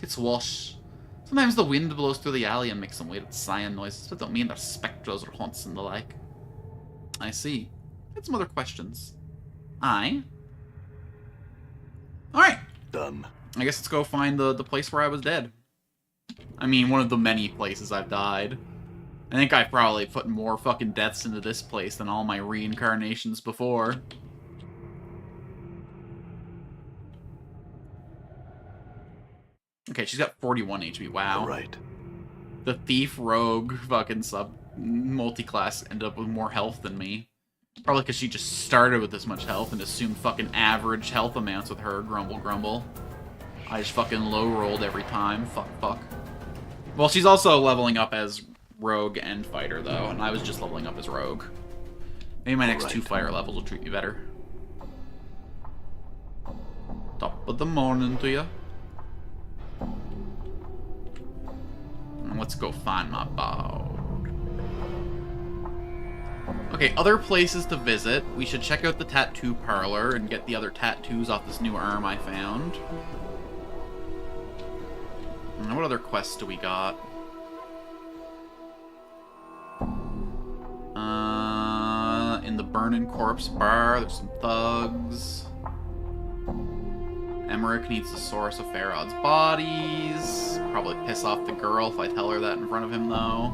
It's wash. Sometimes the wind blows through the alley and makes some weird sighing noises, but don't mean they're spectres or haunts and the like. I see. Had some other questions. Alright, Done. I guess let's go find the place where I was dead. I mean, one of the many places I've died. I think I probably put more fucking deaths into this place than all my reincarnations before. Okay, she's got 41 HP. Wow. All right. The thief rogue fucking multi-class ended up with more health than me. Probably because she just started with this much health and assumed fucking average health amounts with her. Grumble, grumble. I just fucking low rolled every time. Fuck. Well, she's also leveling up as rogue and fighter though, and I was just leveling up as rogue. Maybe my next 2 fighter levels will treat me better. Top of the morning to you. And let's go find my bow. Okay, other places to visit. We should check out the tattoo parlor and get the other tattoos off this new arm I found. And what other quests do we got? In the Burning Corpse Bar, there's some thugs. Emmerich needs the source of Farod's bodies. Probably piss off the girl if I tell her that in front of him, though.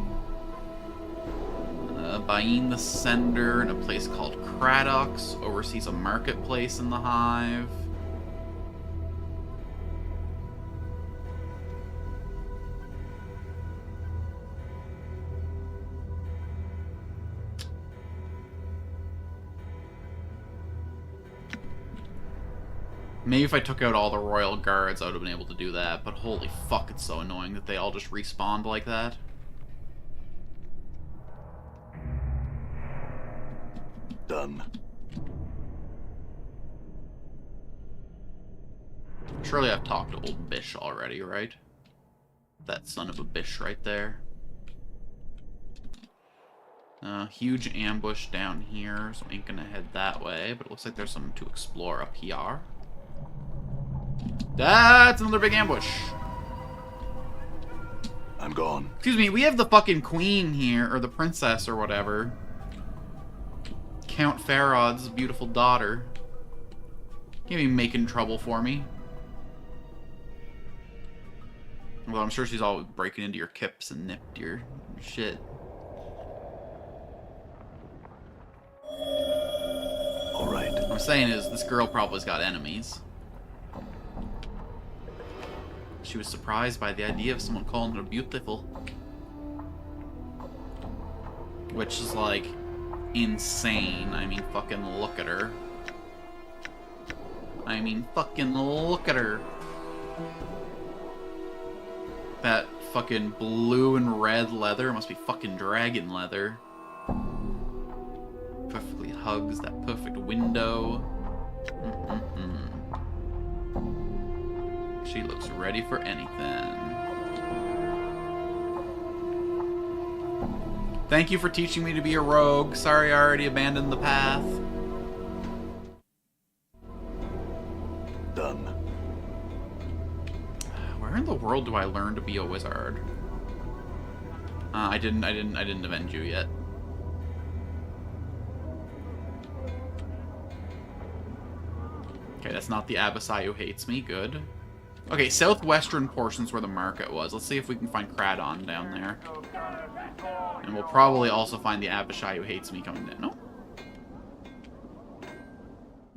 Bain the Sender in a place called Cradox oversees a marketplace in the Hive. Maybe if I took out all the royal guards, I would have been able to do that, but holy fuck, it's so annoying that they all just respawned like that. Done. Surely I've talked to old Bish already, right? That son of a Bish right there. Huge ambush down here, so I ain't gonna head that way, but it looks like there's something to explore up here. That's another big ambush! I'm gone. Excuse me, we have the fucking queen here, or the princess or whatever. Count Farod's beautiful daughter. Can't be making trouble for me. Well, I'm sure she's all breaking into your kips and nipped your shit. All right. What I'm saying is, this girl probably's got enemies. She was surprised by the idea of someone calling her beautiful. Which is, like, insane. I mean, fucking look at her. I mean, fucking look at her. That fucking blue and red leather must be fucking dragon leather. Perfectly hugs that perfect window. She looks ready for anything. Thank you for teaching me to be a rogue. Sorry I already abandoned the path. Done. Where in the world do I learn to be a wizard? I didn't avenge you yet. Okay, that's not the Abysai who hates me. Good. Okay, southwestern portion's where the market was. Let's see if we can find Kradon down there. And we'll probably also find the Abishai who hates me coming down. No?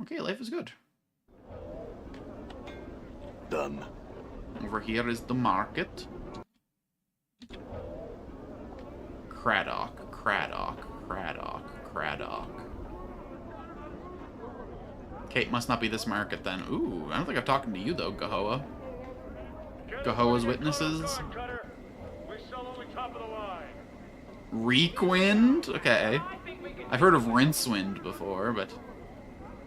Okay, life is good. Done. Over here is the market. Craddock, Craddock, Craddock, Craddock. Okay, it must not be this market then. Ooh, I don't think I'm talking to you though, Gahoa. Gahoa's witnesses. Reekwind? Okay. I've heard of Rincewind before, but...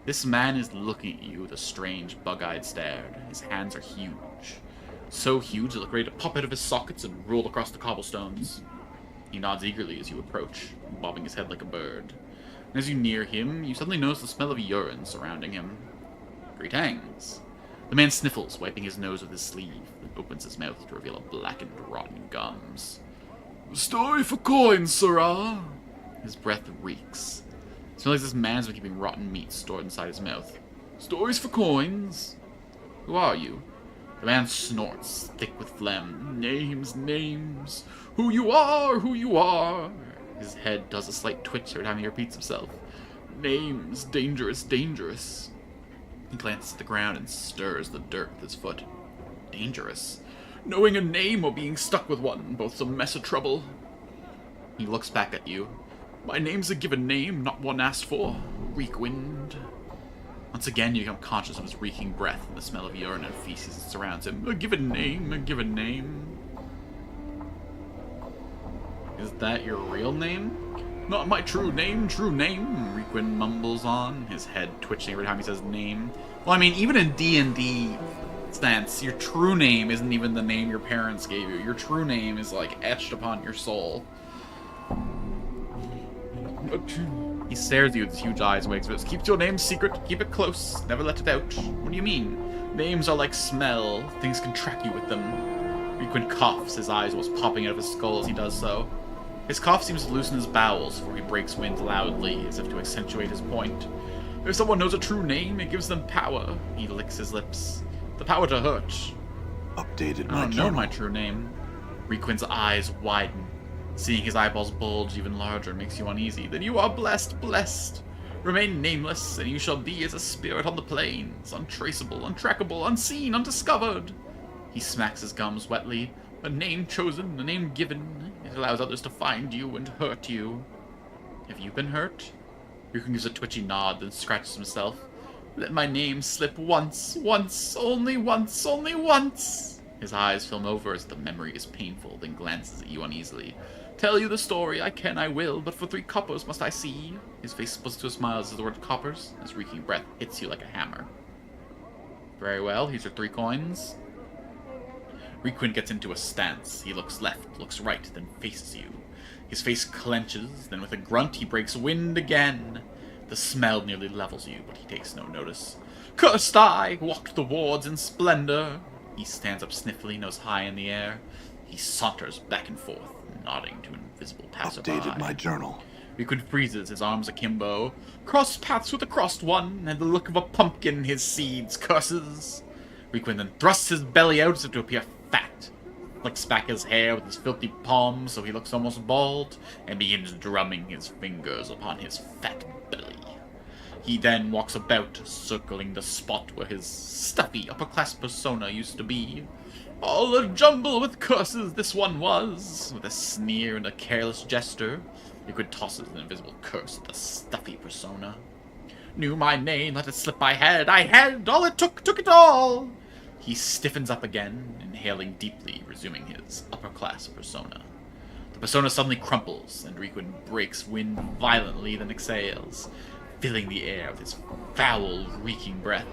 This man is looking at you with a strange, bug-eyed stare. His hands are huge. So huge they look ready to pop out of his sockets and roll across the cobblestones. He nods eagerly as you approach, bobbing his head like a bird. And as you near him, you suddenly notice the smell of urine surrounding him. Greetings. The man sniffles, wiping his nose with his sleeve, then opens his mouth to reveal a blackened, rotten gums. Story for coins, sirrah! His breath reeks. It smells like this man's been keeping rotten meat stored inside his mouth. Stories for coins? Who are you? The man snorts, thick with phlegm. Names, names. Who you are, who you are. His head does a slight twitch every time he repeats himself. Names, dangerous, dangerous. He glances at the ground and stirs the dirt with his foot. Dangerous. Knowing a name or being stuck with one, both's a mess of trouble. He looks back at you. My name's a given name, not one asked for. Reekwind. Once again, you become conscious of his reeking breath and the smell of urine and feces that surrounds him. A given name, a given name. Is that your real name? Not my true name, Reekwind mumbles on, his head twitching every time he says name. Well, I mean, even in D&D stance, your true name isn't even the name your parents gave you. Your true name is, like, etched upon your soul. He stares at you with his huge eyes, wags, but keeps your name secret, keep it close, never let it out. What do you mean? Names are like smell, things can track you with them. Reekwind coughs, his eyes almost popping out of his skull as he does so. His cough seems to loosen his bowels before he breaks wind loudly, as if to accentuate his point. If someone knows a true name, it gives them power. He licks his lips. The power to hurt. Updated my I don't know my true name. Reekwind's eyes widen. Seeing his eyeballs bulge even larger makes you uneasy. Then you are blessed, blessed. Remain nameless, and you shall be as a spirit on the plains, untraceable, untrackable, unseen, undiscovered. He smacks his gums wetly. A name chosen, a name given. It allows others to find you and hurt you. Have you been hurt? Reekwind gives a twitchy nod, then scratches himself. Let my name slip once, only once, only once. His eyes film over as the memory is painful, then glances at you uneasily. Tell you the story, I can, I will, but for 3 coppers must I see. His face splits to a smile as the word coppers. His reeking breath hits you like a hammer. Very well, here's your 3 coins. Requin gets into a stance. He looks left, looks right, then faces you. His face clenches, then with a grunt he breaks wind again. The smell nearly levels you, but he takes no notice. Cursed I walked the wards in splendor. He stands up sniffly, nose high in the air. He saunters back and forth, nodding to an invisible passerby. Updated my journal. Requin freezes, his arms akimbo. Cross paths with the crossed one, and the look of a pumpkin his seeds curses. Requin then thrusts his belly out as if to appear fat. Flicks back his hair with his filthy palms so he looks almost bald, and begins drumming his fingers upon his fat belly. He then walks about, circling the spot where his stuffy upper-class persona used to be. All a jumble with curses this one was. With a sneer and a careless gesture, Requin tosses an invisible curse at the stuffy persona. Knew my name, let it slip I had all it took it all! He stiffens up again, inhaling deeply, resuming his upper-class persona. The persona suddenly crumples, and Requin breaks wind violently, then exhales, filling the air with his foul, reeking breath.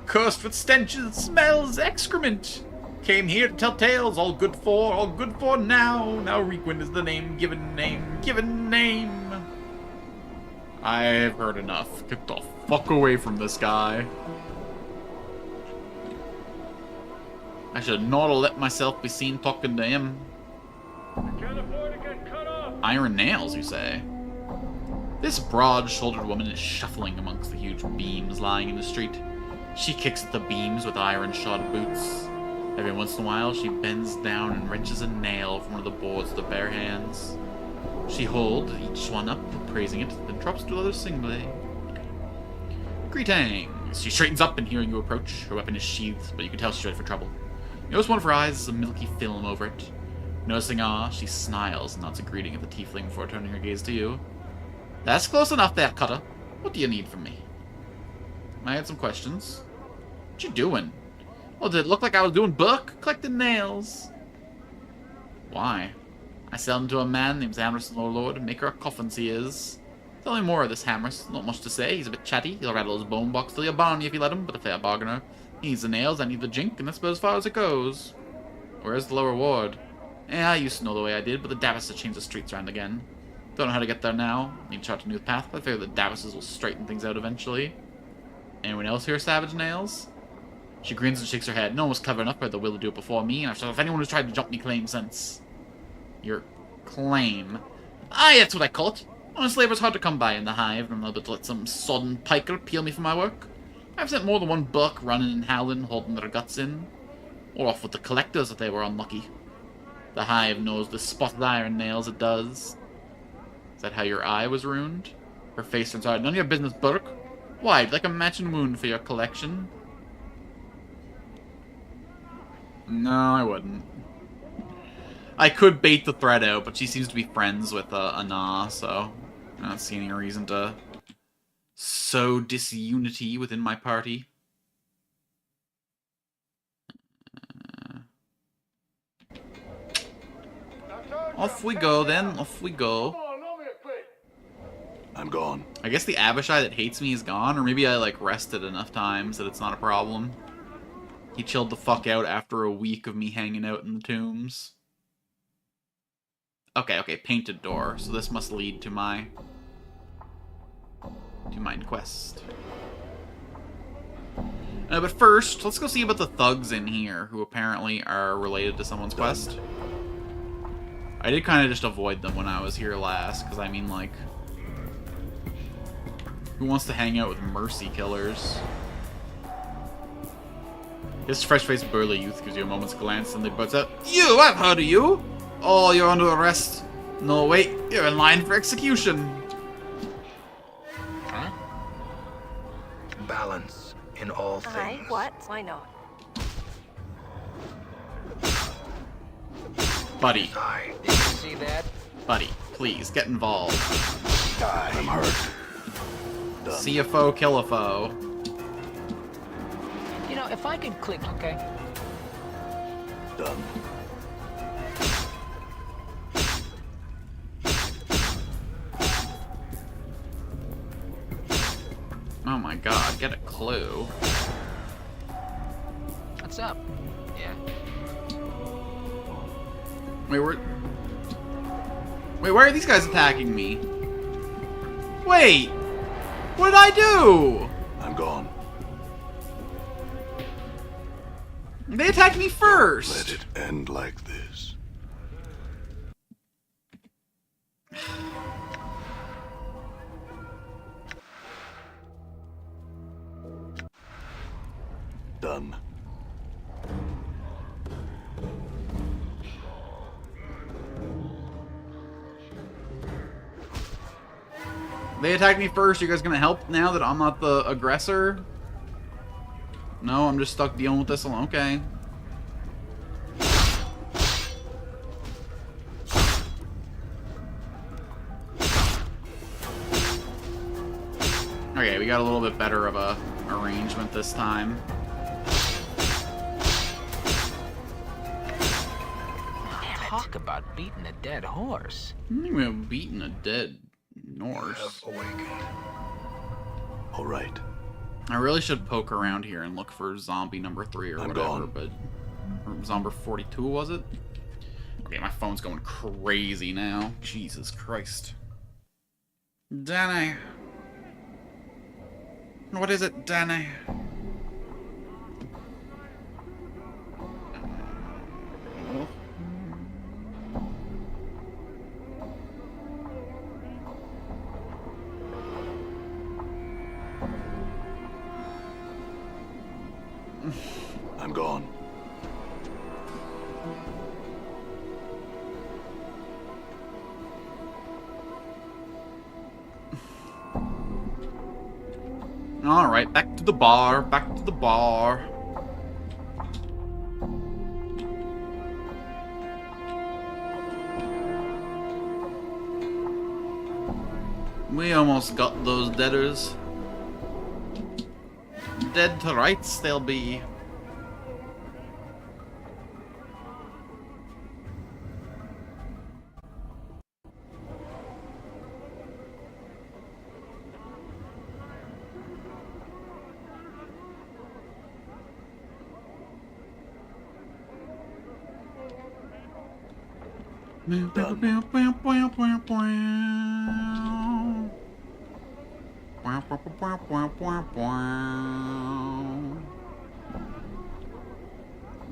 Cursed with stenches, smells, excrement! Came here to tell tales, all good for now. Now Requin is the given name. I've heard enough. Get the fuck away from this guy. I should not have let myself be seen talking to him. Iron nails, you say? This broad-shouldered woman is shuffling amongst the huge beams lying in the street. She kicks at the beams with iron-shod boots. Every once in a while, she bends down and wrenches a nail from one of the boards with her bare hands. She holds each one up, praising it, then drops to the other singly. Greetings! She straightens up in hearing you approach. Her weapon is sheathed, but you can tell she's ready for trouble. You notice one of her eyes has a milky film over it. Noticing she smiles and nods a greeting at the tiefling before turning her gaze to you. That's close enough there, Cutter. What do you need from me? I had some questions. What you doing? Oh, did it look like I was doing book? Collecting nails. Why? I sell them to a man named Hammerson Lord, maker of coffins he is. Tell me more of this Hammerson. Not much to say. He's a bit chatty. He'll rattle his bone box till you barn me if you let him, but a fair bargainer. He needs the nails, I need the jink, and that's about as far as it goes. Where's the lower ward? I used to know the way I did, but the Davis have changed the streets around again. Don't know how to get there now. Need to chart a new path, but I figure the Davises will straighten things out eventually. Anyone else here, Savage Nails? She grins and shakes her head. No one was clever enough by the will to do it before me, and I've shot off anyone who's tried to jump me claim since. Your claim? Aye, that's what I call it. Honest labor's hard to come by in the hive, and I'm able to let some sodden piker peel me for my work. I've sent more than one buck running and howling, holding their guts in. Or off with the collectors if they were unlucky. The hive knows the spotted iron nails, it does. Is that how your eye was ruined? Her face turns hard. None of your business, Burke. Why, like a matching wound for your collection? No, I wouldn't. I could bait the thread out, but she seems to be friends with Ana, so I don't see any reason to sow disunity within my party. Off we go, then. Off we go. I'm gone. I guess the Abishai that hates me is gone, or maybe I, like, rested enough times that it's not a problem. He chilled the fuck out after a week of me hanging out in the tombs. Okay, painted door. So this must lead to my quest. But first, let's go see about the thugs in here, who apparently are related to someone's quest. I did kind of just avoid them when I was here last, because I mean, like, who wants to hang out with mercy killers? This fresh-faced burly youth gives you a moment's glance and they butts out. You! I've heard of you! Oh, you're under arrest. No, wait. You're in line for execution. Huh? Balance in all things. Aye, what? Why not? Buddy. Aye. Did you see that? Buddy, please, get involved. I'm hurt. Done. See a foe, kill a foe. Now, if I could click, okay? Done. Oh my god, get a clue. What's up? Yeah. Wait, why are these guys attacking me? Wait! What did I do? I'm gone. They attacked me Let first! it end like this. Done. They attacked me first. You guys gonna help now that I'm not the aggressor? No, I'm just stuck dealing with this alone. Okay. Okay, we got a little bit better of a arrangement this time. Talk about beating a dead horse. I think we've beaten a dead Norse. Have awakened. All right. I really should poke around here and look for zombie number 3 or I'm whatever, gone. but... Or zombie 42, was it? Okay, my phone's going crazy now. Jesus Christ. Danny. What is it, Danny? I'm gone. Alright, back to the bar, back to the bar. We almost got those deaders. Dead to rights they'll be.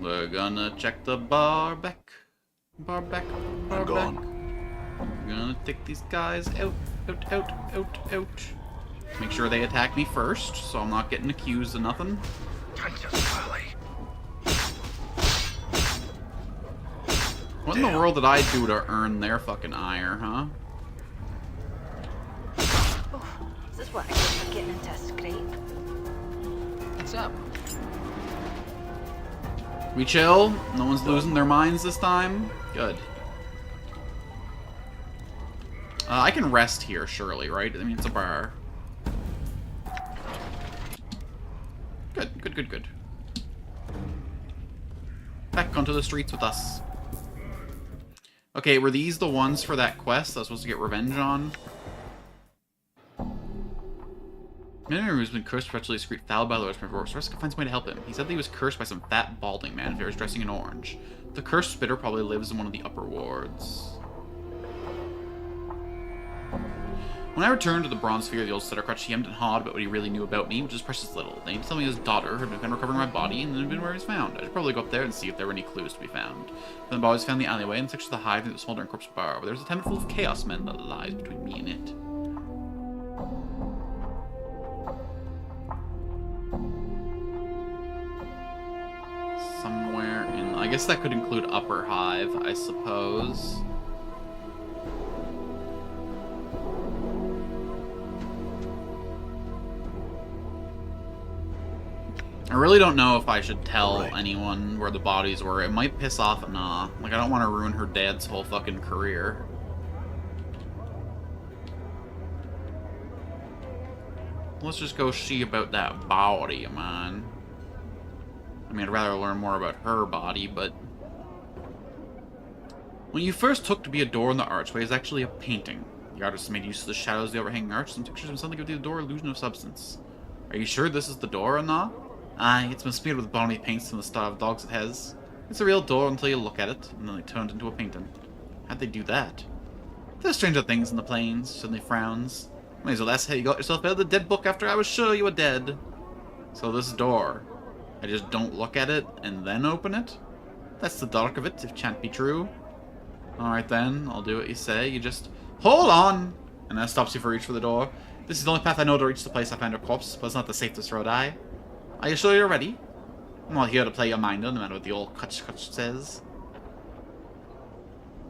We're gonna check the bar back. Bar back. Bar I'm back. gone. We're gonna take these guys out, out. Make sure they attack me first, so I'm not getting accused of nothing. What in the world did I do to earn their fucking ire, huh? Oh, this is what I get for getting into a scrape. What's up? We chill? No one's losing their minds this time? Good. I can rest here, surely, right? I mean, it's a bar. Good. Back onto the streets with us. Okay, were these the ones for that quest I was supposed to get revenge on? Man who's been cursed perpetually discreet foul by the Lord's before, so can find some way to help him. He said that he was cursed by some fat balding man who was dressing in orange. The cursed spitter probably lives in one of the upper wards. When I returned to the bronze sphere of the old setter crutch, he hemmed and hawed about what he really knew about me, which is precious little. Then he told me his daughter had been recovering my body and had been where he was found. I should probably go up there and see if there were any clues to be found. Then the bodies found in the alleyway and section of the hive near the smoldering corpse bar, where there was a tenement full of chaos men that lies between me and it. Somewhere in... I guess that could include upper hive, I suppose. I really don't know if I should tell anyone where the bodies were. It might piss off Anna. Like, I don't want to ruin her dad's whole fucking career. Let's just go see about that body, man. I mean, I'd rather learn more about her body, but... What you first took to be a door in the archway is actually a painting. The artist made use of the shadows of the overhanging arch and pictures of something give the door illusion of substance. Are you sure this is the door or not? Aye, it's been smeared with balmy paints from the style of dogs it has. It's a real door until you look at it, and then they turn it into a painting. How'd they do that? There's stranger things in the plains, suddenly frowns. Might as well ask how you got yourself out of the dead book after I was sure you were dead. So this door, I just don't look at it and then open it? That's the dark of it, if chant be true. Alright then, I'll do what you say. You just, hold on! And that stops you from reach for the door. This is the only path I know to reach the place I found her corpse, but it's not the safest road, Are you sure you're ready? I'm not here to play your minder, no matter what the old Kutch says.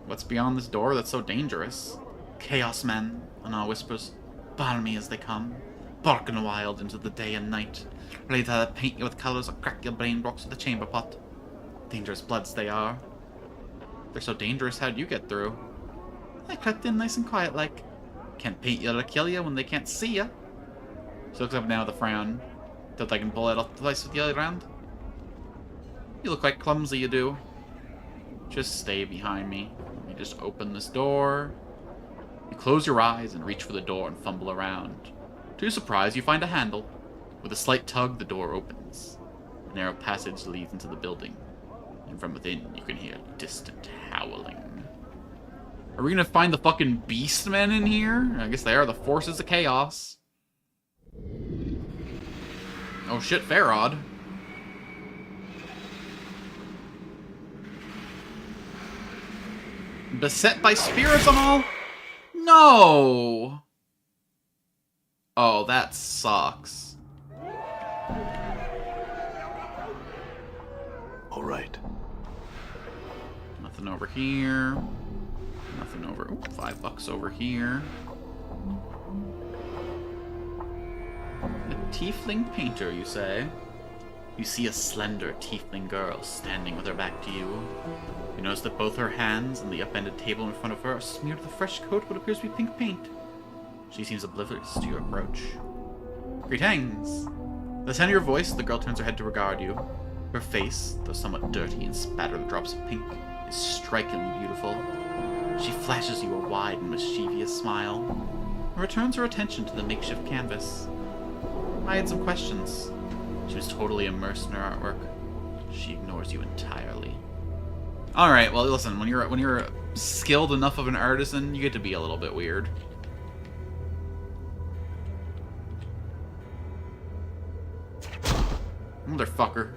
What's beyond this door that's so dangerous? Chaos men, Anar whispers, balmy as they come, barking wild into the day and night, ready to paint you with colours or crack your brain blocks with a chamber pot. Dangerous bloods they are. They're so dangerous, how'd you get through? I crept in nice and quiet like. Can't paint you or kill you when they can't see you. She looks up now with a frown. Don't I can pull it off the place with you around? You look quite clumsy, you do. Just stay behind me. Let me just open this door. You close your eyes and reach for the door and fumble around. To your surprise, you find a handle. With a slight tug, the door opens. A narrow passage leads into the building. And from within, you can hear distant howling. Are we gonna find the fucking beastmen in here? I guess they are the forces of chaos. Oh shit, Farod. Beset by spirits and all? No! Oh, that sucks. All right. Nothing over here. Nothing over... Ooh, $5 over here. A tiefling painter, you say? You see a slender tiefling girl standing with her back to you. You notice that both her hands and the upended table in front of her are smeared with a fresh coat of what appears to be pink paint. She seems oblivious to your approach. Greetings! At the sound of your voice, the girl turns her head to regard you. Her face, though somewhat dirty and spattered with drops of pink, is strikingly beautiful. She flashes you a wide and mischievous smile, and returns her attention to the makeshift canvas. I had some questions. She was totally immersed in her artwork. She ignores you entirely. Alright, well listen, when you're skilled enough of an artisan, you get to be a little bit weird. Motherfucker.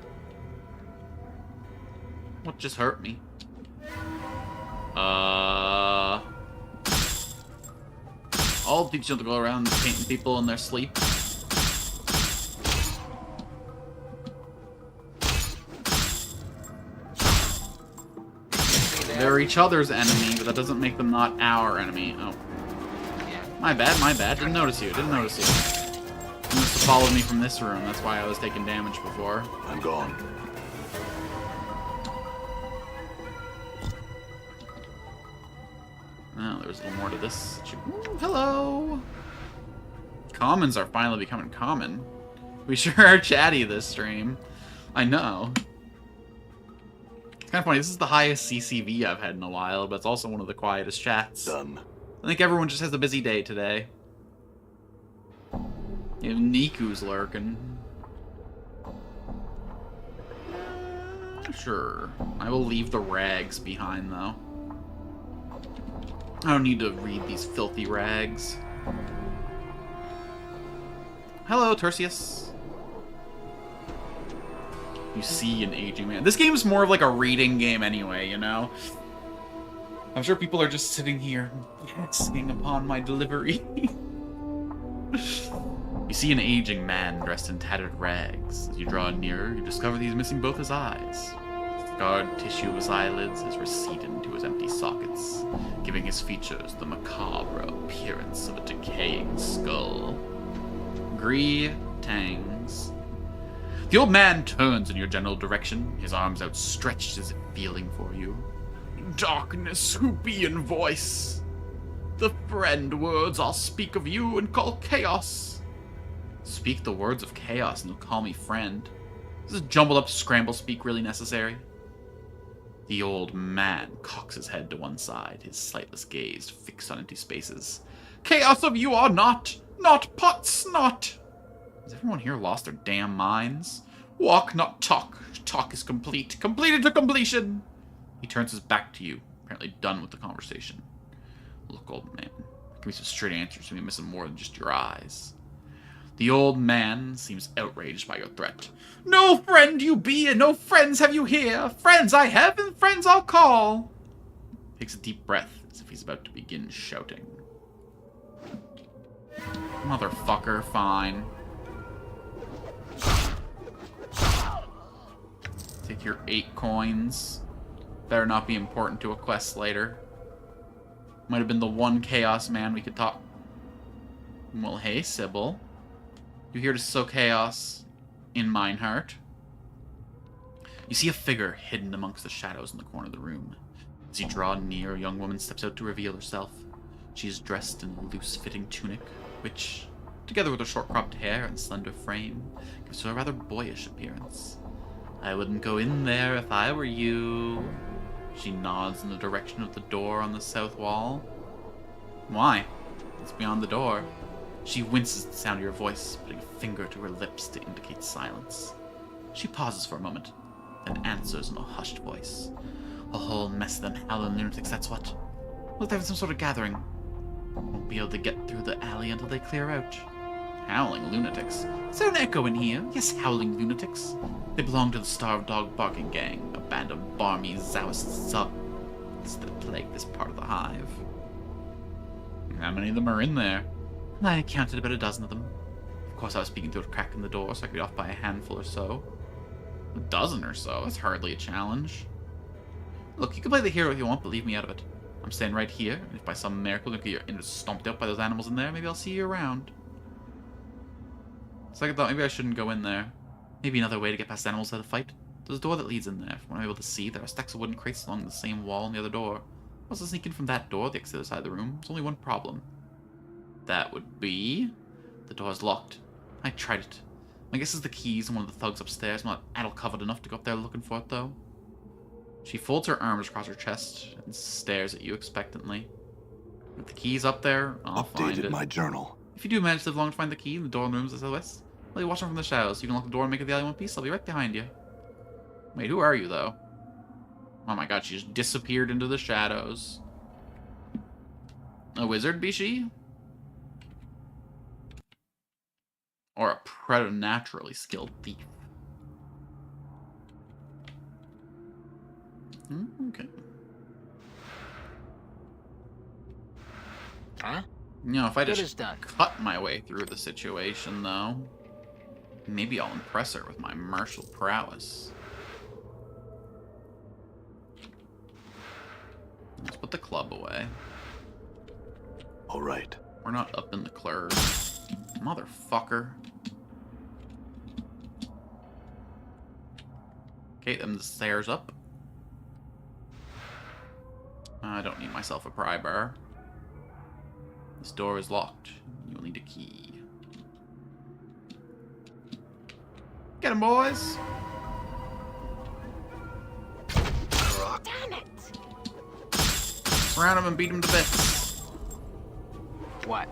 What just hurt me? All teach you to go around painting people in their sleep. They're each other's enemy, but that doesn't make them not our enemy. Oh. My bad, my bad. Didn't notice you, didn't notice you. You must have followed me from this room, that's why I was taking damage before. I'm gone. Oh, there's a little more to this. Ooh, hello! Commons are finally becoming common. We sure are chatty this stream. I know. It's kind of funny, this is the highest CCV I've had in a while, but it's also one of the quietest chats. Done. I think everyone just has a busy day today. Even Niku's lurking. Sure. I will leave the rags behind, though. I don't need to read these filthy rags. Hello, Tertius. You see an aging man. This game is more of like a reading game anyway, you know? I'm sure people are just sitting here basking upon my delivery. You see an aging man dressed in tattered rags. As you draw nearer, you discover that he's missing both his eyes. The scarred tissue of his eyelids is receded into his empty sockets, giving his features the macabre appearance of a decaying skull. Greetings. The old man turns in your general direction, his arms outstretched as if feeling for you. Darkness, who be in voice? The friend words I'll speak of you and call chaos. Speak the words of chaos and you'll call me friend. Is this jumbled up scramble speak really necessary? The old man cocks his head to one side, his sightless gaze fixed on empty spaces. Chaos of you are not pot snot! Has everyone here lost their damn minds? Walk, not talk. Talk is complete. Completed to completion! He turns his back to you, apparently done with the conversation. Look, old man. Give me some straight answers. You'll be missing more than just your eyes. The old man seems outraged by your threat. No friend you be, and no friends have you here. Friends I have, and friends I'll call. Takes a deep breath, as if he's about to begin shouting. Motherfucker, fine. Take your 8 coins. Better not be important to a quest later. Might have been the one chaos man we could talk. Well, hey, Sybil. You here to sow chaos in mine heart? You see a figure hidden amongst the shadows in the corner of the room. As you draw near, a young woman steps out to reveal herself. She is dressed in a loose-fitting tunic, which, together with her short-cropped hair and slender frame, gives her a rather boyish appearance. I wouldn't go in there if I were you. She nods in the direction of the door on the south wall. Why? It's beyond the door. She winces at the sound of your voice, putting a finger to her lips to indicate silence. She pauses for a moment, then answers in a hushed voice. A whole mess of them howling lunatics, that's what. Well, they're in some sort of gathering. Won't be able to get through the alley until they clear out. Howling lunatics? Is there an echo in here? Yes, howling lunatics. They belong to the Starved Dog Barking Gang, a band of barmy Zaoist subs that plague this part of the hive. How many of them are in there? I counted about a dozen of them. Of course, I was speaking through a crack in the door, so I could be off by a handful or so. A dozen or so? That's hardly a challenge. Look, you can play the hero if you want, but leave me out of it. I'm staying right here, and if by some miracle you get your innards stomped out by those animals in there, maybe I'll see you around. Second thought, maybe I shouldn't go in there. Maybe another way to get past animals without a fight. There's a door that leads in there. From what I'm able to see, there are stacks of wooden crates along the same wall on the other door. I was to sneak in from that door, the other side of the room. There's only one problem. That would be... the door's locked. I tried it. My guess is the key's in one of the thugs upstairs. I'm not addle-covered enough to go up there looking for it, though. She folds her arms across her chest and stares at you expectantly. If the key's up there, I'll find it. Updated my journal. If you do manage to live long to find the key, the door in the room is southwest. I'll be watching from the shadows. You can lock the door and make it the alley in one piece. I'll be right behind you. Wait, who are you, though? Oh my god, she just disappeared into the shadows. A wizard, be she? Or a preternaturally skilled thief? Okay. Huh? You know, if I Good as just done. cut my way through the situation, though, maybe I'll impress her with my martial prowess. Let's put the club away. All right. We're not up in the club. Motherfucker. Okay, then the stairs up. I don't need myself a pry bar. This door is locked. You'll need a key. Get 'em, boys! Damn it! Surround 'em and beat 'em to bits. What?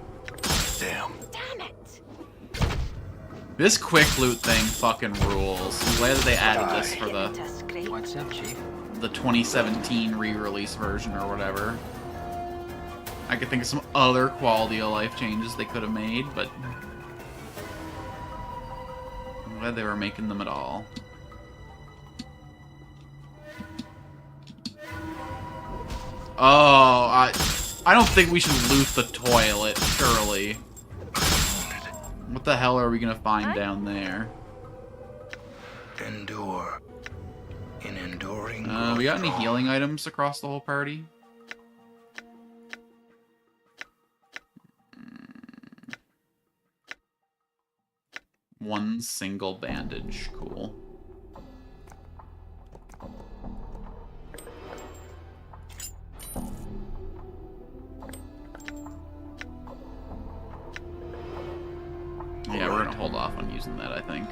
Damn. Damn it! This quick loot thing fucking rules. I'm glad that they added this for Getting tests great. What's up, Chief? the 2017 re-release version or whatever. I could think of some other quality of life changes they could have made, but I'm glad they were making them at all. Oh, I don't think we should loot the toilet, surely. What the hell are we gonna find down there? Endure. In enduring. We got any strong. healing items across the whole party? One single bandage, cool. Yeah, we're gonna hold off on using that, I think.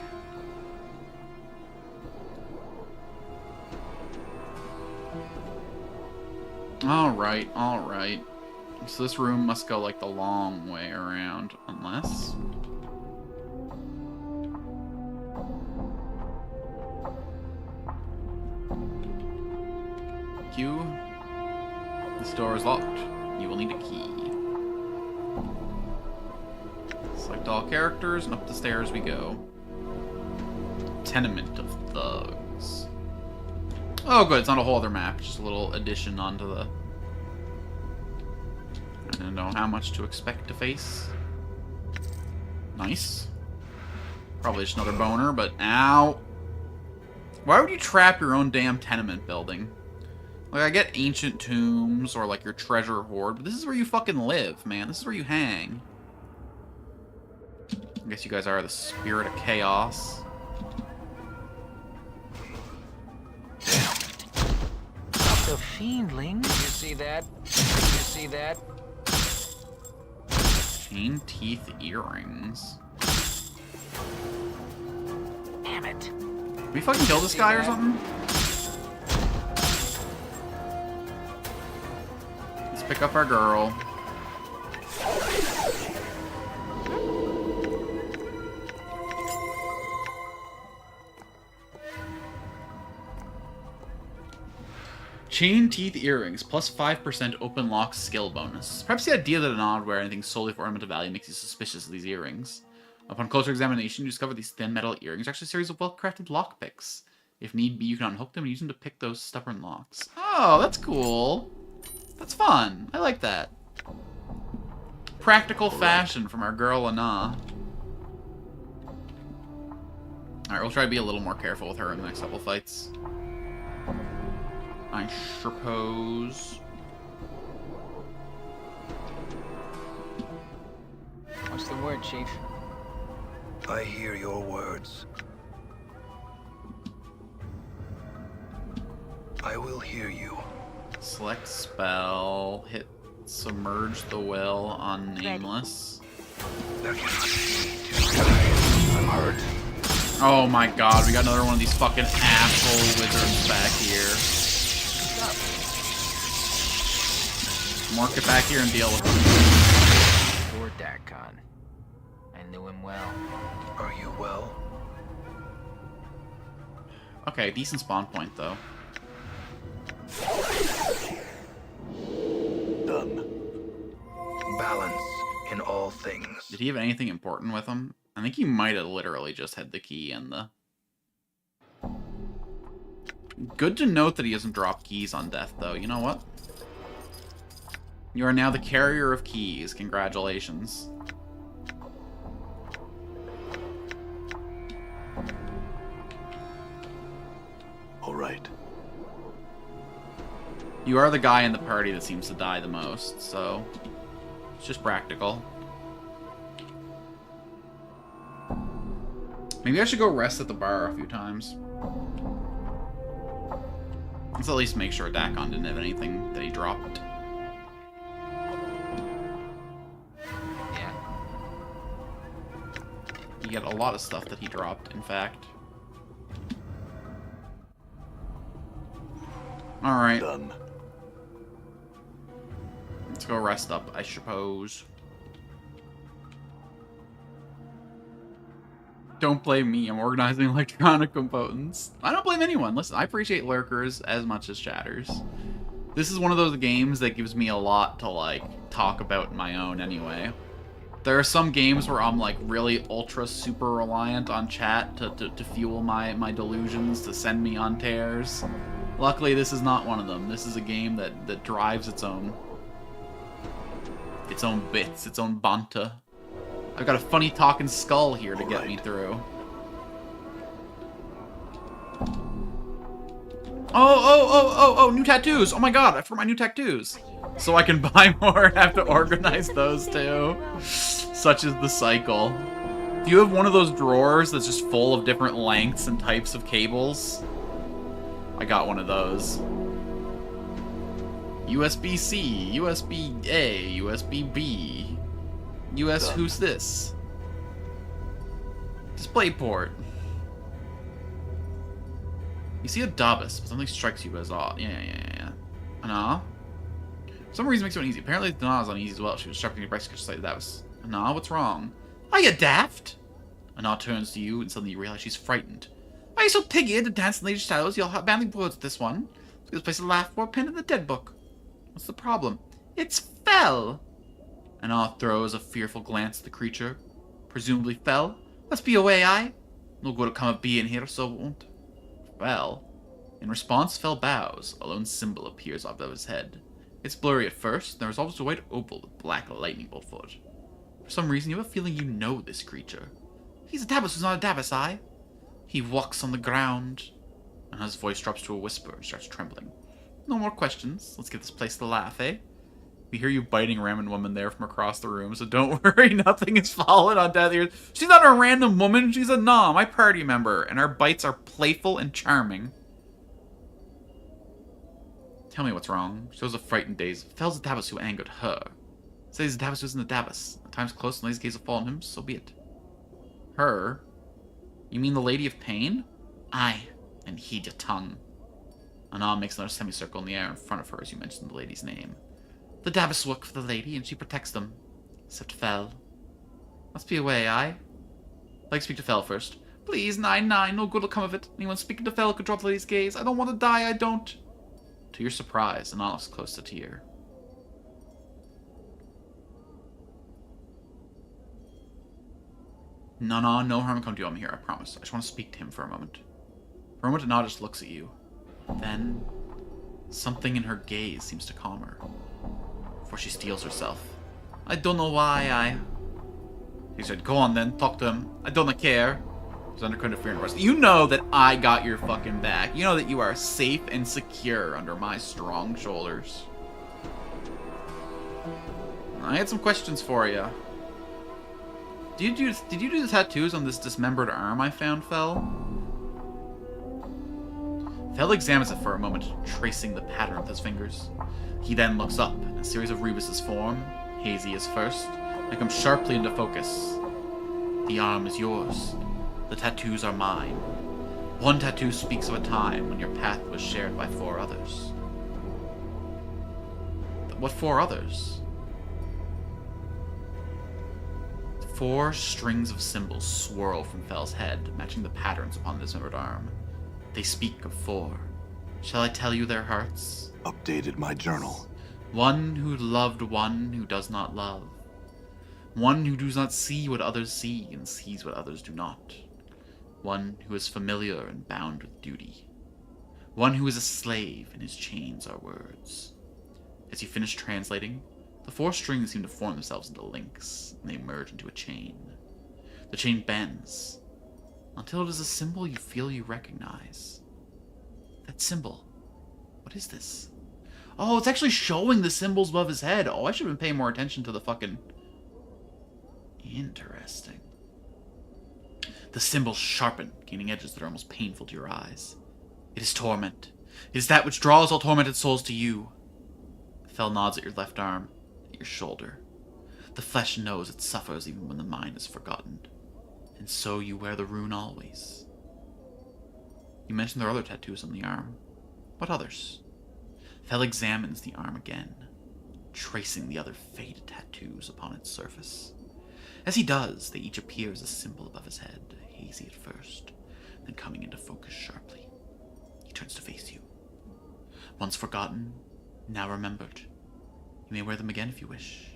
Alright, alright. So this room must go, like, the long way around, unless... Q. This door is locked. You will need a key. Select all characters, and up the stairs we go. Tenement of Thugs. Oh, good. It's not a whole other map. Just a little addition onto the... I don't know how much to expect to face. Nice. Probably just another boner, but... Ow! Why would you trap your own damn tenement building? Like, I get ancient tombs or, like, your treasure hoard, but this is where you fucking live, man. This is where you hang. I guess you guys are the spirit of chaos. The fiendling. You see that? You see that? Chain teeth earrings. Damn it. Did we fucking kill this guy or something? Let's pick up our girl. Chain teeth earrings, plus 5% open lock skill bonus. Perhaps the idea that an odd wear anything solely for ornamental value makes you suspicious of these earrings. Upon closer examination, you discover these thin metal earrings are actually a series of well-crafted lockpicks. If need be, you can unhook them and use them to pick those stubborn locks. Oh, that's cool. That's fun. I like that. Practical fashion from our girl, Ana. Alright, we'll try to be a little more careful with her in the next couple fights. I suppose. What's the word, Chief? I hear your words. I will hear you. Select spell. Hit submerge the will on nameless. There cannot be two skies. I'm hurt. Oh my god, we got another one of these fucking asshole wizards back here. Mark it back here and deal with him. Poor Dakon. I knew him well. Are you well? Okay, decent spawn point though. Done. Balance in all things. Did he have anything important with him? I think he might have literally just had the key and the... Good to note that he doesn't drop keys on death, though. You know what? You are now the carrier of keys. Congratulations. All right. You are the guy in the party that seems to die the most, so... It's just practical. Maybe I should go rest at the bar a few times. Let's at least make sure Dakon didn't have anything that he dropped. Yeah. He got a lot of stuff that he dropped, in fact. Alright. Done. Let's go rest up, I suppose. Don't blame me, I'm organizing electronic components. I don't blame anyone. Listen, I appreciate lurkers as much as chatters. This is one of those games that gives me a lot to, like, talk about in my own anyway. There are some games where I'm, like, really ultra super reliant on chat to fuel my delusions, to send me on tears. Luckily, this is not one of them. This is a game that drives its own bits, its own banta. I've got a funny talking skull here to get me through. Oh, new tattoos! Oh my god, I forgot my new tattoos! So I can buy more and have to organize those too. Such is the cycle. Do you have one of those drawers that's just full of different lengths and types of cables? I got one of those. USB-C, USB-A, USB-B. US, who's this? DisplayPort. You see a Dabus, but something strikes you as odd. Yeah. Ana? For some reason, it makes it uneasy. Apparently, Anna's uneasy as well. She was sharpening her bicycle just like that. Was Anna, what's wrong? Are you daft? Anna turns to you, and suddenly you realize she's frightened. Why are you so piggy to dance in Lady Shadows? You'll have badly words with this one. Let's get this place to laugh for a pin in the dead book. What's the problem? It's Fell! Anna throws a fearful glance at the creature. Presumably Fell. Let's be away, aye? No good to come of being here, so won't. Fell. In response, Fell bows. A lone symbol appears above his head. It's blurry at first, and there is also a white opal with black lightning bolt for it. For some reason, you have a feeling you know this creature. He's a Dabus who's not a Dabus, aye? He walks on the ground. And his voice drops to a whisper and starts trembling. No more questions. Let's get this place to laugh, eh? We hear you biting a random woman there from across the room, so don't worry, nothing is fallen on deaf ears. She's not a random woman, she's a Nah, my party member, and our bites are playful and charming. Tell me what's wrong. Shows a frightened daze. Fell's a Dabus who angered her. Says the Dabus isn't the Dabus. The time's close and Lady's gaze will fall on him, so be it. Her? You mean the Lady of Pain? Aye, and heed your tongue. Anna makes another semicircle in the air in front of her as you mention the lady's name. The Dabus work for the lady, and she protects them. Except Fell. Let's be away, aye? I'd like to speak to Fell first. Please, 9-9, no good will come of it. Anyone speaking to Fell could drop the lady's gaze. I don't want to die, I don't. To your surprise, Anna looks close to tear. No harm will come to you. I'm here, I promise. I just want to speak to him for a moment. For a moment, Anna just looks at you. Then, something in her gaze seems to calm her. Before she steels herself. I don't know why He said, go on then, talk to him. I don't care. He's under interfering arrest. You know that I got your fucking back. You know that you are safe and secure under my strong shoulders. I had some questions for you. Did you do the tattoos on this dismembered arm I found, Fell? Fell examines it for a moment, tracing the pattern with his fingers. He then looks up, and a series of Rebus's form, hazy as first, and comes sharply into focus. The arm is yours. The tattoos are mine. One tattoo speaks of a time when your path was shared by 4 others. What 4 others? 4 strings of symbols swirl from Fell's head, matching the patterns upon the dismembered arm. They speak of 4. Shall I tell you their hearts? Updated my journal. One who loved one who does not love. One who does not see what others see and sees what others do not. One who is familiar and bound with duty. One who is a slave and his chains are words. As you finish translating, the 4 strings seem to form themselves into links, and they merge into a chain. The chain bends, until it is a symbol you feel you recognize. That symbol. What is this? Oh, it's actually showing the symbols above his head. Oh, I should have been paying more attention to the fucking... Interesting. The symbols sharpen, gaining edges that are almost painful to your eyes. It is torment. It is that which draws all tormented souls to you. Fell nods at your left arm, at your shoulder. The flesh knows it suffers even when the mind is forgotten. And so you wear the rune always. You mentioned there are other tattoos on the arm. What others? Fell examines the arm again, tracing the other faded tattoos upon its surface. As he does, they each appear as a symbol above his head, hazy at first, then coming into focus sharply. He turns to face you. Once forgotten, now remembered. You may wear them again if you wish.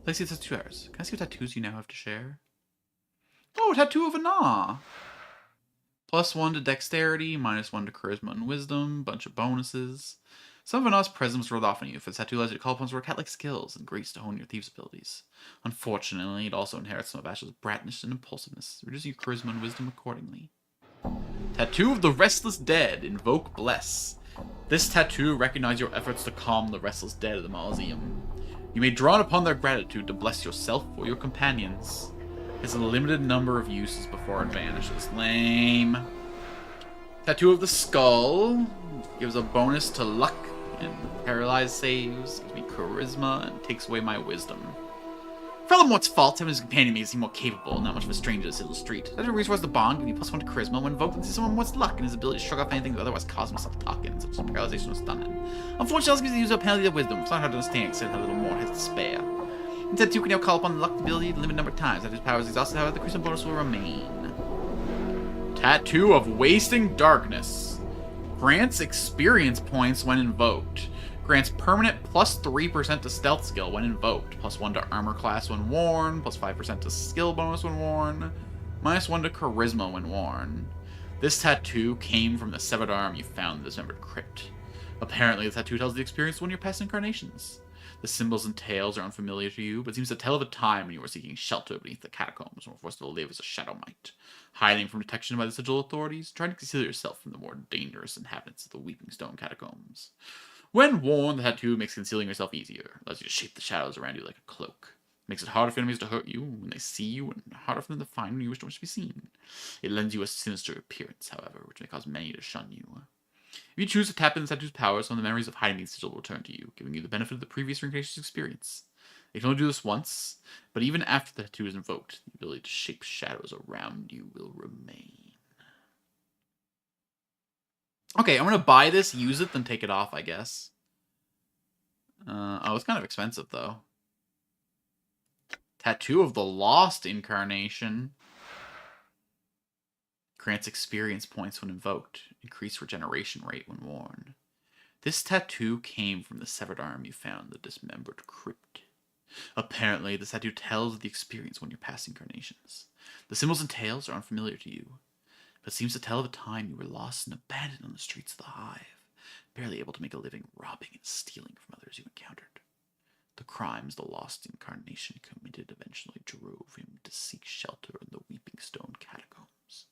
Let's see the tattoos. Can I see what tattoos you now have to share? Oh, tattoo of Anna! +1 to dexterity, -1 to charisma and wisdom, bunch of bonuses. Some of Anna's presence rubbed off on you, for the tattoo allows you to call upon your cat-like skills and grace to hone your thieves' abilities. Unfortunately, it also inherits some of Ash's brattness and impulsiveness, reducing your charisma and wisdom accordingly. Tattoo of the Restless Dead. Invoke Bless. This tattoo recognizes your efforts to calm the restless dead of the Mausoleum. You may draw upon their gratitude to bless yourself or your companions. It has a limited number of uses before it vanishes. Lame. Tattoo of the Skull. Gives a bonus to luck and paralyzed saves. Gives me charisma and takes away my wisdom. Voldemort's fault, having his companion makes him more capable, not much of a stranger to Sigil's street. That restores the bond, giving you +1 to charisma when invoked into someone with luck, and his ability to shrug off anything that otherwise cause him to stop talking, such as paralyzation or stunning. Unfortunately, also gives the user a penalty of wisdom. It's not hard to understand, except a little more has to spare. Instead, you can now call upon the luck ability a limited number of times. After his power is exhausted, however, the charisma bonus will remain. Tattoo of Wasting Darkness. Grants experience points when invoked. Grants permanent +3% to stealth skill when invoked. +1 to armor class when worn. +5% to skill bonus when worn. -1 to charisma when worn. This tattoo came from the severed arm you found in the dismembered crypt. Apparently, the tattoo tells the experience when your past incarnations. The symbols and tales are unfamiliar to you, but seems to tell of a time when you were seeking shelter beneath the catacombs and were forced to live as a shadow might, hiding from detection by the sigil authorities, trying to conceal yourself from the more dangerous inhabitants of the Weeping Stone catacombs. When worn, the tattoo makes concealing yourself easier, allows you to shape the shadows around you like a cloak. It makes it harder for enemies to hurt you when they see you, and harder for them to find when you wish to be seen. It lends you a sinister appearance, however, which may cause many to shun you. If you choose to tap into the tattoo's power, some of the memories of hiding the sigil will return to you, giving you the benefit of the previous reincarnation's experience. You can only do this once, but even after the tattoo is invoked, the ability to shape shadows around you will remain. Okay, I'm gonna buy this, use it, then take it off, I guess. Oh, it's kind of expensive, though. Tattoo of the Lost Incarnation. Grants experience points when invoked. Increased regeneration rate when worn. This tattoo came from the severed arm you found in the dismembered crypt. Apparently, this tattoo tells of the experience when your past incarnations. The symbols and tales are unfamiliar to you, but seems to tell of a time you were lost and abandoned on the streets of the Hive, barely able to make a living, robbing and stealing from others you encountered. The crimes the Lost Incarnation committed eventually drove him to seek shelter in the Weeping Stone catacombs,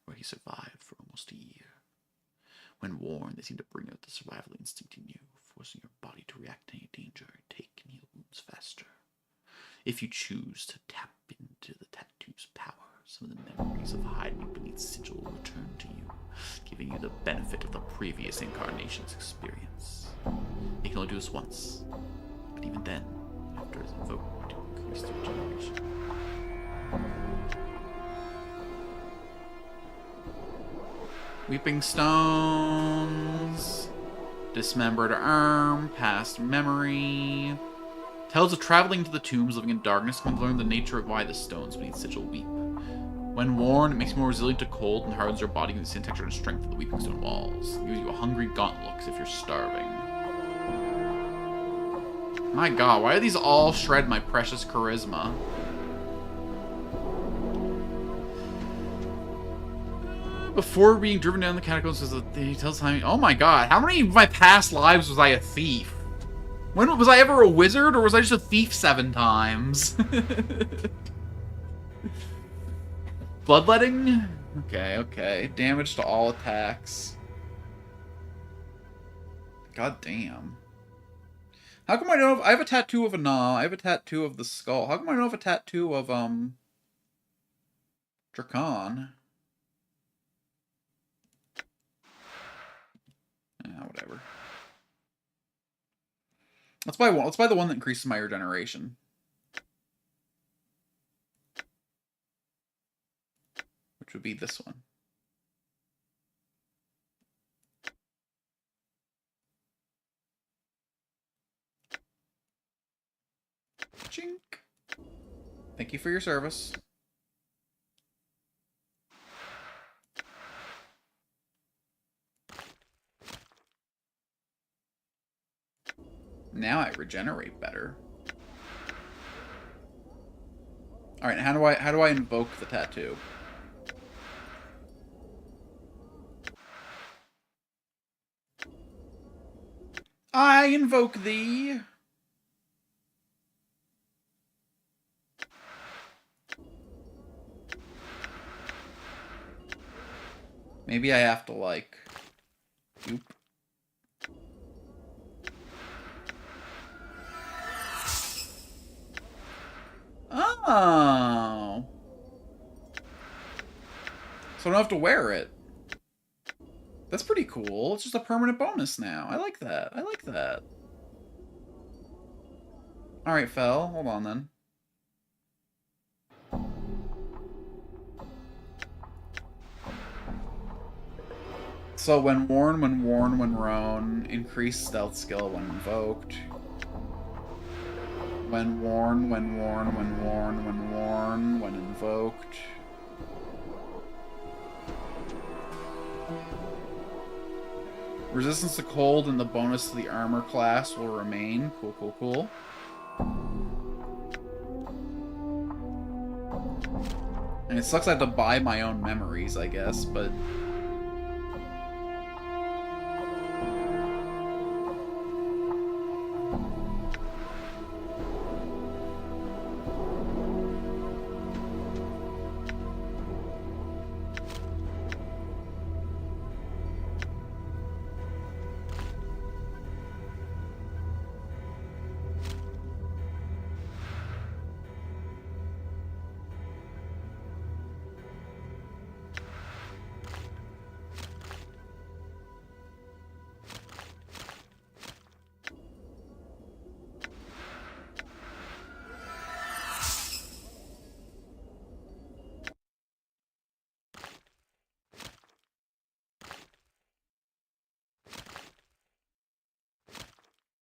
where he survived for almost a year. When worn, they seem to bring out the survival instinct in you, forcing your body to react to any danger, take and heal wounds faster. If you choose to tap into the tattoo's power, some of the memories of hiding beneath sigil will return to you, giving you the benefit of the previous incarnation's experience. You can only do this once, but even then, after it's invoked, to increase the regeneration. Weeping Stones. Dismembered arm. Past memory. Tells of traveling to the tombs, living in darkness, can learn the nature of why the stones beneath sigil weep. When worn, it makes you more resilient to cold and hardens your body with the same texture and strength of the Weeping Stone walls. It gives you a hungry gaunt look as if you're starving. My god, why do these all shred my precious charisma? Before being driven down the catacombs, he tells time. Oh my god, how many of my past lives was I a thief? When was I ever a wizard, or was I just a thief 7 times? Bloodletting? Okay. Damage to all attacks. God damn. How come I know if I have a tattoo of a gnaw? I have a tattoo of the skull. How come I don't have a tattoo of Dracon? Whatever. Let's buy one. Let's buy the one that increases my regeneration. Which would be this one. Chink. Thank you for your service. Now I regenerate better. All right, how do I invoke the tattoo? I invoke thee. Maybe I have to like. Oop. Oh. So I don't have to wear it. That's pretty cool. It's just a permanent bonus now. I like that. I like that. Alright, Fel. Hold on then. So when worn, when roan, increase stealth skill when invoked. When worn, when invoked. Resistance to cold and the bonus to the armor class will remain. Cool. And it sucks I have to buy my own memories, I guess, but...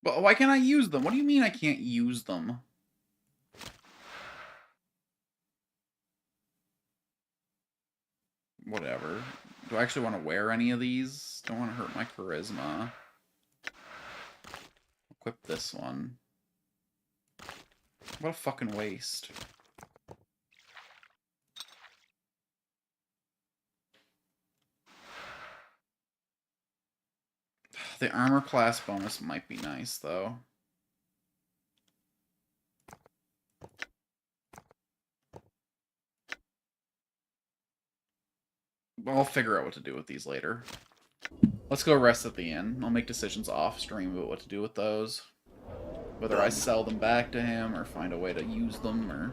But why can't I use them? What do you mean I can't use them? Whatever. Do I actually want to wear any of these? Don't want to hurt my charisma. Equip this one. What a fucking waste. The armor class bonus might be nice, though. I'll figure out what to do with these later. Let's go rest at the inn. I'll make decisions off stream about what to do with those. Whether I sell them back to him or find a way to use them or...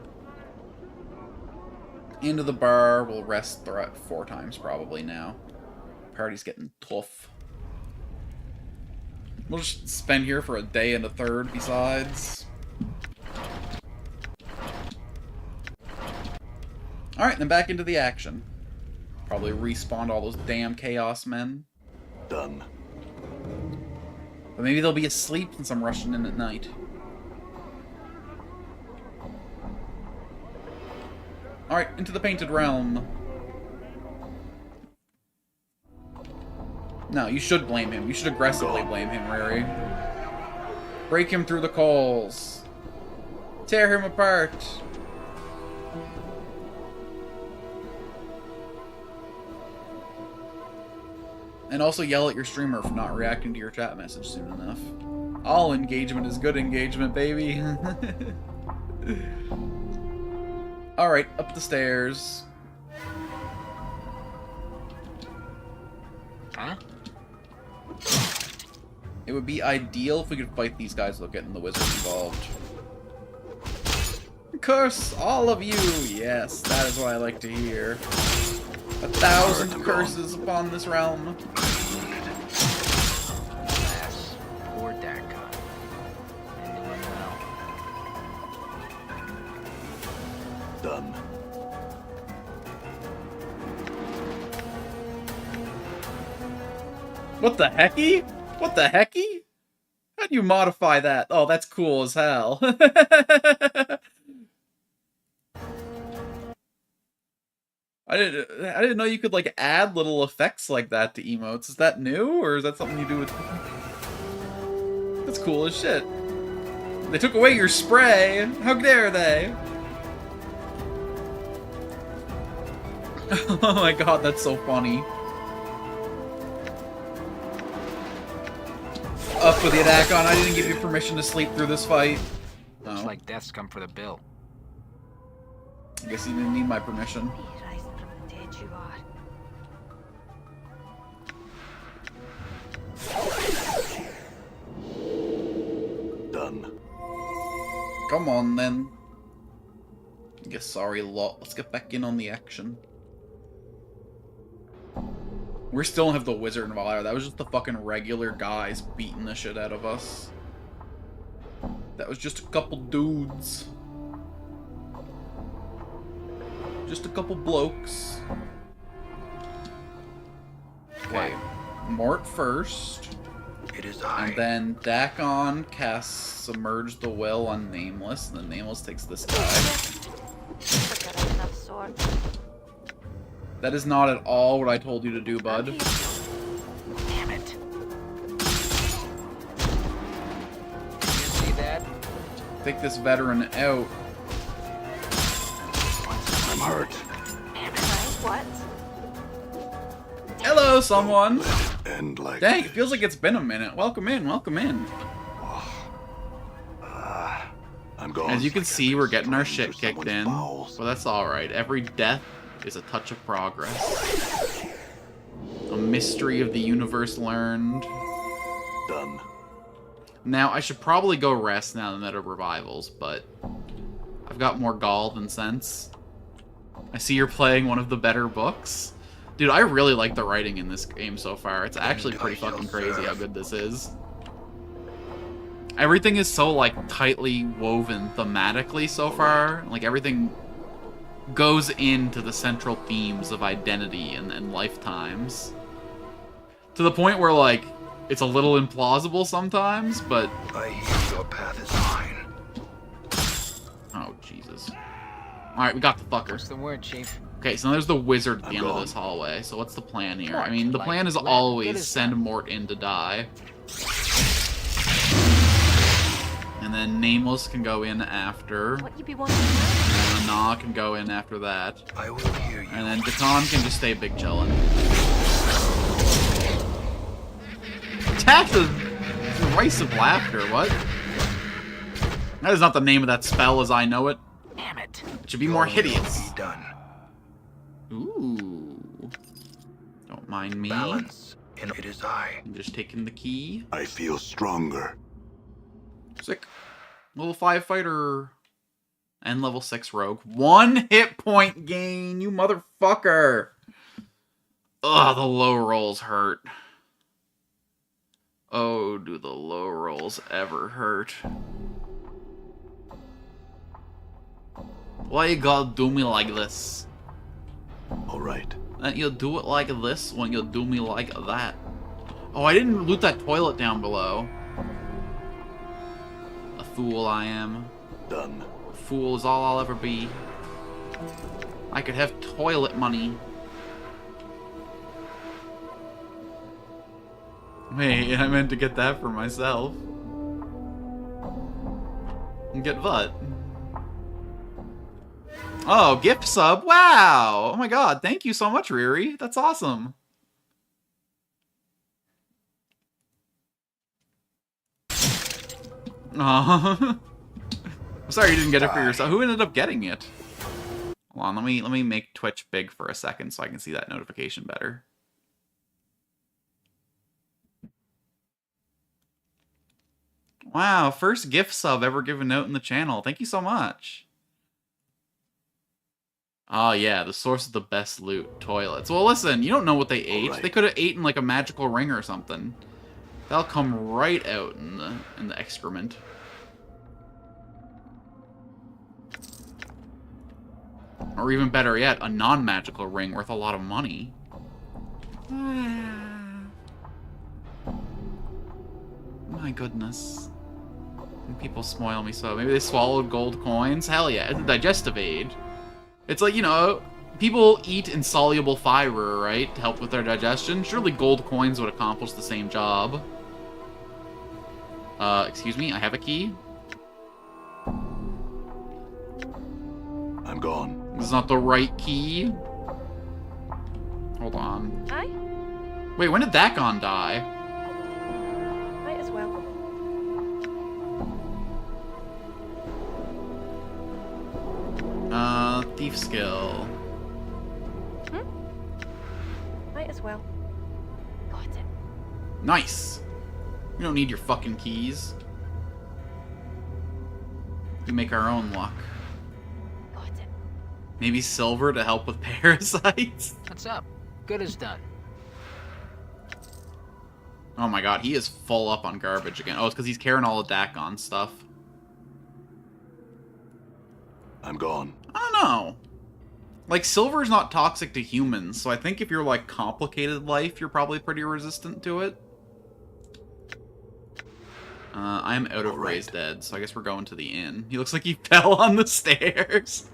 Into the bar. We'll rest 4 times probably now. Party's getting tough. We'll just spend here for a day and a third besides. Alright, then back into the action. Probably respawned all those damn Chaos Men. Done. But maybe they'll be asleep since I'm rushing in at night. Alright, into the Painted Realm. No, you should blame him. You should aggressively blame him, Rary. Break him through the coals. Tear him apart. And also yell at your streamer for not reacting to your chat message soon enough. All engagement is good engagement, baby. Alright, up the stairs. Huh? It would be ideal if we could fight these guys without getting the wizard involved. Curse all of you! Yes, that is what I like to hear. 1,000 curses upon this realm. Alas, poor Dakon. And doing well. Done. What the hecky? What the hecky? How'd you modify that? Oh, that's cool as hell. I didn't know you could like add little effects like that to emotes. Is that new, or is that something you do with? That's cool as shit. They took away your spray. How dare they? Oh my god, that's so funny. Up with the attack on. I didn't give you permission to sleep through this fight. Looks Oh. like death's come for the bill. I guess you didn't need my permission. Be rising from the dead you are. Done. Come on, then. I guess sorry, lot. Let's get back in on the action. We still don't have the wizard in Valhalla. That was just the fucking regular guys beating the shit out of us. That was just a couple dudes. Just a couple blokes. Okay. Mort first. It is I. And then Dakon casts Submerge the Will on Nameless, and then Nameless takes this guy. Forget I have enough swords. That is not at all what I told you to do, bud. Damn it. You see that? Take this veteran out. I'm hurt. Damn it. Right, what? Hello, someone! Let it end like Dang, it this. feels like it's been a minute. Welcome in, welcome in. I'm gone. As you can like see, I've we're been getting our strained shit through kicked in. someone's bowels. But that's alright. Every death is a touch of progress. A mystery of the universe learned. Done. Now, I should probably go rest now than Meta Revivals, but I've got more gall than sense. I see you're playing one of the better books. Dude, I really like the writing in this game so far. It's actually pretty fucking crazy how good this is. Everything is so, like, tightly woven thematically so far. Like, everything goes into the central themes of identity and lifetimes. To the point where, like, it's a little implausible sometimes, but... I hear your path is mine. Oh, Jesus. Alright, we got the fucker. What's the word, Chief? Okay, so there's the wizard at the I'm end of gone. this hallway. So what's the plan here? Mort, I mean, the like plan is Latin. always Good as send done. Mort in to die. And then Nameless can go in after. What you be wanting to know? And Nah can go in after that. I will hear you. And then Dakon can just stay big chillin'. Attack the derisive laughter, what? That is not the name of that spell as I know it. Damn it. It should be more Your will hideous. Be done. Ooh. Don't mind me. Balance. And it is I. I'm just taking the key. I feel stronger. Sick. Level 5 fighter. And level 6 rogue. 1 hit point gain, you motherfucker! Ugh, the low rolls hurt. Oh, do the low rolls ever hurt. Why you gotta do me like this? All right. And you do it like this when you do me like that. Oh, I didn't loot that toilet down below. A fool I am. Done. A fool is all I'll ever be. I could have toilet money. Wait, I meant to get that for myself. And get what? Oh, gift sub. Wow. Oh my god. Thank you so much, Riri. That's awesome. Oh. I'm sorry you didn't get it for yourself. Who ended up getting it? Hold on, let me make Twitch big for a second so I can see that notification better. Wow, first gift sub ever given out in the channel. Thank you so much. Oh yeah, the source of the best loot, toilets. Well, listen, you don't know what they ate. right. They could have eaten like a magical ring or something. That'll come right out in the excrement. Or even better yet, a non-magical ring worth a lot of money. My goodness. People spoil me so. Maybe they swallowed gold coins? Hell yeah, it's a digestive aid. It's like, you know, people eat insoluble fiber, right, to help with their digestion. Surely gold coins would accomplish the same job. Excuse me, I have a key. I'm gone. This is not the right key. Hold on. Aye? Wait, when did Dakon die? Might as well. Thief skill. Might as well. Got it. Nice. We don't need your fucking keys. We make our own luck. Got it. Maybe silver to help with parasites? What's up? Good as done. Oh my god, he is full up on garbage again. Oh, it's because he's carrying all the Dakon stuff. I'm gone. I don't know. Like, silver is not toxic to humans, so I think if you're, like, complicated life, you're probably pretty resistant to it. I am out of raised dead, so I guess we're going to the inn. He looks like he fell on the stairs.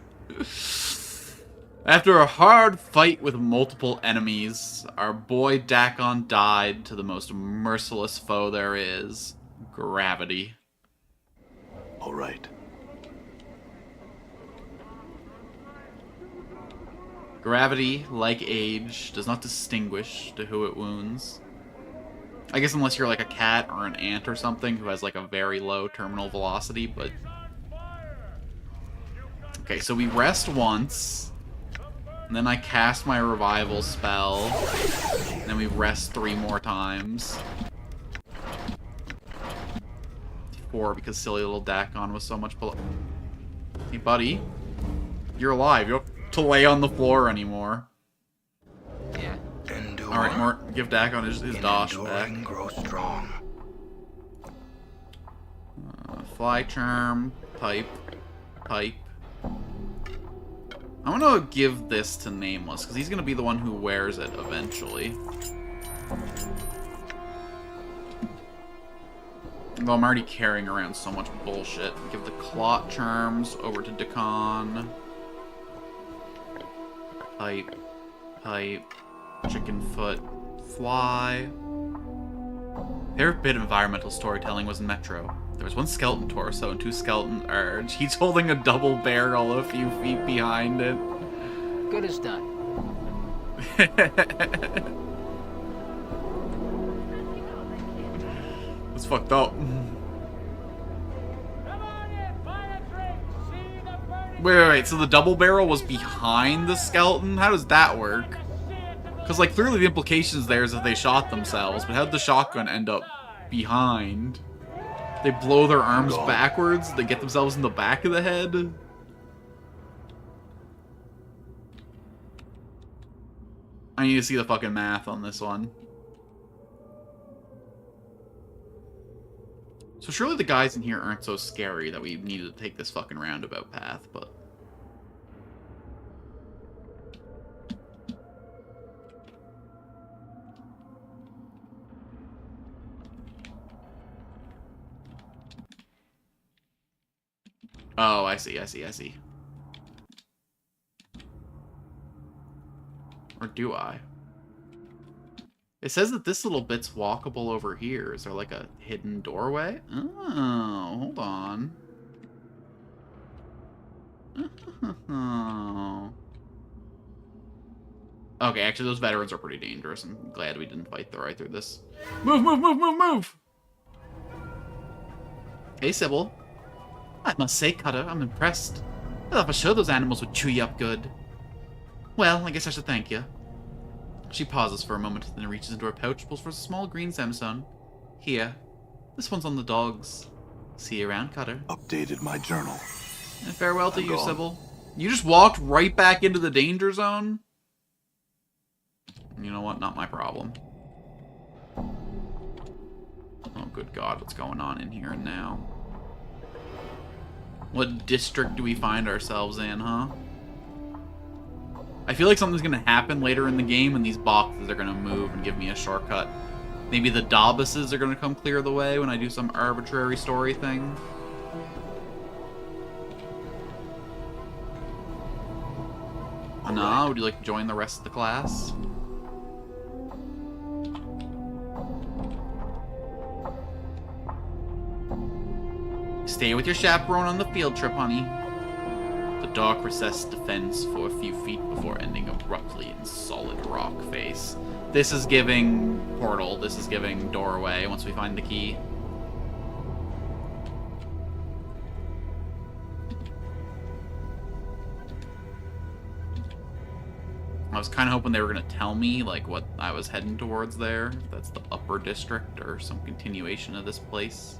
After a hard fight with multiple enemies, our boy Dakon died to the most merciless foe there is, gravity. All right. Gravity, like age, does not distinguish to who it wounds. I guess unless you're like a cat or an ant or something who has like a very low terminal velocity, but... Okay, so we rest once, and then I cast my revival spell, and then we rest 3 more times. 4 because silly little Dakon was so much below. Hey buddy, you're alive. You don't have to lay on the floor anymore. Yeah. Endure. Alright, give Dakon his dosh back. Enduring, grow strong. Fly charm, pipe. I'm gonna give this to Nameless, because he's gonna be the one who wears it eventually. Although I'm already carrying around so much bullshit. Give the Clot Charms over to Dakon. Pipe. Chicken foot. Fly. Favorite bit of environmental storytelling was in Metro. There was one skeleton torso and 2 skeleton urge. He's holding a double barrel a few feet behind it. Good as done. That's fucked up. Wait, so the double barrel was behind the skeleton? How does that work? Because, like, clearly the implications there is that they shot themselves, but how'd the shotgun end up behind? They blow their arms backwards, they get themselves in the back of the head? I need to see the fucking math on this one. So surely the guys in here aren't so scary that we needed to take this fucking roundabout path, but... Oh, I see. Or do I? It says that this little bit's walkable over here. Is there like a hidden doorway? Oh, hold on. Oh. Okay, actually those veterans are pretty dangerous. I'm glad we didn't fight right through this. Move! Hey, Sybil. I must say, Cutter, I'm impressed. I thought for sure those animals would chew you up good. Well, I guess I should thank you. She pauses for a moment, then reaches into her pouch, pulls for a small green gemstone. Here. This one's on the dogs. See you around, Cutter. Updated my journal. And farewell to I'm you, gone. Sybil. You just walked right back into the danger zone? You know what? Not my problem. Oh, good God, what's going on in here now? What district do we find ourselves in, huh? I feel like something's gonna happen later in the game and these boxes are gonna move and give me a shortcut. Maybe the Daubuses are gonna come clear the way when I do some arbitrary story thing. Anna, would you like to join the rest of the class? Stay with your chaperone on the field trip, honey. The dark recess defends for a few feet before ending abruptly in solid rock face. This is giving portal. This is giving doorway once we find the key. I was kind of hoping they were going to tell me, like, what I was heading towards there. If that's the upper district or some continuation of this place.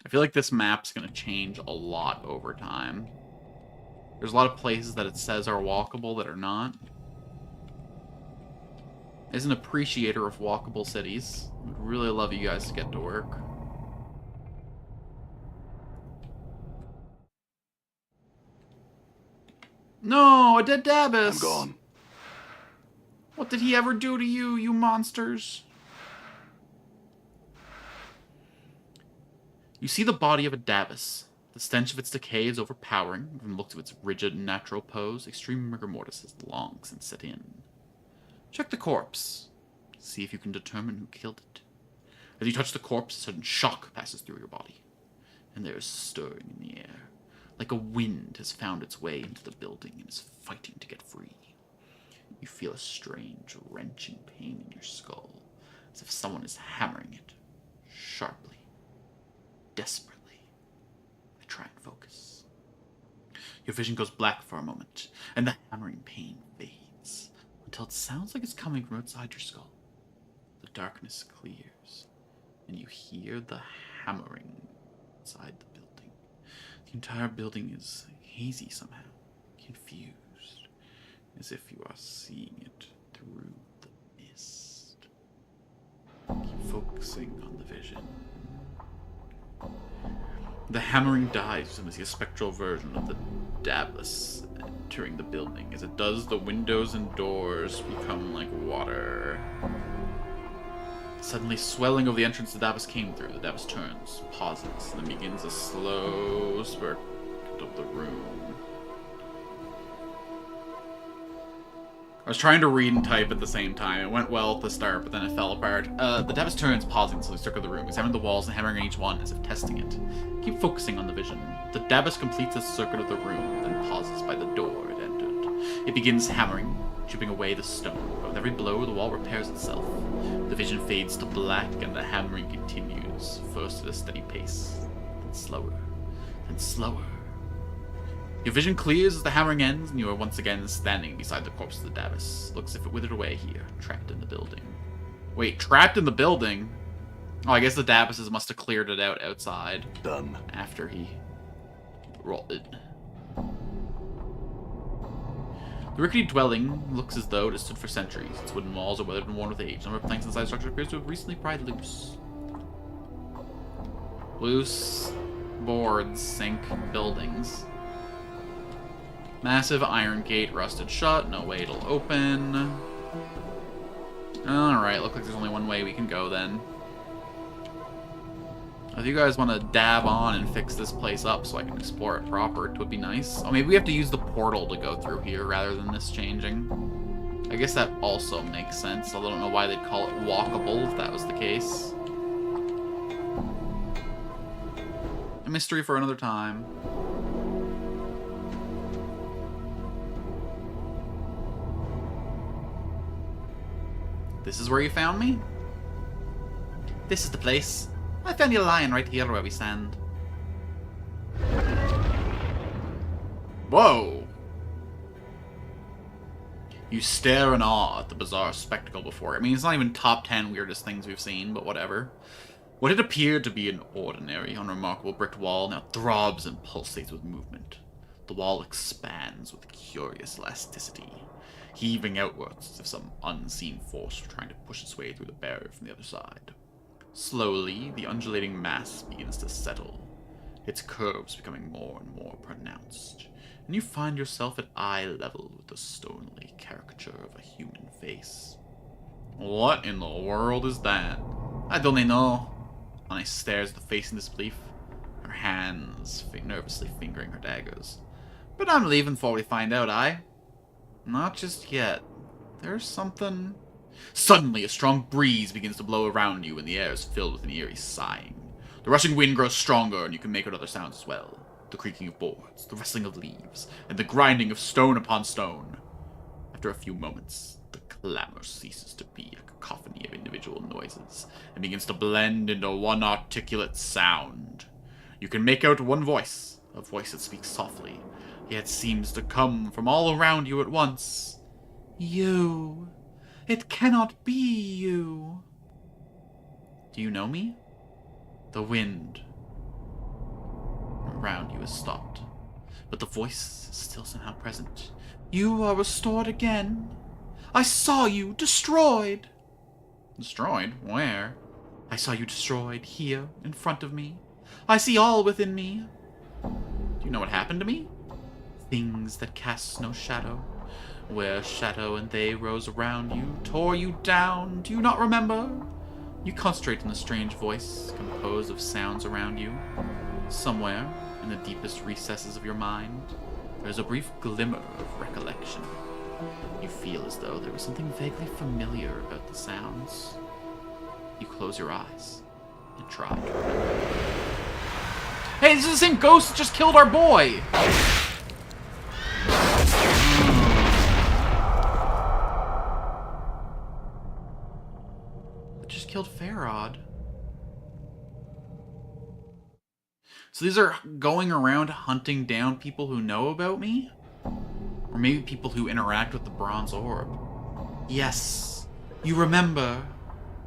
I feel like this map's going to change a lot over time. There's a lot of places that it says are walkable that are not. As an appreciator of walkable cities, I'd really love you guys to get to work. No, a dead Dabus! I'm gone. What did he ever do to you, you monsters? You see the body of a Dabus. The stench of its decay is overpowering. From the looks of its rigid and natural pose, extreme rigor mortis has long since set in. Check the corpse. See if you can determine who killed it. As you touch the corpse, a sudden shock passes through your body, and there is stirring in the air, like a wind has found its way into the building and is fighting to get free. You feel a strange, wrenching pain in your skull, as if someone is hammering it, sharply, desperately. I try and focus. Your vision goes black for a moment, and the hammering pain fades, until it sounds like it's coming from outside your skull. The darkness clears, and you hear the hammering inside the building. The entire building is hazy somehow, confused, as if you are seeing it through the mist. Keep focusing on the vision. The hammering dies and we see a spectral version of the Dabus entering the building. As it does, the windows and doors become like water. Suddenly, swelling of the entrance the Dabus came through. The Dabus turns, pauses, and then begins a slow spurt of the room. I was trying to read and type at the same time. It went well at the start, but then it fell apart. The Dabus turns, pausing, slowly circle the room, examining the walls and hammering on each one as if testing it. Keep focusing on the vision. The Dabus completes a circuit of the room, then pauses by the door it entered. It begins hammering, chipping away the stone, but with every blow, the wall repairs itself. The vision fades to black, and the hammering continues, first at a steady pace, then slower, then slower. Your vision clears as the hammering ends, and you are once again standing beside the corpse of the Dabus. Looks as if it withered away here, trapped in the building. Wait, trapped in the building? Oh, I guess the Dabuses must have cleared it out outside. Done. After he rolled it. The rickety dwelling looks as though it has stood for centuries. Its wooden walls are weathered and worn with age. The number of planks inside the structure appears to have recently pried loose. Loose boards sink buildings. Massive iron gate rusted shut. No way it'll open. Alright, looks like there's only one way we can go then. If you guys want to dab on and fix this place up so I can explore it proper, it would be nice. Oh, maybe we have to use the portal to go through here rather than this changing. I guess that also makes sense, although I don't know why they'd call it walkable if that was the case. A mystery for another time. This is where you found me? This is the place. I found you lying right here where we stand. Whoa! You stare in awe at the bizarre spectacle before it. I mean, it's not even top 10 weirdest things we've seen, but whatever. What had appeared to be an ordinary, unremarkable brick wall now throbs and pulsates with movement. The wall expands with curious elasticity, heaving outwards as if some unseen force were trying to push its way through the barrier from the other side. Slowly, the undulating mass begins to settle, its curves becoming more and more pronounced, and you find yourself at eye level with the stony caricature of a human face. What in the world is that? I don't know. Anna stares at the face in disbelief, her hands nervously fingering her daggers. But I'm leaving before we find out, aye? Not just yet. There's something... Suddenly, a strong breeze begins to blow around you, and the air is filled with an eerie sighing. The rushing wind grows stronger, and you can make out other sounds as well. The creaking of boards, the rustling of leaves, and the grinding of stone upon stone. After a few moments, the clamor ceases to be a cacophony of individual noises, and begins to blend into one articulate sound. You can make out one voice, a voice that speaks softly, yet seems to come from all around you at once. You... It cannot be you. Do you know me? The wind around you has stopped, but the voice is still somehow present. You are restored again. I saw you destroyed. Destroyed? Where? I saw you destroyed here in front of me. I see all within me. Do you know what happened to me? Things that cast no shadow. Where shadow and they rose around you, tore you down. Do you not remember? You concentrate on the strange voice, composed of sounds around you. Somewhere, in the deepest recesses of your mind, there's a brief glimmer of recollection. You feel as though there was something vaguely familiar about the sounds. You close your eyes and try to remember. Hey, this is the same ghost that just killed our boy! It just killed Farod. So these are going around hunting down people who know about me? Or maybe people who interact with the bronze orb. Yes, you remember.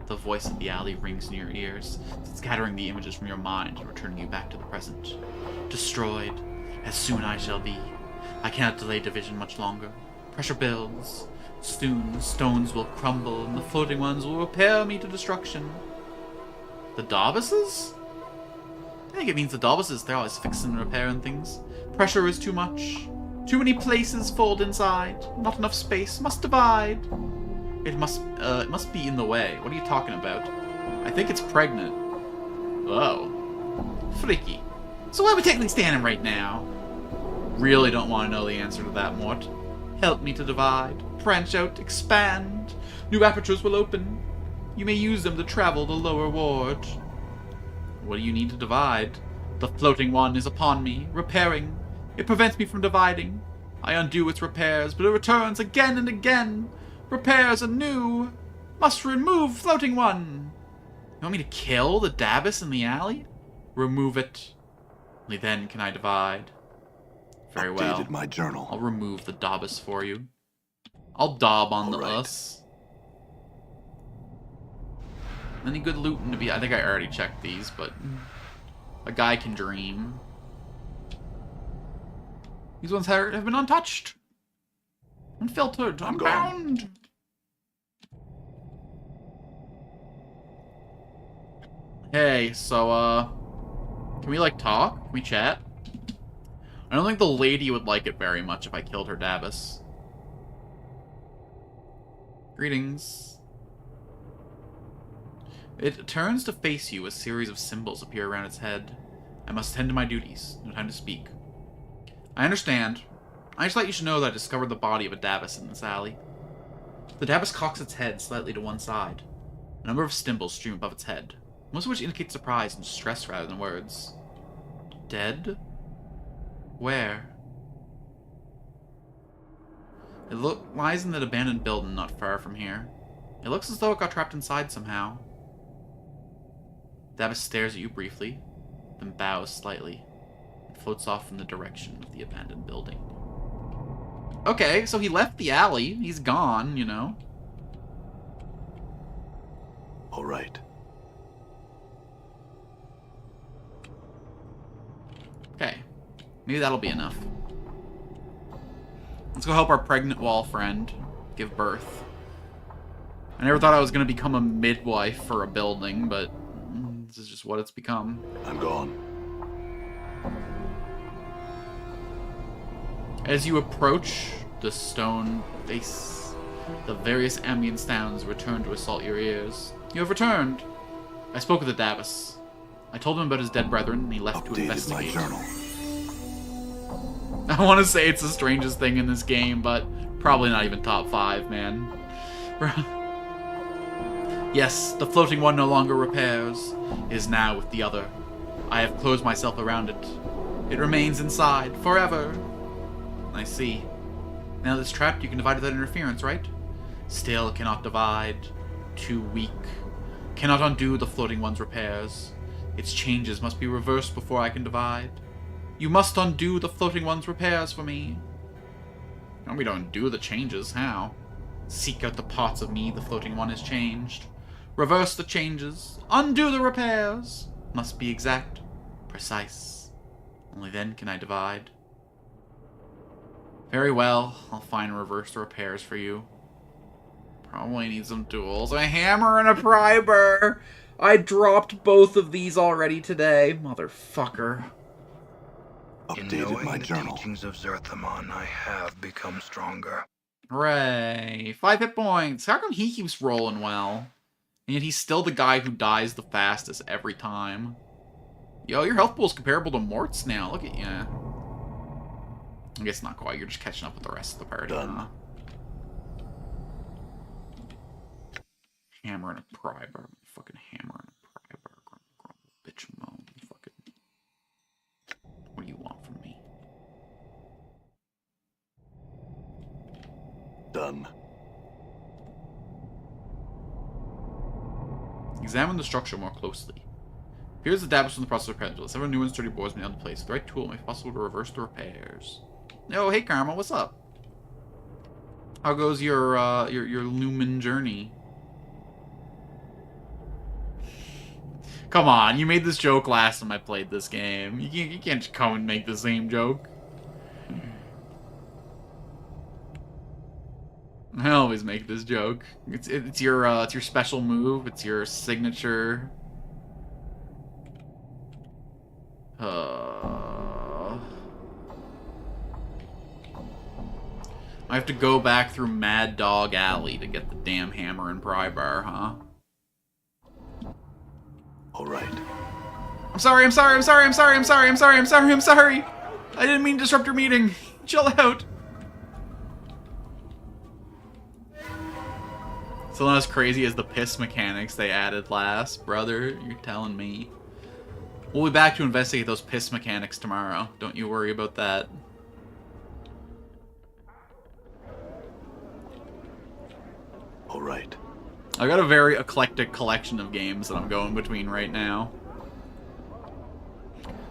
The voice of the alley rings in your ears, scattering the images from your mind and returning you back to the present. Destroyed, as soon I shall be. I cannot delay division much longer. Pressure builds. Soon stones will crumble, and the floating ones will repair me to destruction. The Daubuses? I think it means the Daubuses. They're always fixing and repairing things. Pressure is too much. Too many places fold inside. Not enough space. Must divide. It must be in the way. What are you talking about? I think it's pregnant. Oh. Freaky. So where are we technically standing right now? Really don't want to know the answer to that, Mort. Help me to divide. Branch out. Expand. New apertures will open. You may use them to travel the lower ward. What do you need to divide? The floating one is upon me, repairing. It prevents me from dividing. I undo its repairs, but it returns again and again. Repairs anew. Must remove floating one. You want me to kill the Dabus in the alley? Remove it. Only then can I divide. Very well. Updated my journal. I'll remove the Dabus for you. I'll daub on the All right. us. Any good looting to be? I think I already checked these, but a guy can dream. These ones have been untouched. Unfiltered. I'm Unbound. Hey, so, can we, like, talk? Can we chat? I don't think the lady would like it very much if I killed her Dabus. Greetings. It turns to face you. A series of symbols appear around its head. I must tend to my duties. No time to speak. I understand. I just thought you should know that I discovered the body of a Dabus in this alley. The Dabus cocks its head slightly to one side. A number of symbols stream above its head, most of which indicate surprise and distress rather than words. Dead? Where? It lies in that abandoned building not far from here. It looks as though it got trapped inside somehow. Dabus stares at you briefly, then bows slightly, and floats off in the direction of the abandoned building. Okay, so he left the alley. He's gone, you know. All right. Okay. Maybe that'll be enough. Let's go help our pregnant wall friend give birth. I never thought I was going to become a midwife for a building, but this is just what it's become. I'm gone. As you approach the stone face, the various ambient sounds return to assault your ears. You have returned. I spoke with the Dabus. I told him about his dead brethren, and he left to Updated my investigate. journal. I want to say it's the strangest thing in this game, but probably not even top 5, man. Yes, the floating one no longer repairs. It is now with the other. I have closed myself around it. It remains inside, forever. I see. Now that it's trapped, you can divide without interference, right? Still cannot divide. Too weak. Cannot undo the floating one's repairs. Its changes must be reversed before I can divide. You must undo the floating one's repairs for me. No, we don't undo the changes. How? Seek out the parts of me the floating one has changed. Reverse the changes. Undo the repairs. Must be exact. Precise. Only then can I divide. Very well. I'll find and reverse the repairs for you. Probably need some tools. A hammer and a pry-bar! I dropped both of these already today. Motherfucker. In Updated knowing my the journal. teachings of Zerthamon, I have become stronger. Hooray. 5 hit points. How come he keeps rolling well? And yet he's still the guy who dies the fastest every time. Yo, your health pool's comparable to Mort's now. Look at you. I guess not quite. You're just catching up with the rest of the party. Done. Huh? Hammer and a pry bar. Fucking hammer and a pry bar. Grumble, bitch moan. Fucking. What do you want from me? Done. Examine the structure more closely. Here's the damage from the process of repair. Several new and sturdy boards may be to place. The right tool may be possible to reverse the repairs. Oh, hey Karma, what's up? How goes your Lumen journey? Come on, you made this joke last time I played this game. You can't just come and make the same joke. I always make this joke. It's your special move. It's your signature. I have to go back through Mad Dog Alley to get the damn hammer and pry bar, huh? All right. I'm sorry. I didn't mean to disrupt your meeting. Chill out. Still not as crazy as the piss mechanics they added last, brother. You're telling me. We'll be back to investigate those piss mechanics tomorrow. Don't you worry about that. All right. I got a very eclectic collection of games that I'm going between right now.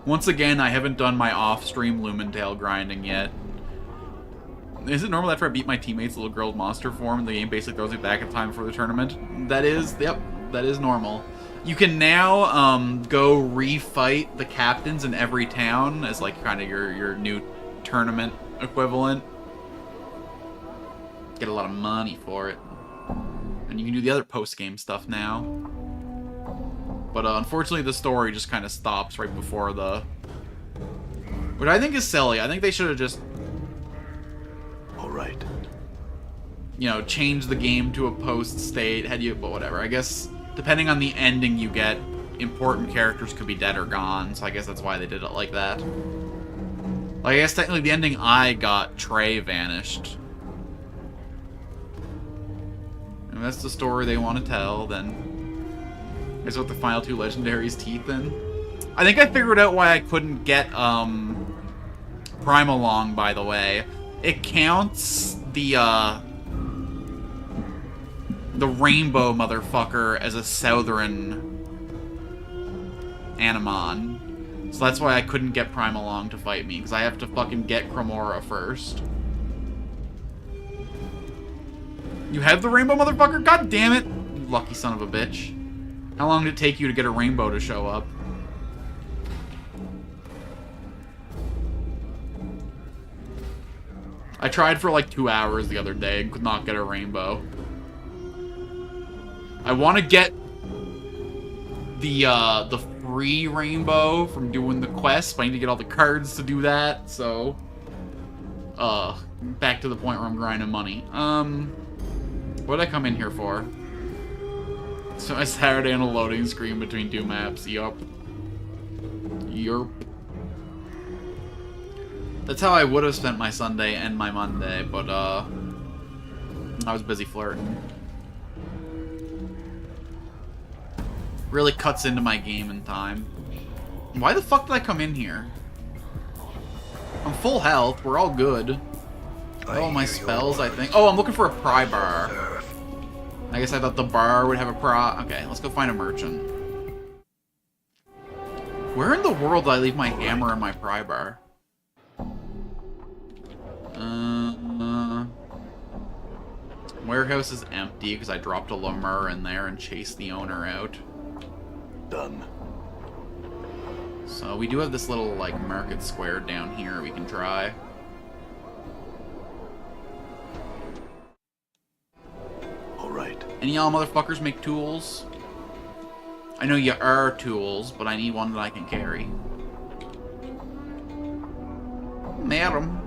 Once again, I haven't done my off-stream Lumentail grinding yet. Is it normal after I beat my teammate's little girl monster form, the game basically throws me back in time for the tournament? That is, yep, that is normal. You can now go refight the captains in every town as like kind of your new tournament equivalent. Get a lot of money for it. And you can do the other post-game stuff now. But unfortunately the story just kind of stops right before the... Which I think is silly. I think they should have just... All right. You know, changed the game to a post-state. Had you... But whatever. I guess, depending on the ending you get, important characters could be dead or gone. So I guess that's why they did it like that. Like, I guess technically the ending I got, Trey vanished. If that's the story they want to tell, then is what the final two legendaries teeth in. I think I figured out why I couldn't get Primalong, by the way. It counts the rainbow motherfucker as a southern Animon. So that's why I couldn't get Primalong to fight me, because I have to fucking get Cremora first. You have the rainbow, motherfucker? God damn it! You lucky son of a bitch. How long did it take you to get a rainbow to show up? I tried for like 2 hours the other day and could not get a rainbow. I want to get the free rainbow from doing the quest, but I need to get all the cards to do that, so... back to the point where I'm grinding money. What did I come in here for? So my Saturday on a loading screen between two maps. Yup. Yerp. That's how I would have spent my Sunday and my Monday, but I was busy flirting. Really cuts into my gaming time. Why the fuck did I come in here? I'm full health. We're all good. Oh, my spells, I think. Oh, I'm looking for a pry bar. I guess I thought the bar would have a pry. Okay, let's go find a merchant. Where in the world did I leave my hammer and my pry bar? Warehouse is empty because I dropped a lemur in there and chased the owner out. Done. So we do have this little, like, market square down here we can try. Any of y'all motherfuckers make tools? I know you are tools, but I need one that I can carry. Madam.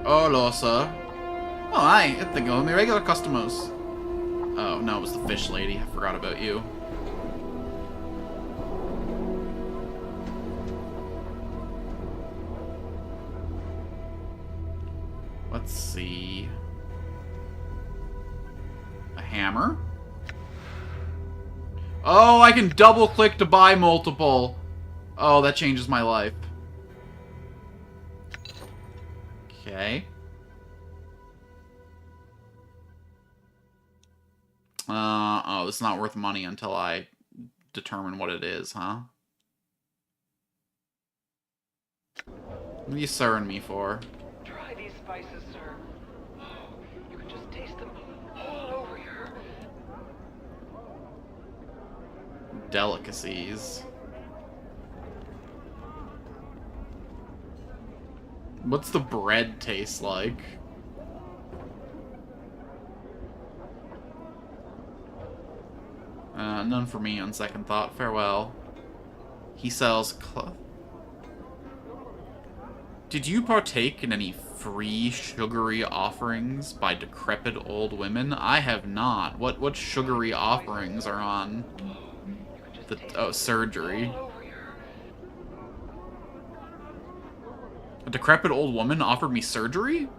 Oh, hello, sir. Oh, hi. I think of me regular customers. Oh, no, it was the fish lady. I forgot about you. Let's see. A hammer? Oh, I can double click to buy multiple. Oh, that changes my life. Okay. Oh, it's not worth money until I determine what it is, huh? What are you sirring me for? Try these spices, sir. Oh, you can just taste them all over here. Delicacies. What's the bread taste like? None for me on second thought. Farewell. He sells cloth. Did you partake in any free sugary offerings by decrepit old women? I have not. What sugary offerings are on the surgery? A decrepit old woman offered me surgery?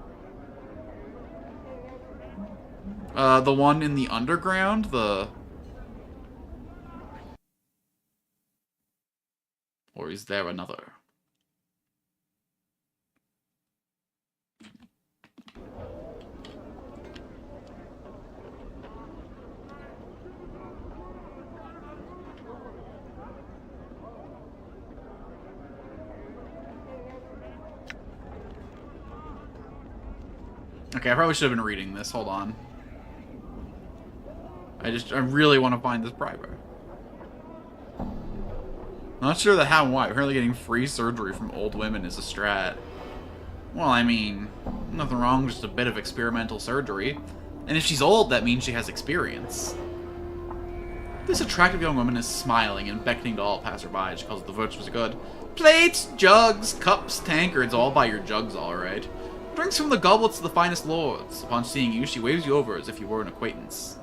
The one in the underground? Or is there another? Okay, I probably should have been reading this. Hold on. I really want to find this primer. Not sure the how and why. Apparently getting free surgery from old women is a strat. Well, I mean, nothing wrong, just a bit of experimental surgery. And if she's old, that means she has experience. This attractive young woman is smiling and beckoning to all passerby. She calls it the virtuous good. Plates, jugs, cups, tankards, all by your jugs, alright. Drinks from the goblets of the finest lords. Upon seeing you, she waves you over as if you were an acquaintance.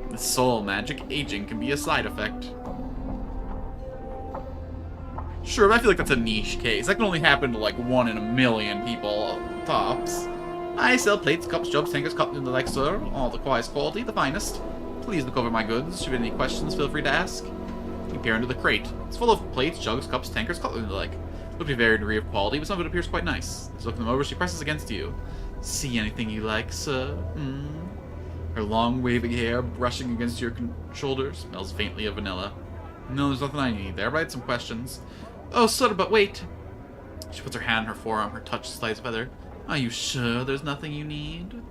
With soul magic, aging can be a side effect. Sure, but I feel like that's a niche case. That can only happen to like 1 in a million people, tops. I sell plates, cups, jugs, tankards, cups, and the like, sir. All the highest quality, the finest. Please look over my goods. Should you have any questions, feel free to ask. You peer into the crate. It's full of plates, jugs, cups, tankards, cutlery, and the like. Look to varied degree of quality, but some of it appears quite nice. As you look them over, she presses against you. See anything you like, sir? Her long, waving hair brushing against your shoulders smells faintly of vanilla. No, there's nothing I need there, but I had some questions. Oh, sir, but wait. She puts her hand on her forearm, her touch slides feather. Are you sure there's nothing you need?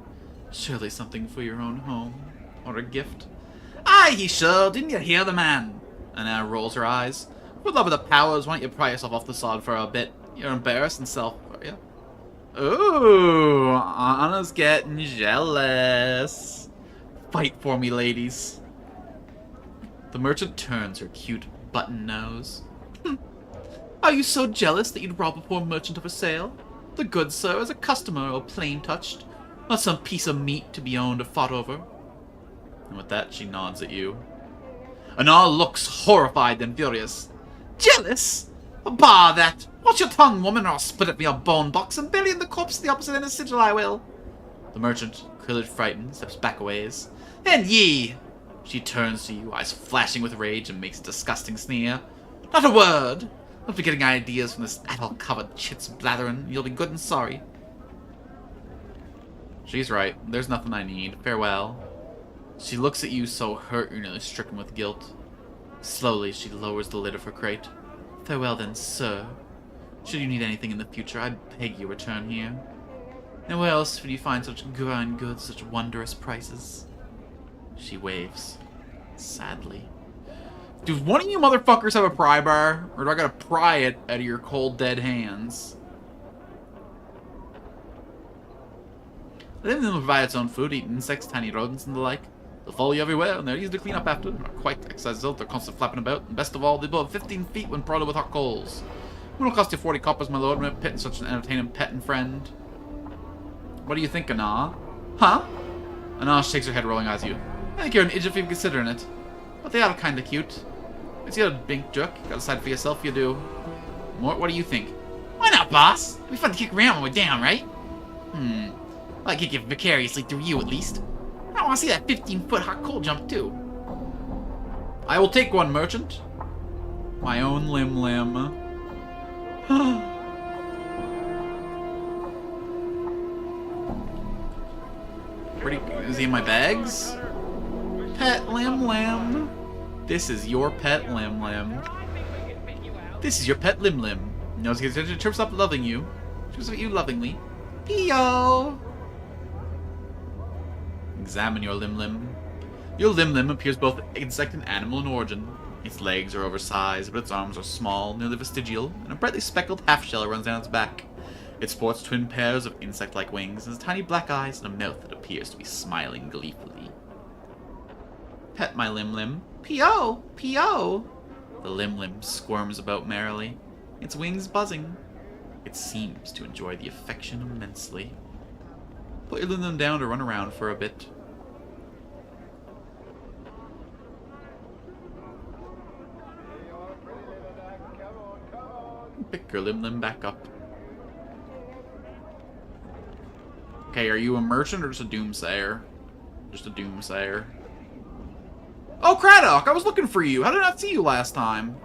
Surely something for your own home. Or a gift. Aye, he sure. Didn't you hear the man? Anna rolls her eyes. For love of the powers, why don't you pry yourself off the sod for a bit? You're embarrassed and self... Yeah. Ooh, Anna's getting jealous. Fight for me, ladies. The merchant turns her cute button nose. Are you so jealous that you'd rob a poor merchant of a sale? The good sir is a customer or plain touched, not some piece of meat to be owned or fought over. And with that, she nods at you. Anna looks horrified and furious. Jealous? Bar that! Watch your tongue, woman, or I'll split it from your bone box and bury in the corpse the opposite end of sigil I will. The merchant, clearly frightened, steps back a ways. And ye! She turns to you, eyes flashing with rage, and makes a disgusting sneer. Not a word! Don't be getting ideas from this apple-covered chit's blathering. You'll be good and sorry. She's right. There's nothing I need. Farewell. She looks at you so hurt you're nearly stricken with guilt. Slowly, she lowers the lid of her crate. Farewell then, sir. Should you need anything in the future, I beg you return here. And where else would you find such grind goods, such wondrous prices? She waves. Sadly. Do one of you motherfuckers have a pry bar? Or do I gotta pry it out of your cold, dead hands? The limb limb will provide its own food, eating insects, tiny rodents, and the like. They'll follow you everywhere, and they're easy to clean up after. They're not quite exercise out, they're constantly flapping about, and best of all, they blow up 15 feet when prodded with hot coals. It'll cost you 40 coppers, my lord, and pit and such an entertaining pet and friend. What do you think, Anna? Huh? Anna shakes her head, rolling eyes at you. I think you're an idiot for even considering it. But they are kinda cute. It's you a bink jerk. You gotta decide for yourself, you do. What do you think? Why not, boss? It'd be fun to kick around when we're down, right? I kick it vicariously through you, at least. I want to see that 15-foot hot coal jump, too. I will take one, merchant. My own limb limb. Is he in my bags? Pet limb limb. This is your pet limb limb. This is your pet limb limb. Knows he chirps up loving you. Chirps at you lovingly. Pio! Examine your limb limb. Your limb limb appears both insect and animal in origin. Its legs are oversized, but its arms are small, nearly vestigial, and a brightly speckled half-shell runs down its back. It sports twin pairs of insect-like wings, and has tiny black eyes and a mouth that appears to be smiling gleefully. Pet my limb limb. Pio! Pio! The limb limb squirms about merrily, its wings buzzing. It seems to enjoy the affection immensely. Put your limb limb down to run around for a bit. Pick your limb limb back up. Okay, are you a merchant or just a doomsayer? Just a doomsayer. Oh, Craddock! I was looking for you! How did I not see you last time?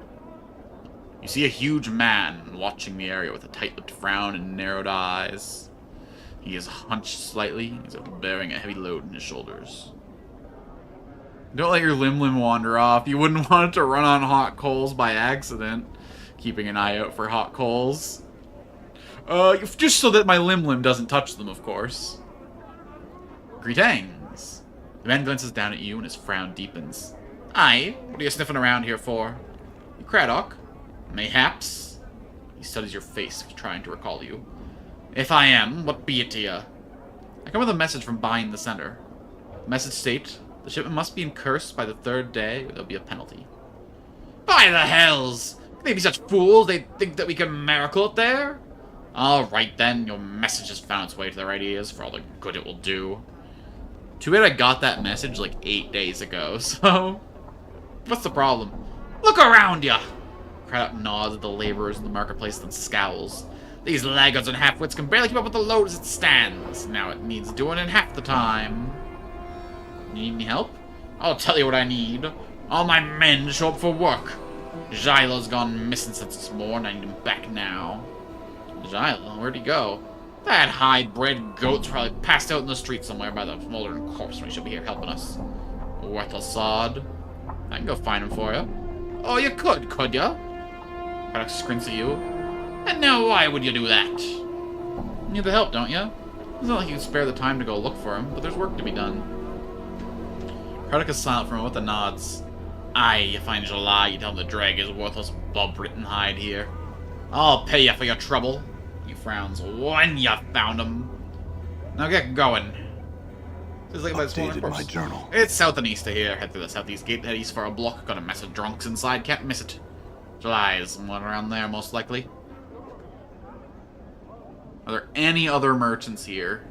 You see a huge man watching the area with a tight-lipped frown and narrowed eyes. He is hunched slightly. He's bearing a heavy load on his shoulders. Don't let your limb limb wander off. You wouldn't want it to run on hot coals by accident. Keeping an eye out for hot coals. Just so that my limb limb doesn't touch them, of course. Greetings. The man glances down at you and his frown deepens. Aye, what are you sniffing around here for? You Craddock? Mayhaps? He studies your face, trying to recall you. If I am, what be it to you? I come with a message from behind the center. The message states, the shipment must be incursed by the 3rd day, or there'll be a penalty. By the hells! Can they be such fools they think that we can miracle it there? Alright then, your message has found its way to their ideas for all the good it will do. Too bad I got that message like 8 days ago, so... What's the problem? Look around ya! Craddock nods at the laborers in the marketplace, then scowls. These laggards and half-wits can barely keep up with the load as it stands. Now it needs doing in half the time. You need any help? I'll tell you what I need. All my men to show up for work. Zyla's gone missing since this morning. I need him back now. Zyla? Where'd he go? That high-bred goat's probably passed out in the street somewhere by the smoldering corpse when he should be here helping us. Worthless sod. I can go find him for you. Oh, you could ya? Craddock squints at you. And now why would you do that? You need the help, don't you? It's not like you can spare the time to go look for him, but there's work to be done. Craddock is silent for a moment with the nods. Aye, you find July, you tell him to drag his worthless bob-written hide here. I'll pay you for your trouble. He frowns. When you found him. Now get going. Updated my journal. It's south and east of here. Head through the southeast gate, head east for a block. Got a mess of drunks inside, can't miss it. July's someone around there, most likely. Are there any other merchants here?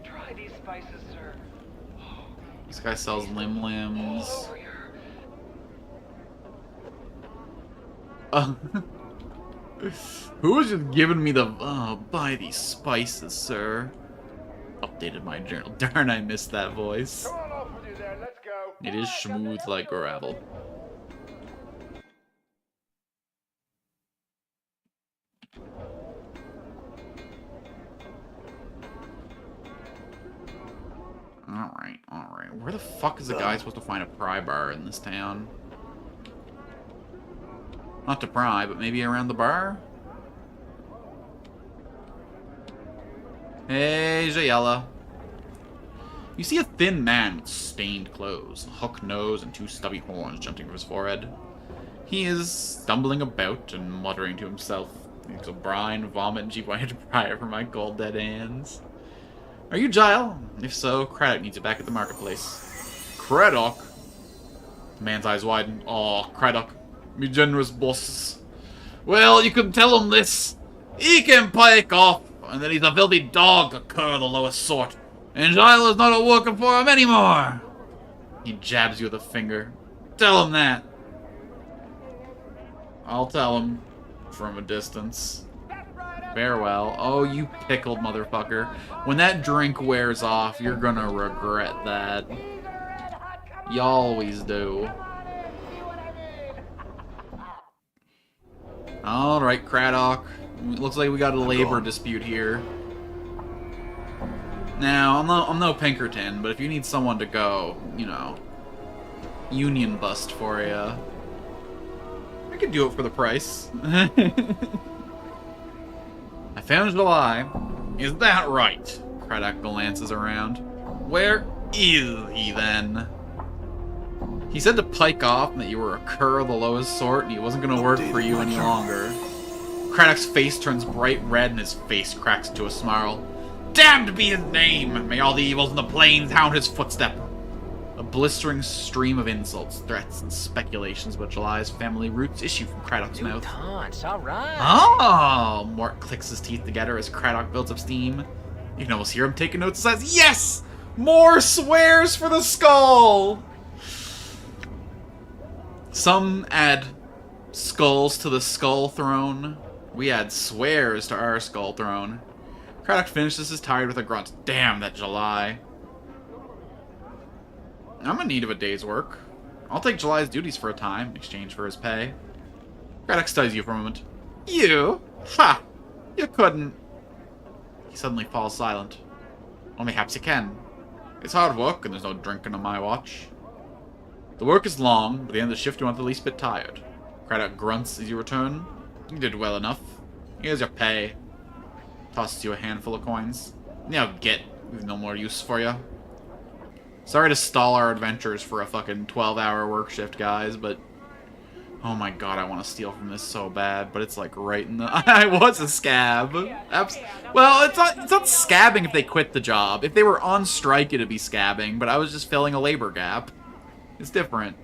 Try these spices, sir. This guy sells limb limbs. All over your... Who was just giving me the... Oh, buy these spices, sir. Updated my journal. Darn, I missed that voice. Come on off with you then, let's go. It is smooth like gravel. Alright. Where the fuck is the guy supposed to find a pry bar in this town? Not to pry, but maybe around the bar? Hey, Jayella. You see a thin man with stained clothes, a hooked nose, and 2 stubby horns jutting from his forehead. He is stumbling about and muttering to himself. He's a brine, vomit, and cheap white prior for my cold dead hands. Are you Gile? If so, Craddock needs you back at the marketplace. Craddock? The man's eyes widen. Oh, Craddock. Me generous boss. Well, you can tell him this. He can pike off, and that he's a filthy dog, a cur of the lowest sort. And Gile is not working for him anymore. He jabs you with a finger. Tell him that. I'll tell him. From a distance. Farewell. Oh, you pickled motherfucker. When that drink wears off, you're gonna regret that. You always do. Alright, Craddock. Looks like we got a labor dispute here. Now, I'm no Pinkerton, but if you need someone to go, you know, union bust for you, I could do it for the price. I found July. Is that right? Craddock glances around. Where is he, then? He said to pike off and that you were a cur of the lowest sort and he wasn't going to work for you any longer. Craddock's face turns bright red and his face cracks into a snarl. Damned be his name! May all the evils in the plains hound his footstep! A blistering stream of insults, threats, and speculations about July's family roots issue from Craddock's mouth. Tons, all right. Oh! Mort clicks his teeth together as Craddock builds up steam. You can almost hear him taking notes and says, yes! More swears for the skull! Some add skulls to the skull throne. We add swears to our skull throne. Craddock finishes his tirade with a grunt. Damn, that July. I'm in need of a day's work. I'll take July's duties for a time in exchange for his pay. Craddock studies you for a moment. You? Ha! You couldn't. He suddenly falls silent. Well, perhaps you can. It's hard work, and there's no drinking on my watch. The work is long, but at the end of the shift you want the least bit tired. Craddock grunts as you return. You did well enough. Here's your pay. Tosses you a handful of coins. Now get. We've no more use for you. Sorry to stall our adventures for a fucking 12-hour work shift, guys, but... Oh my god, I want to steal from this so bad, but it's like right in the... I was a scab. Well, it's not scabbing if they quit the job. If they were on strike, it'd be scabbing, but I was just filling a labor gap. It's different.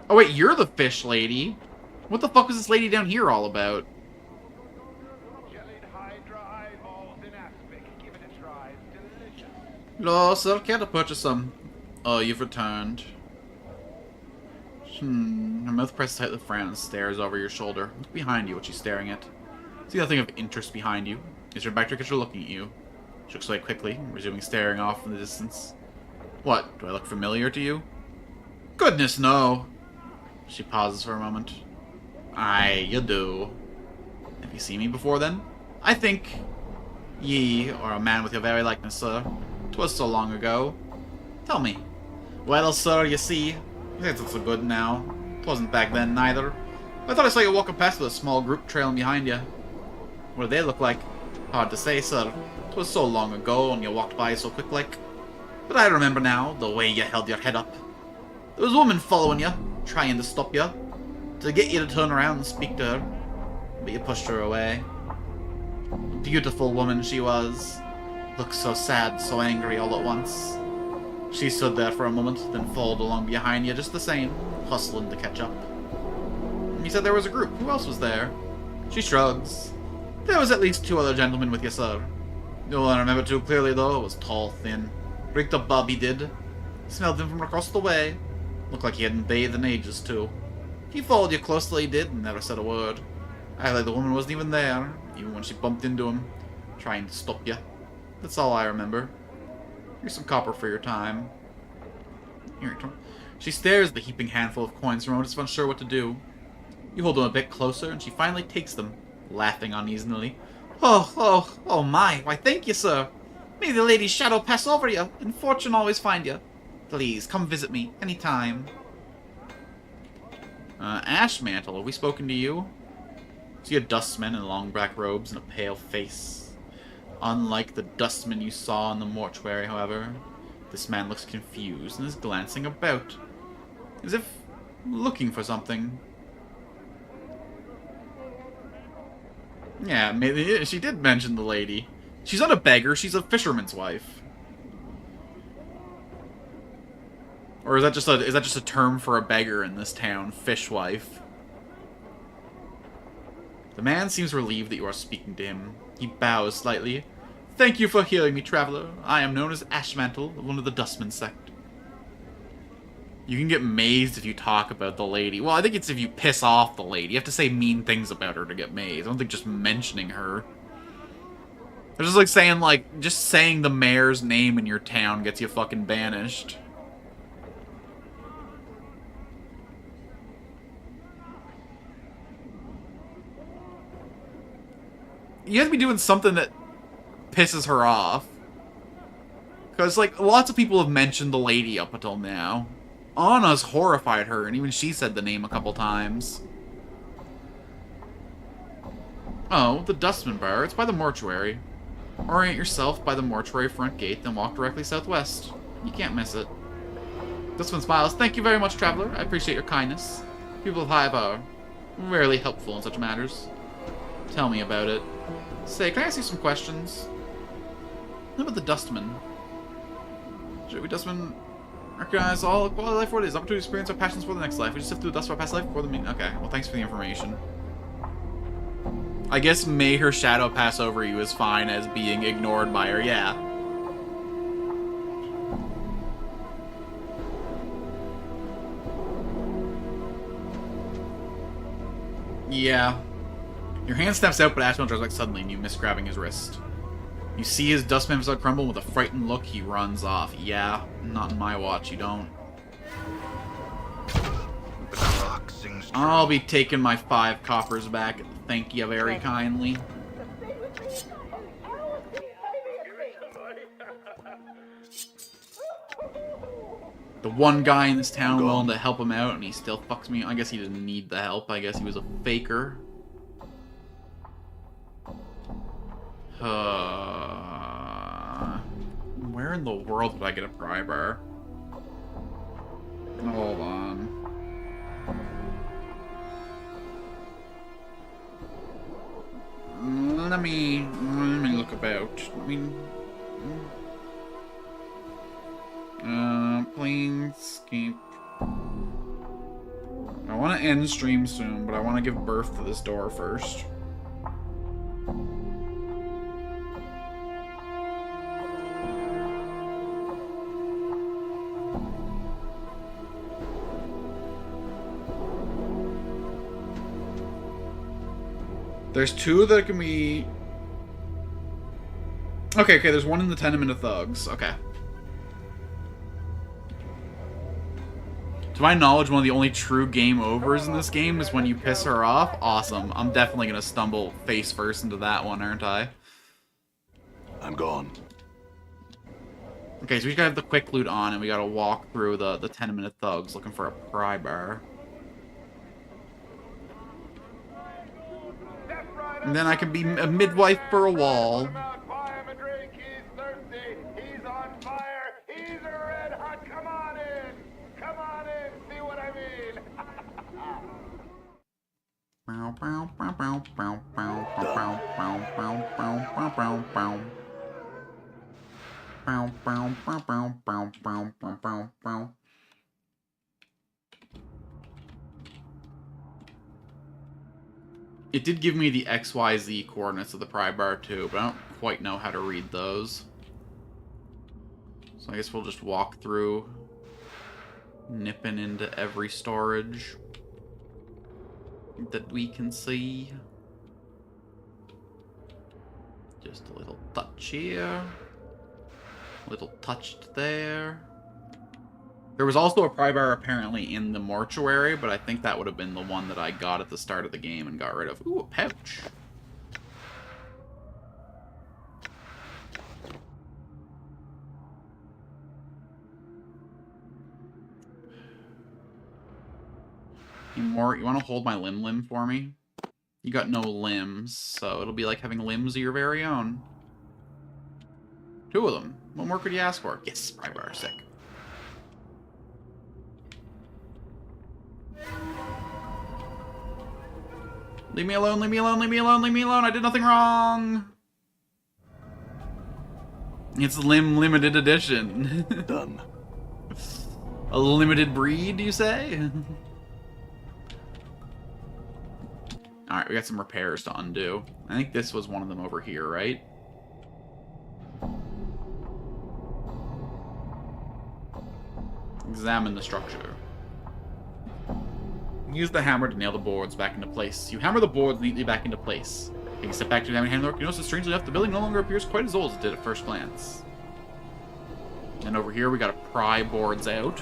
Oh wait, you're the fish lady. What the fuck was this lady down here all about? Jellied Hydra eyeballs in aspic. Give it a try. Delicious. Hello, sir. Care to purchase some? Oh, you've returned. Her mouth pressed tight with a frown and stares over your shoulder. Look behind you, what she's staring at. See nothing of interest behind you. Is your back to her looking at you? She looks away quickly, resuming staring off in the distance. What? Do I look familiar to you? Goodness, no. She pauses for a moment. Aye, you do. Have you seen me before, then? I think ye are a man with your very likeness, sir. 'Twas so long ago. Tell me. Well, sir, you see, it's not so good now. 'Twasn't back then, neither. I thought I saw you walking past with a small group trailing behind you. What did they look like? Hard to say, sir. 'Twas so long ago, and you walked by so quick-like. But I remember now, the way you held your head up. There was a woman following you, trying to stop you, to get you to turn around and speak to her. But you pushed her away. A beautiful woman she was. Looked so sad, so angry all at once. She stood there for a moment, then followed along behind you just the same, hustling to catch up. You said there was a group. Who else was there? She shrugs. There was at least 2 other gentlemen with you, sir. The one I remember too clearly, though, was tall, thin. Rigged a bob, he did. Smelled him from across the way. Looked like he hadn't bathed in ages, too. He followed you closely, he did, and never said a word. Act like the woman wasn't even there, even when she bumped into him, trying to stop you. That's all I remember. Here's some copper for your time. Here, she stares at the heaping handful of coins from just unsure what to do. You hold them a bit closer, and she finally takes them, laughing uneasily. Oh my, why thank you, sir. May the lady's shadow pass over you, and fortune always find you. Please, come visit me, any time. Ashmantle, have we spoken to you? See a dustman in long black robes and a pale face. Unlike the dustman you saw in the mortuary, however, this man looks confused and is glancing about, as if looking for something. Yeah, maybe she did mention the lady. She's not a beggar, she's a fisherman's wife. Or is that just a term for a beggar in this town, fishwife? The man seems relieved that you are speaking to him. He bows slightly. Thank you for hearing me, traveler. I am known as Ashmantle, one of the Dustman sect. You can get mazed if you talk about the lady. Well, I think it's if you piss off the lady. You have to say mean things about her to get mazed. I don't think just mentioning her. It's just like saying, just saying the mayor's name in your town gets you fucking banished. You have to be doing something that pisses her off. Because, lots of people have mentioned the lady up until now. Anna's horrified her, and even she said the name a couple times. Oh, the Dustman Bar. It's by the mortuary. Orient yourself by the mortuary front gate, then walk directly southwest. You can't miss it. Dustman smiles. Thank you very much, traveler. I appreciate your kindness. People of Hive are rarely helpful in such matters. Tell me about it. Say, can I ask you some questions? What about the Dustman? Should we Dustman recognize all quality of life for what it is? Opportunity, experience, our passions for the next life. We just sift through the dust of our past life before the meeting. Okay, well, thanks for the information. I guess may her shadow pass over you is fine as being ignored by her, yeah. Yeah. Your hand snaps out, but Ashman draws back suddenly, and you miss grabbing his wrist. You see his Dustman facade crumble. With a frightened look, he runs off. Yeah, not in my watch, you don't. The clock sings true. I'll be taking my 5 coppers back. Thank you very kindly. The one guy in this town willing to help him out, and he still fucks me. I guess he didn't need the help. I guess he was a faker. Where in the world would I get a pry bar? Hold on. Let me look about. Planescape. I want to end stream soon, but I want to give birth to this door first. There's 2 that can be... Okay, there's 1 in the Tenement of Thugs. Okay. To my knowledge, one of the only true game overs in this game is when you piss her off. Awesome. I'm definitely going to stumble face first into that one, aren't I? I'm gone. Okay, so we gotta have the quick loot on, and we gotta walk through the Tenement of Thugs looking for a pry bar. And then I can be a midwife for a wall. Buy him a drink. He's thirsty. He's on fire. He's a red hot. Come on in. Come on in. See what I mean? It did give me the XYZ coordinates of the pry bar too, but I don't quite know how to read those. So I guess we'll just walk through, nipping into every storage that we can see. Just a little touch here, a little touched there. There was also a pry bar apparently in the mortuary, but I think that would have been the one that I got at the start of the game and got rid of. Ooh, a pouch. You want to hold my limb for me? You got no limbs, so it'll be like having limbs of your very own. 2 of them. What more could you ask for? Yes, pry bar, sick. Leave me alone, leave me alone, leave me alone, leave me alone. I did nothing wrong. It's limited edition. Done. A limited breed, you say? Alright, we got some repairs to undo. I think this was one of them over here, right? Examine the structure. Use the hammer to nail the boards back into place. You hammer the boards neatly back into place. Take a step back to examine the handwork. You notice that strangely enough, the building no longer appears quite as old as it did at first glance. And over here, we gotta pry boards out.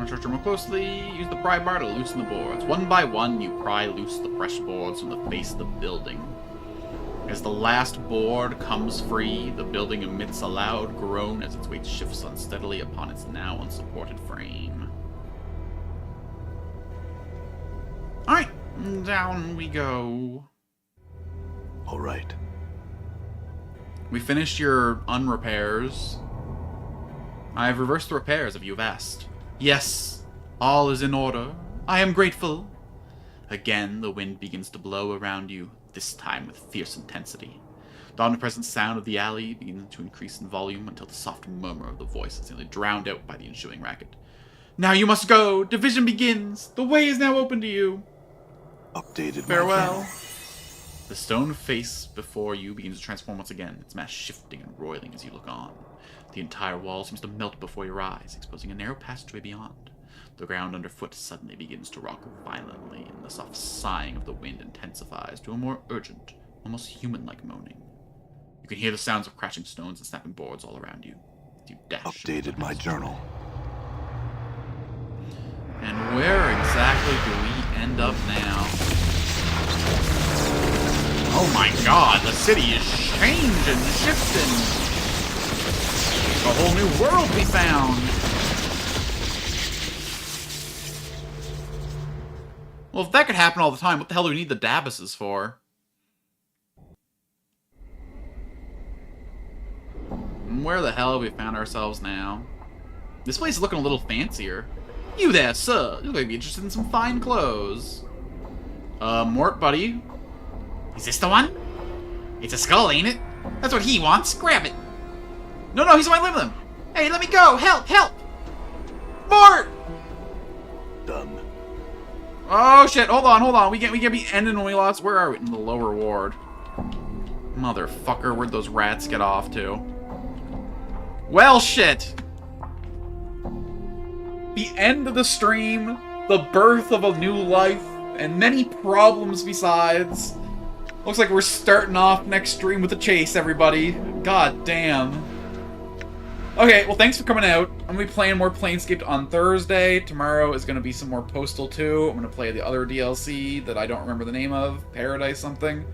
Structure more closely. Use the pry bar to loosen the boards. One by one, you pry loose the fresh boards from the face of the building. As the last board comes free, the building emits a loud groan as its weight shifts unsteadily upon its now unsupported frame. Alright, down we go. All right. We finished your unrepairs. I have reversed the repairs if you have asked. Yes, all is in order. I am grateful. Again, the wind begins to blow around you, this time with fierce intensity. The omnipresent sound of the alley begins to increase in volume until the soft murmur of the voice is nearly drowned out by the ensuing racket. Now you must go! Division begins! The way is now open to you! Updated. Farewell! The stone face before you begins to transform once again, its mass shifting and roiling as you look on. The entire wall seems to melt before your eyes, exposing a narrow passageway beyond. The ground underfoot suddenly begins to rock violently, and the soft sighing of the wind intensifies to a more urgent, almost human-like moaning. You can hear the sounds of crashing stones and snapping boards all around you. As you dash. Updated my journal. And where exactly do we end up now? Oh my god, the city is changing, shifting! A whole new world we found! Well, if that could happen all the time, what the hell do we need the Dabases for? And where the hell have we found ourselves now? This place is looking a little fancier. You there, sir! You look like you'd be interested in some fine clothes. Mort, buddy. Is this the one? It's a skull, ain't it? That's what he wants. Grab it. No, he's my limb. Hey, let me go! Help! Mort! Done. Oh shit! Hold on. We can't be ending when we lost. Where are we? In the lower ward. Motherfucker! Where'd those rats get off to? Well, shit. The end of the stream, the birth of a new life, and many problems besides. Looks like we're starting off next stream with a chase, everybody. God damn. Okay, well, thanks for coming out. I'm going to be playing more Planescape on Thursday. Tomorrow is going to be some more Postal 2. I'm going to play the other DLC that I don't remember the name of. Paradise something.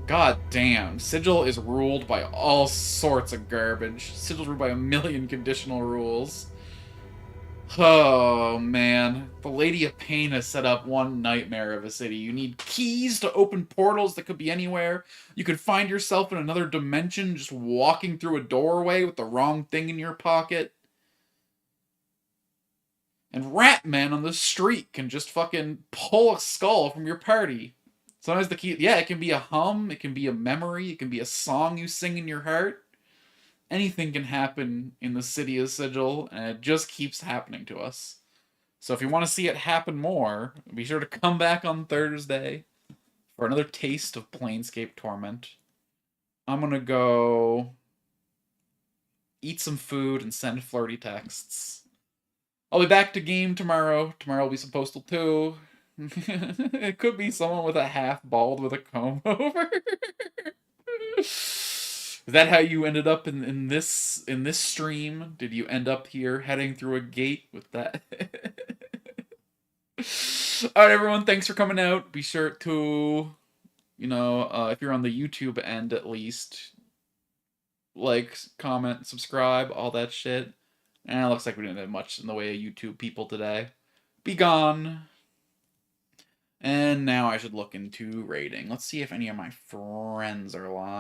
God damn. Sigil is ruled by all sorts of garbage. Sigil's ruled by a million conditional rules. Oh, man. The Lady of Pain has set up one nightmare of a city. You need keys to open portals that could be anywhere. You could find yourself in another dimension just walking through a doorway with the wrong thing in your pocket. And rat men on the street can just fucking pull a skull from your party. Sometimes the key... Yeah, it can be a hum, it can be a memory, it can be a song you sing in your heart. Anything can happen in the city of Sigil, and it just keeps happening to us. So if you want to see it happen more, be sure to come back on Thursday for another taste of Planescape Torment. I'm gonna go eat some food and send flirty texts. I'll be back to game tomorrow. Tomorrow will be some Postal 2. It could be someone with a half bald with a comb over. Is that how you ended up in this stream? Did you end up here heading through a gate with that? Alright, everyone, thanks for coming out. Be sure to, if you're on the YouTube end at least, like, comment, subscribe, all that shit. And it looks like we didn't have much in the way of YouTube people today. Be gone. And And now I should look into rating. Let's see if any of my friends are live.